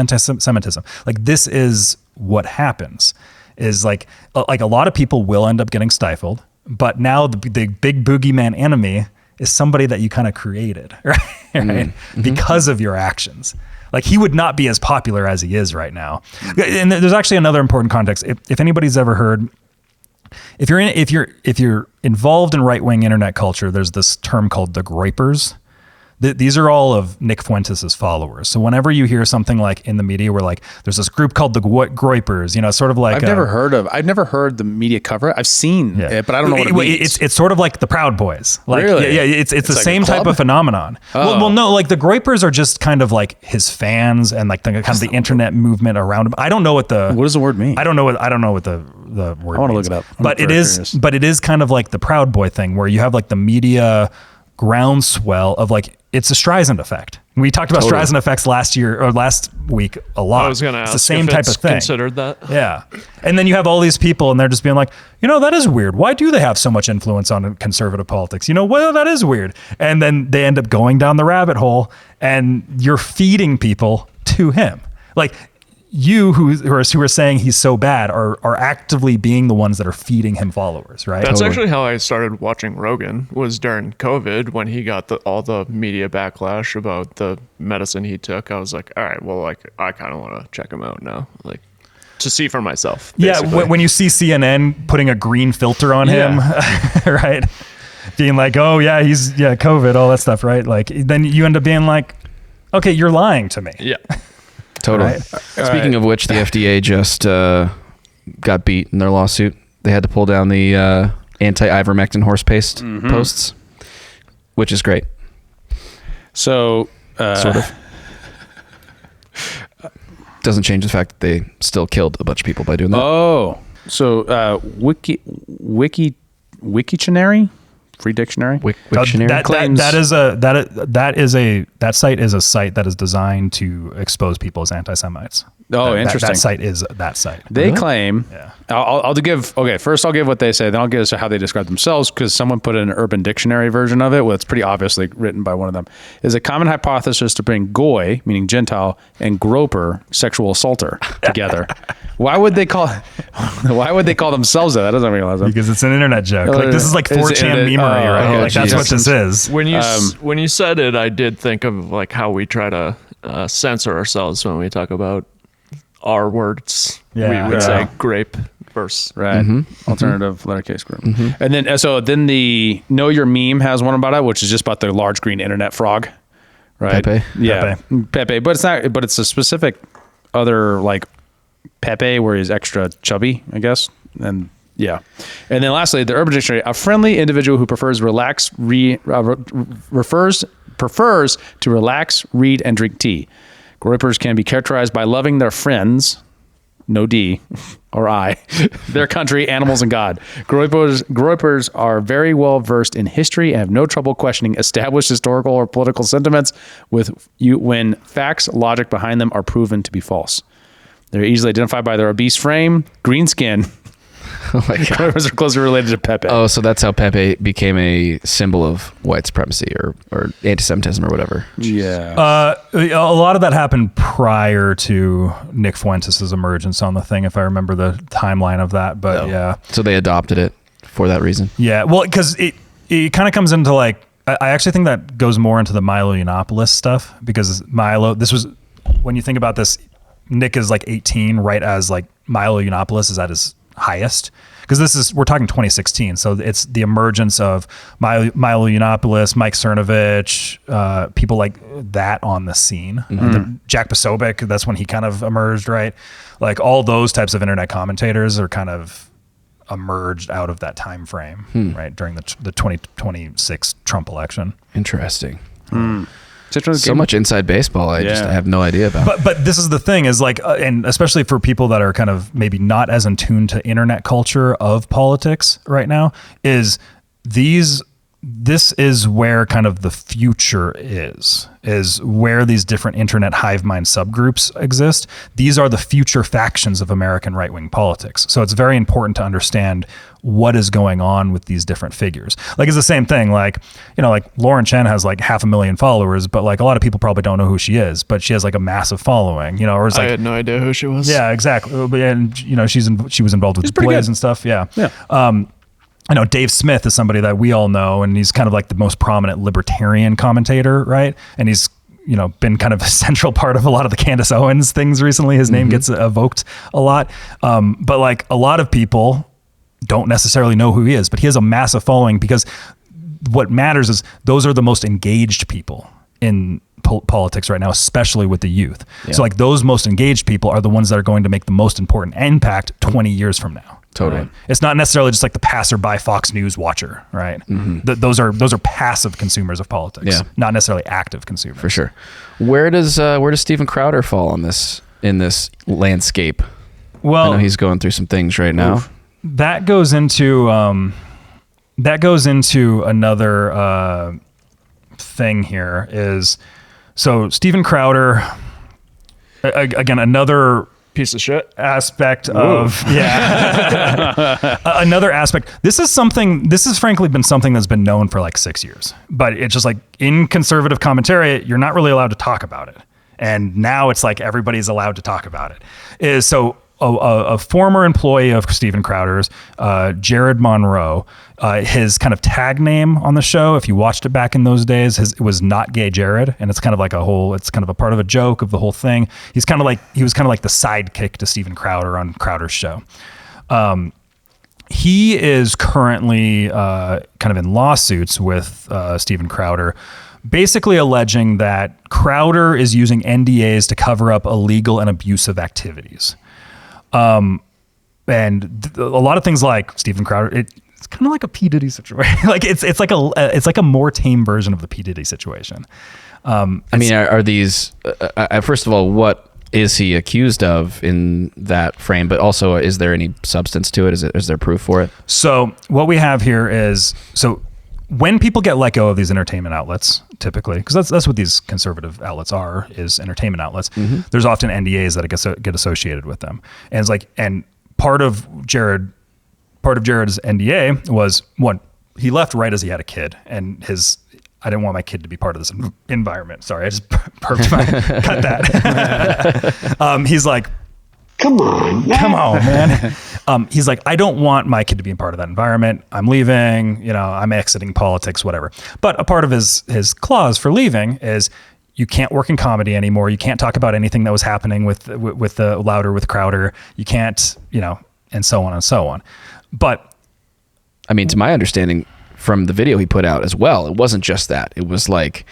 Like, this is what happens, is like a lot of people will end up getting stifled, but now the big boogeyman enemy is somebody that you kind of created, right? Mm-hmm. Because of your actions. Like, he would not be as popular as he is right now. And there's actually another important context. If anybody's ever heard, if you're involved in right-wing internet culture, there's this term called the groypers. These are all of Nick Fuentes' followers. So whenever you hear something like in the media where like there's this group called the groypers, sort of like I've never heard the media cover it. I've seen it, but I don't know what it means. It's sort of like the Proud Boys. Like, really? Yeah, it's the like same type of phenomenon. Oh. Well, no, like the groypers are just kind of like his fans and like the internet movement around him. I don't know what does the word mean? I don't know what the word. I want to look means. it up. But it is kind of like the Proud Boy thing, where you have like the media groundswell of like, it's a Streisand effect. We talked about Streisand effects last week a lot. I was going to ask the same if type it's of thing. considered that. Yeah. And then you have all these people and they're just being like, that is weird. Why do they have so much influence on conservative politics? Well, that is weird. And then they end up going down the rabbit hole, and you're feeding people to him. Like, you who are saying he's so bad are actively being the ones that are feeding him followers, right? That's actually how I started watching Rogan, was during COVID, when he got all the media backlash about the medicine he took. I was like, all right, well, like, I kind of want to check him out now, like, to see for myself. Basically. Yeah, when you see CNN putting a green filter on him, right? Being like, oh yeah, he's COVID, all that stuff, right? Like, then you end up being like, okay, you're lying to me. Yeah. Totally. Right. Speaking of which, the FDA just got beat in their lawsuit. They had to pull down the anti-ivermectin horse paste posts, which is great. So, sort of. Doesn't change the fact that they still killed a bunch of people by doing that. Oh, so Wiktionary? Free dictionary. Wiktionary. That site is a site that is designed to expose people as anti-Semites. Oh, interesting. That site is that site. They claim. Yeah. I'll give. Okay, first I'll give what they say. Then I'll give us how they describe themselves, because someone put in an Urban Dictionary version of it. Well, it's pretty obviously written by one of them. Is a common hypothesis to bring goy, meaning Gentile, and groper, sexual assaulter, together. Why would they call themselves that? That doesn't make a lot of sense. Because it's an internet joke. Like, this is like 4chan memery, right? Like, that's what this is. When you said it, I did think of like how we try to censor ourselves when we talk about our words. Yeah. We would say grape verse. Right. Alternative lettercase group. And then the Know Your Meme has one about it, which is just about the large green internet frog. Right. Pepe. Yeah. Pepe. But it's a specific other, like, Pepe, where he's extra chubby, I guess. And yeah. And then lastly, the Urban Dictionary, a friendly individual who prefers to relax, read, and drink tea. Groypers can be characterized by loving their friends, no D or I, their country, animals, and God. Groypers are very well versed in history and have no trouble questioning established historical or political sentiments when facts, logic behind them are proven to be false. They're easily identified by their obese frame, green skin. Oh my God. Are closely related to Pepe. Oh, so that's how Pepe became a symbol of white supremacy or anti-Semitism or whatever. Yeah. A lot of that happened prior to Nick Fuentes' emergence on the thing, if I remember the timeline of that. But yeah. So they adopted it for that reason. Yeah. Well, because it kind of comes into like, I actually think that goes more into the Milo Yiannopoulos stuff, because Milo, this was, when you think about this, Nick is like 18, right as like Milo Yiannopoulos is at his highest, because we're talking 2016, so it's the emergence of Milo Yiannopoulos, Mike Cernovich, people like that on the scene. Jack Posobiec, that's when he kind of emerged, right? Like all those types of internet commentators are kind of emerged out of that time frame, right, during the 2026 Trump election. Interesting. So much inside baseball I just have no idea about. But this is the thing is like, and especially for people that are kind of maybe not as in tune to internet culture of politics right now, is this is where kind of the future is where these different internet hive mind subgroups exist. These are the future factions of American right-wing politics. So it's very important to understand what is going on with these different figures. Like it's the same thing, like, you know, like Lauren Chen has like 500,000 followers, but like a lot of people probably don't know who she is, but she has like a massive following, you know, or it's like, I had no idea who she was. Yeah, exactly. And you know, she was involved with the Blaze and stuff. Yeah. I know Dave Smith is somebody that we all know, and he's kind of like the most prominent libertarian commentator, right? And he's, you know, been kind of a central part of a lot of the Candace Owens things recently. His name gets evoked a lot. But like a lot of people don't necessarily know who he is, but he has a massive following, because what matters is those are the most engaged people in politics right now, especially with the youth. Yeah. So like those most engaged people are the ones that are going to make the most important impact 20 years from now. Totally. Right? It's not necessarily just like the passerby Fox News watcher, right? Those are passive consumers of politics, not necessarily active consumers. For sure. Where does Steven Crowder fall on this in this landscape? Well, I know he's going through some things right now. That goes into another thing here is, so Steven Crowder, again, another piece of shit aspect of another aspect. This has frankly been something that's been known for like 6 years, but it's just like in conservative commentary, you're not really allowed to talk about it. And now it's like everybody's allowed to talk about it. Is so a former employee of Steven Crowder's, Jared Monroe, his kind of tag name on the show, if you watched it back in those days, it was Not Gay Jared. And it's kind of like it's kind of a part of a joke of the whole thing. He was kind of like the sidekick to Steven Crowder on Crowder's show. He is currently kind of in lawsuits with Steven Crowder, basically alleging that Crowder is using NDAs to cover up illegal and abusive activities. And a lot of things like Steven Crowder, it's kind of like a P. Diddy situation. Like it's like a more tame version of the P. Diddy situation. I mean, are these, first of all, what is he accused of in that frame? But also, is there any substance to it? Is there proof for it? So what we have here is, so when people get let go of these entertainment outlets, typically, because that's what these conservative outlets are, is entertainment outlets. There's often NDAs that get associated with them, and it's like, and part of Jared's NDA was, one, he left right as he had a kid, and I didn't want my kid to be part of this environment. Sorry, I just burped cut that. He's like, Come on, man. He's like, I don't want my kid to be a part of that environment. I'm leaving, you know, I'm exiting politics, whatever. But a part of his clause for leaving is you can't work in comedy anymore. You can't talk about anything that was happening with the Louder with Crowder. You can't, you know, and so on and so on. But I mean, to my understanding from the video he put out as well, it wasn't just that. It was like,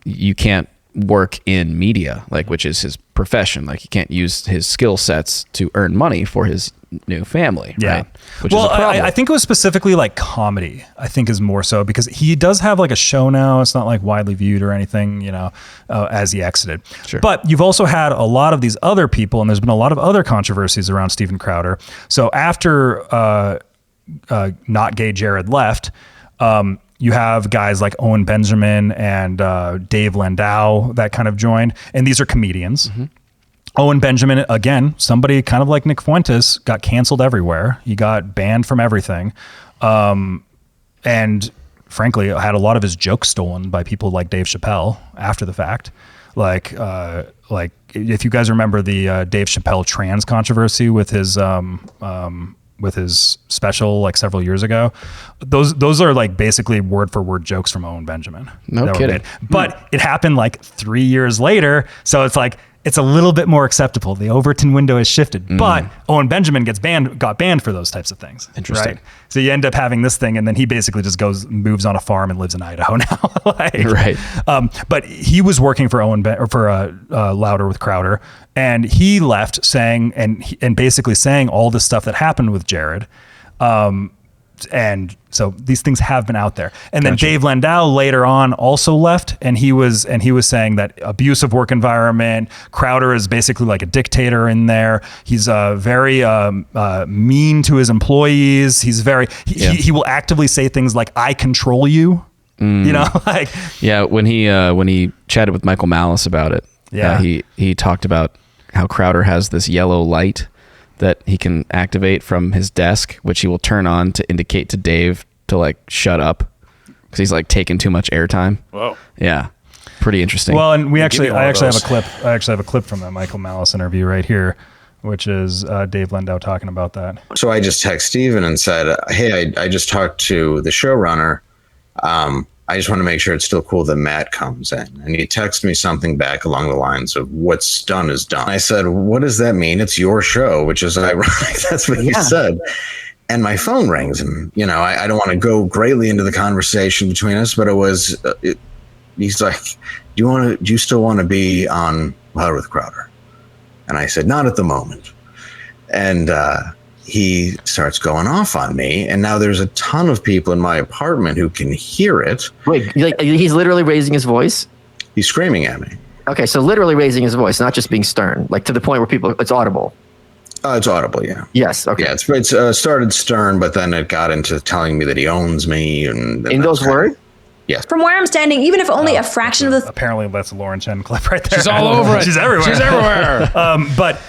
you can't work in media, like, which is his profession. Like, he can't use his skill sets to earn money for his new family. Yeah. Right? Which well, is a problem. I think it was specifically like comedy, I think is more so, because he does have like a show now. It's not like widely viewed or anything, you know, as he exited. Sure. But you've also had a lot of these other people, and there's been a lot of other controversies around Steven Crowder. So after Not Gay Jared left, you have guys like Owen Benjamin and Dave Landau that kind of joined, and these are comedians. Owen Benjamin, again, somebody kind of like Nick Fuentes, got canceled everywhere. He got banned from everything. And frankly, had a lot of his jokes stolen by people like Dave Chappelle after the fact. Like if you guys remember the Dave Chappelle trans controversy with his special like several years ago, those are like basically word for word jokes from Owen Benjamin. No kidding. But it happened like 3 years later, so it's like it's a little bit more acceptable. The Overton window has shifted, but Owen Benjamin got banned for those types of things. Interesting. Right? So you end up having this thing, and then he basically just moves on a farm and lives in Idaho now. Right. But he was working for Louder with Crowder, and he left saying and basically saying all this stuff that happened with Jared. And so these things have been out there. And then Dave Landau later on also left, and he was saying that abusive work environment. Crowder is basically like a dictator in there. He's very mean to his employees. He's he will actively say things like "I control you." You know, like when he chatted with Michael Malice about it. He talked about how Crowder has this yellow light that he can activate from his desk, which he will turn on to indicate to Dave to like shut up because he's like taking too much airtime. Whoa. Yeah. Pretty interesting. Well, and I actually have a clip. I actually have a clip from that Michael Malice interview right here, which is Dave Landau talking about that. So I just text Steven and said, "Hey, I just talked to the showrunner. I just want to make sure it's still cool that Matt comes in." And he texted me something back along the lines of, "What's done is done." I said, "What does that mean? It's your show," which is ironic. That's what he said. And my phone rings, and I don't want to go greatly into the conversation between us, but it was. He's like, "Do you still want to be on Louder with Crowder?" And I said, "Not at the moment." And he starts going off on me, and now there's a ton of people in my apartment who can hear it. Wait, he's literally raising his voice? He's screaming at me. Okay, so literally raising his voice, not just being stern, like to the point where it's audible. It's audible, yeah. Yes, okay. Yeah, it's started stern, but then it got into telling me that he owns me, and in those words. Yes. From where I'm standing, even if only a fraction of the apparently that's a Lauren Chen clip right there. She's all over it. She's everywhere. She's everywhere. But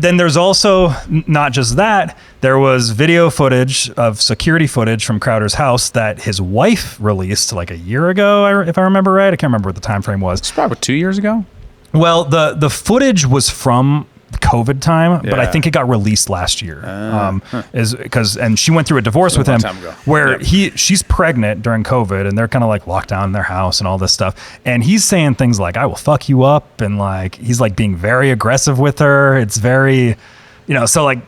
then there's also not just that. There was video footage of security footage from Crowder's house that his wife released like a year ago, if I remember right. I can't remember what the time frame was. It's probably 2 years ago. Well, the footage was from COVID time, but I think it got released last year. And she went through a divorce with him where she's pregnant during COVID, and they're kind of like locked down in their house and all this stuff. And he's saying things like, "I will fuck you up," and like he's like being very aggressive with her. It's very, so like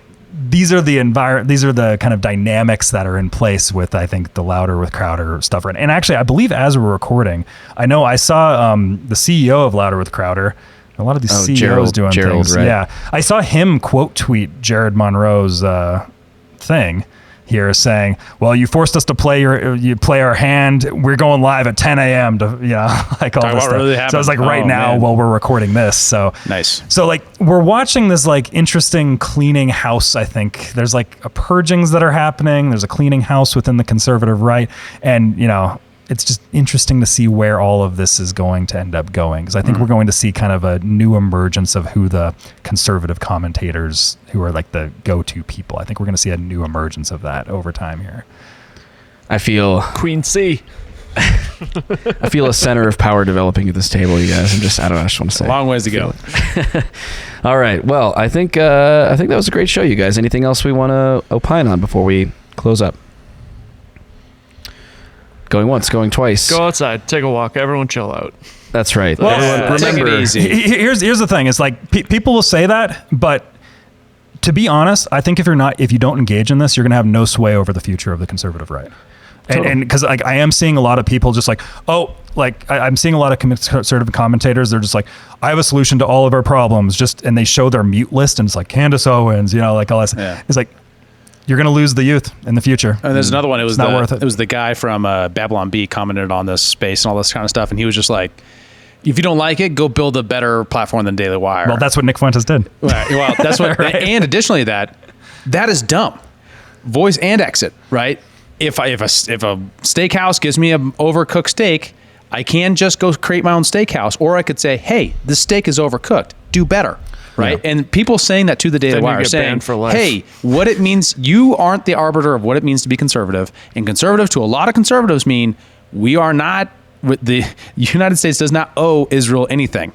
these are the kind of dynamics that are in place with, I think, the Louder with Crowder stuff. And actually, I believe as we're recording, I know I saw the CEO of Louder with Crowder. A lot of these CEOs doing things. Right? Yeah. I saw him quote tweet Jared Monroe's thing here saying, "Well, you forced us to play our hand. We're going live at 10 a.m. to, like all this stuff." Really so it's like right now while we're recording this. So nice. So like we're watching this like interesting cleaning house. I think there's like a purgings that are happening. There's a cleaning house within the conservative right. And, it's just interesting to see where all of this is going to end up going, because I think we're going to see kind of a new emergence of who the conservative commentators who are like the go-to people. I think we're going to see a new emergence of that over time here. I feel Queen C. I feel a center of power developing at this table, you guys. I just want to say. A long ways to go. All right. Well, I think that was a great show, you guys. Anything else we want to opine on before we close up? Going once, going twice. Go outside, take a walk. Everyone chill out. That's right. Well, remember, take it easy. Here's the thing. It's like people will say that, but to be honest, I think if you don't engage in this, you're going to have no sway over the future of the conservative right. And because like I am seeing a lot of people just like, I'm seeing a lot of conservative commentators. They're just like, "I have a solution to all of our problems." and they show their mute list, and it's like Candace Owens, like all that. Yeah. It's like, you're going to lose the youth in the future. And there's another one. It was not worth it. It was the guy from Babylon Bee commented on this space and all this kind of stuff. And he was just like, if you don't like it, go build a better platform than Daily Wire. Well, that's what Nick Fuentes did. Well, that's what, right. And additionally that is dumb. Voice and exit, right? If a steakhouse gives me an overcooked steak, I can just go create my own steakhouse, or I could say, "Hey, this steak is overcooked. Do better." right? And people saying that to the Daily Then you Wire get saying, banned for life. hey, what it means, you aren't the arbiter of what it means to be conservative. And conservative to a lot of conservatives mean we are not, the United States does not owe Israel anything.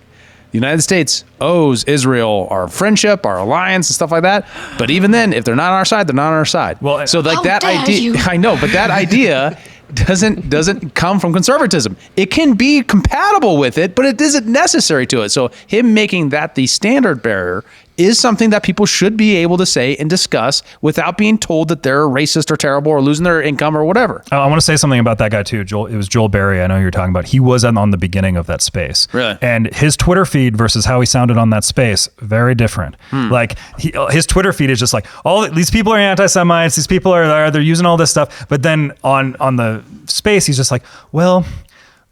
The United States owes Israel our friendship, our alliance, and stuff like that. But even then, if they're not on our side, they're not on our side. Well, so like that idea, I know, but that idea doesn't come from conservatism. It can be compatible with it, but it isn't necessary to it. So him making that the standard bearer is something that people should be able to say and discuss without being told that they're racist or terrible or losing their income or whatever. I want to say something about that guy too, Joel. It was Joel Berry. I know you're talking about. He was on the beginning of that space. Really? And his Twitter feed versus how he sounded on that space, very different. Like his Twitter feed is just like, all these people are anti-Semites. These people they're using all this stuff. But then on the space, he's just like, well,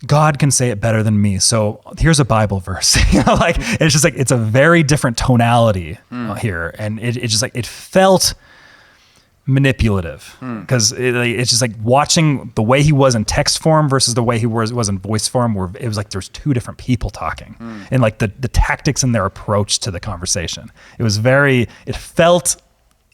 God can say it better than me. So here's a Bible verse. Like it's just like, it's a very different tonality here. And it's just like, it felt manipulative because it's just like watching the way he was in text form versus the way he was in voice form, where it was like there's two different people talking and like the tactics and their approach to the conversation. It felt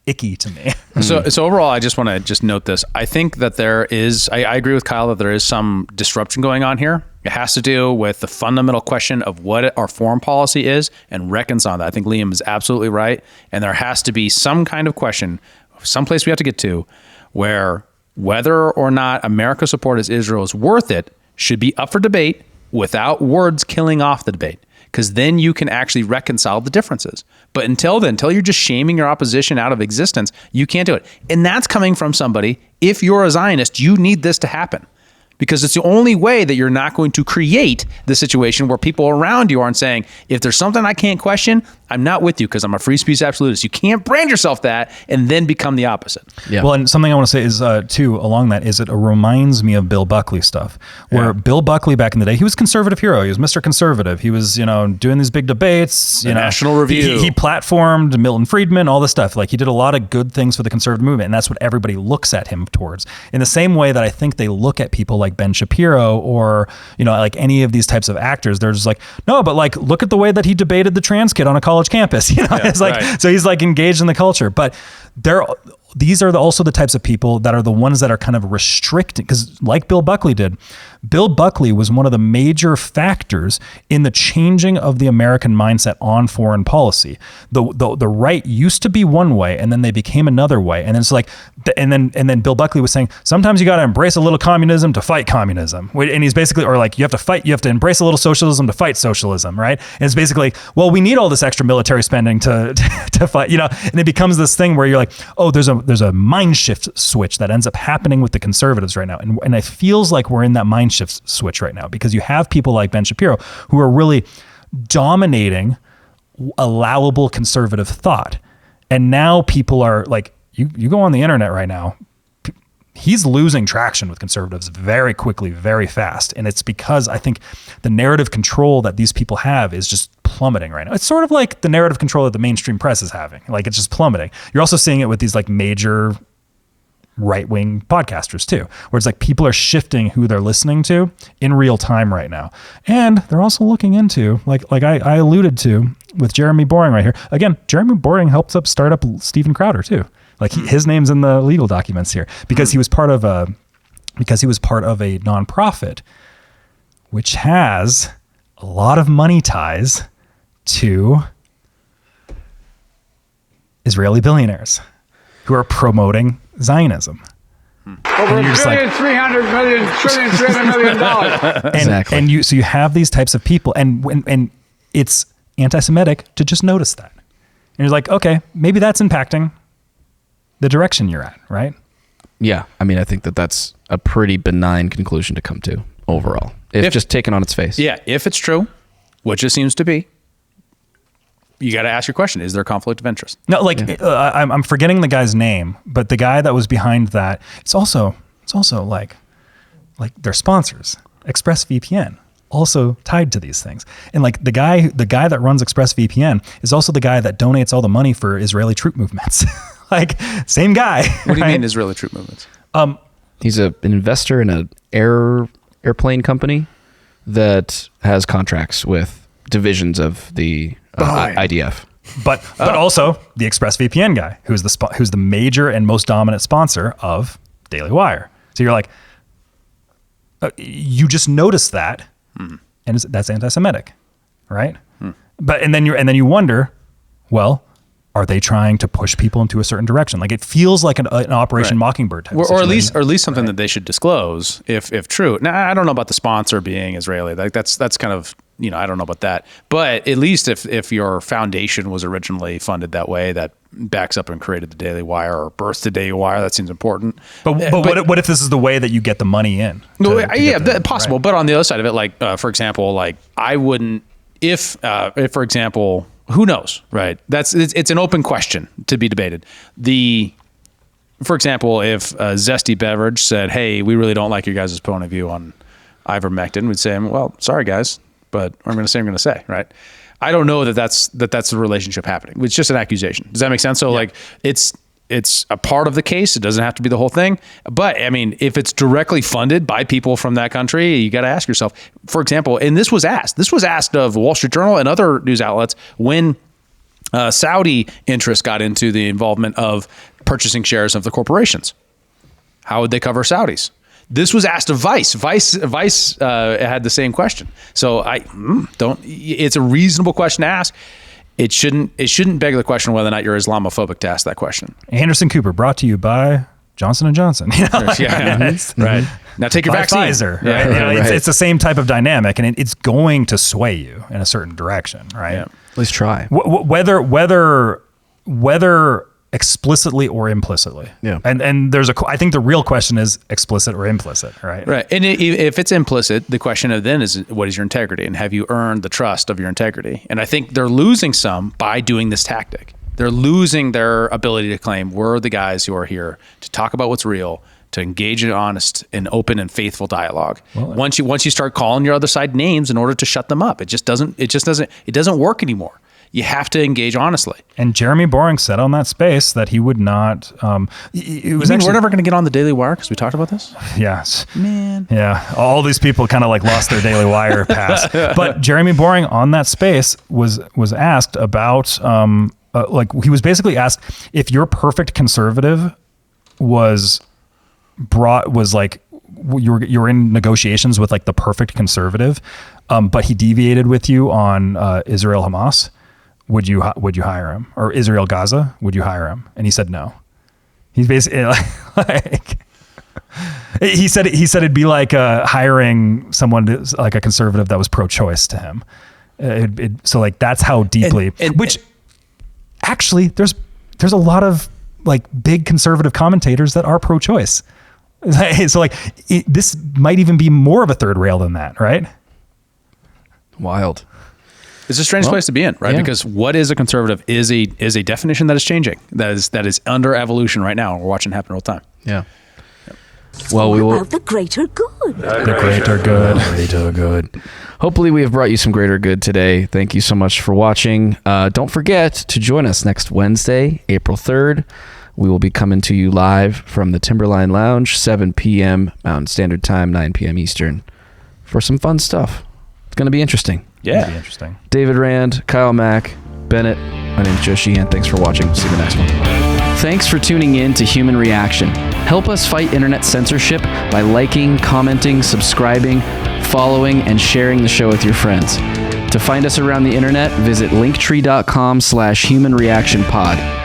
icky to me. So overall, I just want to just note this. I think that there is, I agree with Kyle that there is some disruption going on here. It has to do with the fundamental question of what our foreign policy is and reconcile that. I think Liam is absolutely right. And there has to be some kind of question, someplace we have to get to, where whether or not America's support as Israel is worth it should be up for debate without words killing off the debate. Because then you can actually reconcile the differences. But until you're just shaming your opposition out of existence, you can't do it. And that's coming from somebody, if you're a Zionist, you need this to happen. Because it's the only way that you're not going to create the situation where people around you aren't saying, if there's something I can't question, I'm not with you because I'm a free speech absolutist. You can't brand yourself that and then become the opposite. Yeah. Well, and something I want to say is too along that is it reminds me of Bill Buckley stuff, where Bill Buckley back in the day, he was a conservative hero. He was Mr. Conservative. He was, doing these big debates. National Review. He platformed Milton Friedman, all this stuff. Like he did a lot of good things for the conservative movement, and that's what everybody looks at him towards. In the same way that I think they look at people like Ben Shapiro or like any of these types of actors. They're just like, no, but like look at the way that he debated the trans kid on a college campus. It's like so he's like engaged in the culture, but these are also the types of people that are the ones that are kind of restricting, because like Bill Buckley did. Bill Buckley was one of the major factors in the changing of the American mindset on foreign policy. The right used to be one way, and then they became another way. And then it's like, and then Bill Buckley was saying, sometimes you got to embrace a little communism to fight communism. And he's basically, or like you have to embrace a little socialism to fight socialism, right? And it's basically, well, we need all this extra military spending to fight, and it becomes this thing where you're like, oh, there's a mind shift switch that ends up happening with the conservatives right now. And it feels like we're in that mind shift switch right now, because you have people like Ben Shapiro who are really dominating allowable conservative thought. And now people are like, you go on the internet right now, he's losing traction with conservatives very quickly, very fast. And it's because I think the narrative control that these people have is just plummeting right now. It's sort of like the narrative control that the mainstream press is having. Like it's just plummeting. You're also seeing it with these like major right-wing podcasters too, where it's like people are shifting who they're listening to in real time right now. And they're also looking into, like I alluded to with Jeremy Boring right here. Again, Jeremy Boring helped start up Steven Crowder too. Like his name's in the legal documents here because he was part of a nonprofit which has a lot of money ties to Israeli billionaires who are promoting Zionism. Over $300 million. Exactly. And so you have these types of people, and it's anti-Semitic to just notice that. And you're like, okay, maybe that's impacting the direction you're at, right? Yeah. I mean, I think that's a pretty benign conclusion to come to overall. If just taken on its face. Yeah. If it's true, which it seems to be, you got to ask your question: is there a conflict of interest? No, I'm forgetting the guy's name, but the guy that was behind that, it's also like their sponsors, ExpressVPN, also tied to these things. And like the guy that runs ExpressVPN is also the guy that donates all the money for Israeli troop movements. Like same guy. What do you mean Israeli troop movements? He's an investor in an airplane company that has contracts with divisions of the IDF. But also the ExpressVPN guy, who's the major and most dominant sponsor of Daily Wire. So you're like, you just notice that, and that's anti-Semitic, right? But and then you wonder, well, are they trying to push people into a certain direction? Like it feels like an Operation Mockingbird type or at least something that they should disclose if true. Now I don't know about the sponsor being Israeli. Like that's kind of, I don't know about that. But at least if your foundation was originally funded that way, that backs up and created the Daily Wire or birthed the Daily Wire, that seems important. But what if this is the way that you get the money in? Possible. Right. But on the other side of it, like for example, like I wouldn't if for example. Who knows, right? It's an open question to be debated. For example, if Zesty Beverage said, "Hey, we really don't like your guys' point of view on ivermectin," we'd say, "Well, sorry guys, but I'm going to say, right?" I don't know that's the relationship happening. It's just an accusation. Does that make sense? So like it's a part of the case. It doesn't have to be the whole thing. But I mean, if it's directly funded by people from that country, you got to ask yourself, for example, and this was asked of Wall Street Journal and other news outlets when Saudi interests got into the involvement of purchasing shares of the corporations. How would they cover Saudis? This was asked of Vice. Vice had the same question. So it's a reasonable question to ask. It shouldn't beg the question whether or not you're Islamophobic to ask that question. Anderson Cooper, brought to you by Johnson & Johnson. Right. Now take your vaccine. Pfizer. Right? Right. It's the same type of dynamic, and it's going to sway you in a certain direction, right? Yeah. At least try. Whether explicitly or implicitly. Yeah. And I think the real question is explicit or implicit, right? Right. And if it's implicit, the question of then is, what is your integrity? And have you earned the trust of your integrity? And I think they're losing some by doing this tactic. They're losing their ability to claim we're the guys who are here to talk about what's real, to engage in honest and open and faithful dialogue. Well, once you start calling your other side names in order to shut them up, it doesn't work anymore. You have to engage honestly. And Jeremy Boring said on that space that he would not. We're never going to get on the Daily Wire because we talked about this? Yes. Man. Yeah. All these people kind of like lost their Daily Wire pass. But Jeremy Boring on that space was asked about, he was basically asked if your perfect conservative was like, you're in negotiations with like the perfect conservative, but he deviated with you on Israel Hamas. Would you hire him? Or Israel Gaza? Would you hire him? And he said no. He's basically like he said it'd be like hiring someone like a conservative that was pro-choice to him. So like that's how deeply. Which actually there's a lot of like big conservative commentators that are pro-choice. So like this might even be more of a third rail than that, right? Wild. It's a strange place to be in, right? Yeah. Because what is a conservative is a definition that is changing. That is under evolution right now. We're watching it happen real time. Yeah. Well, we will. About the greater good. The greater good. Greater good. Hopefully, we have brought you some greater good today. Thank you so much for watching. Don't forget to join us next Wednesday, April 3rd. We will be coming to you live from the Timberline Lounge, 7 p.m. Mountain Standard Time, 9 p.m. Eastern, for some fun stuff. It's going to be interesting. Yeah. It'll be interesting. David Rand, Kyle Mack, Bennett. My name's Joe Sheehan. Thanks for watching. See you in the next one. Thanks for tuning in to Human Reaction. Help us fight internet censorship by liking, commenting, subscribing, following, and sharing the show with your friends. To find us around the internet, visit linktree.com/humanreactionpod.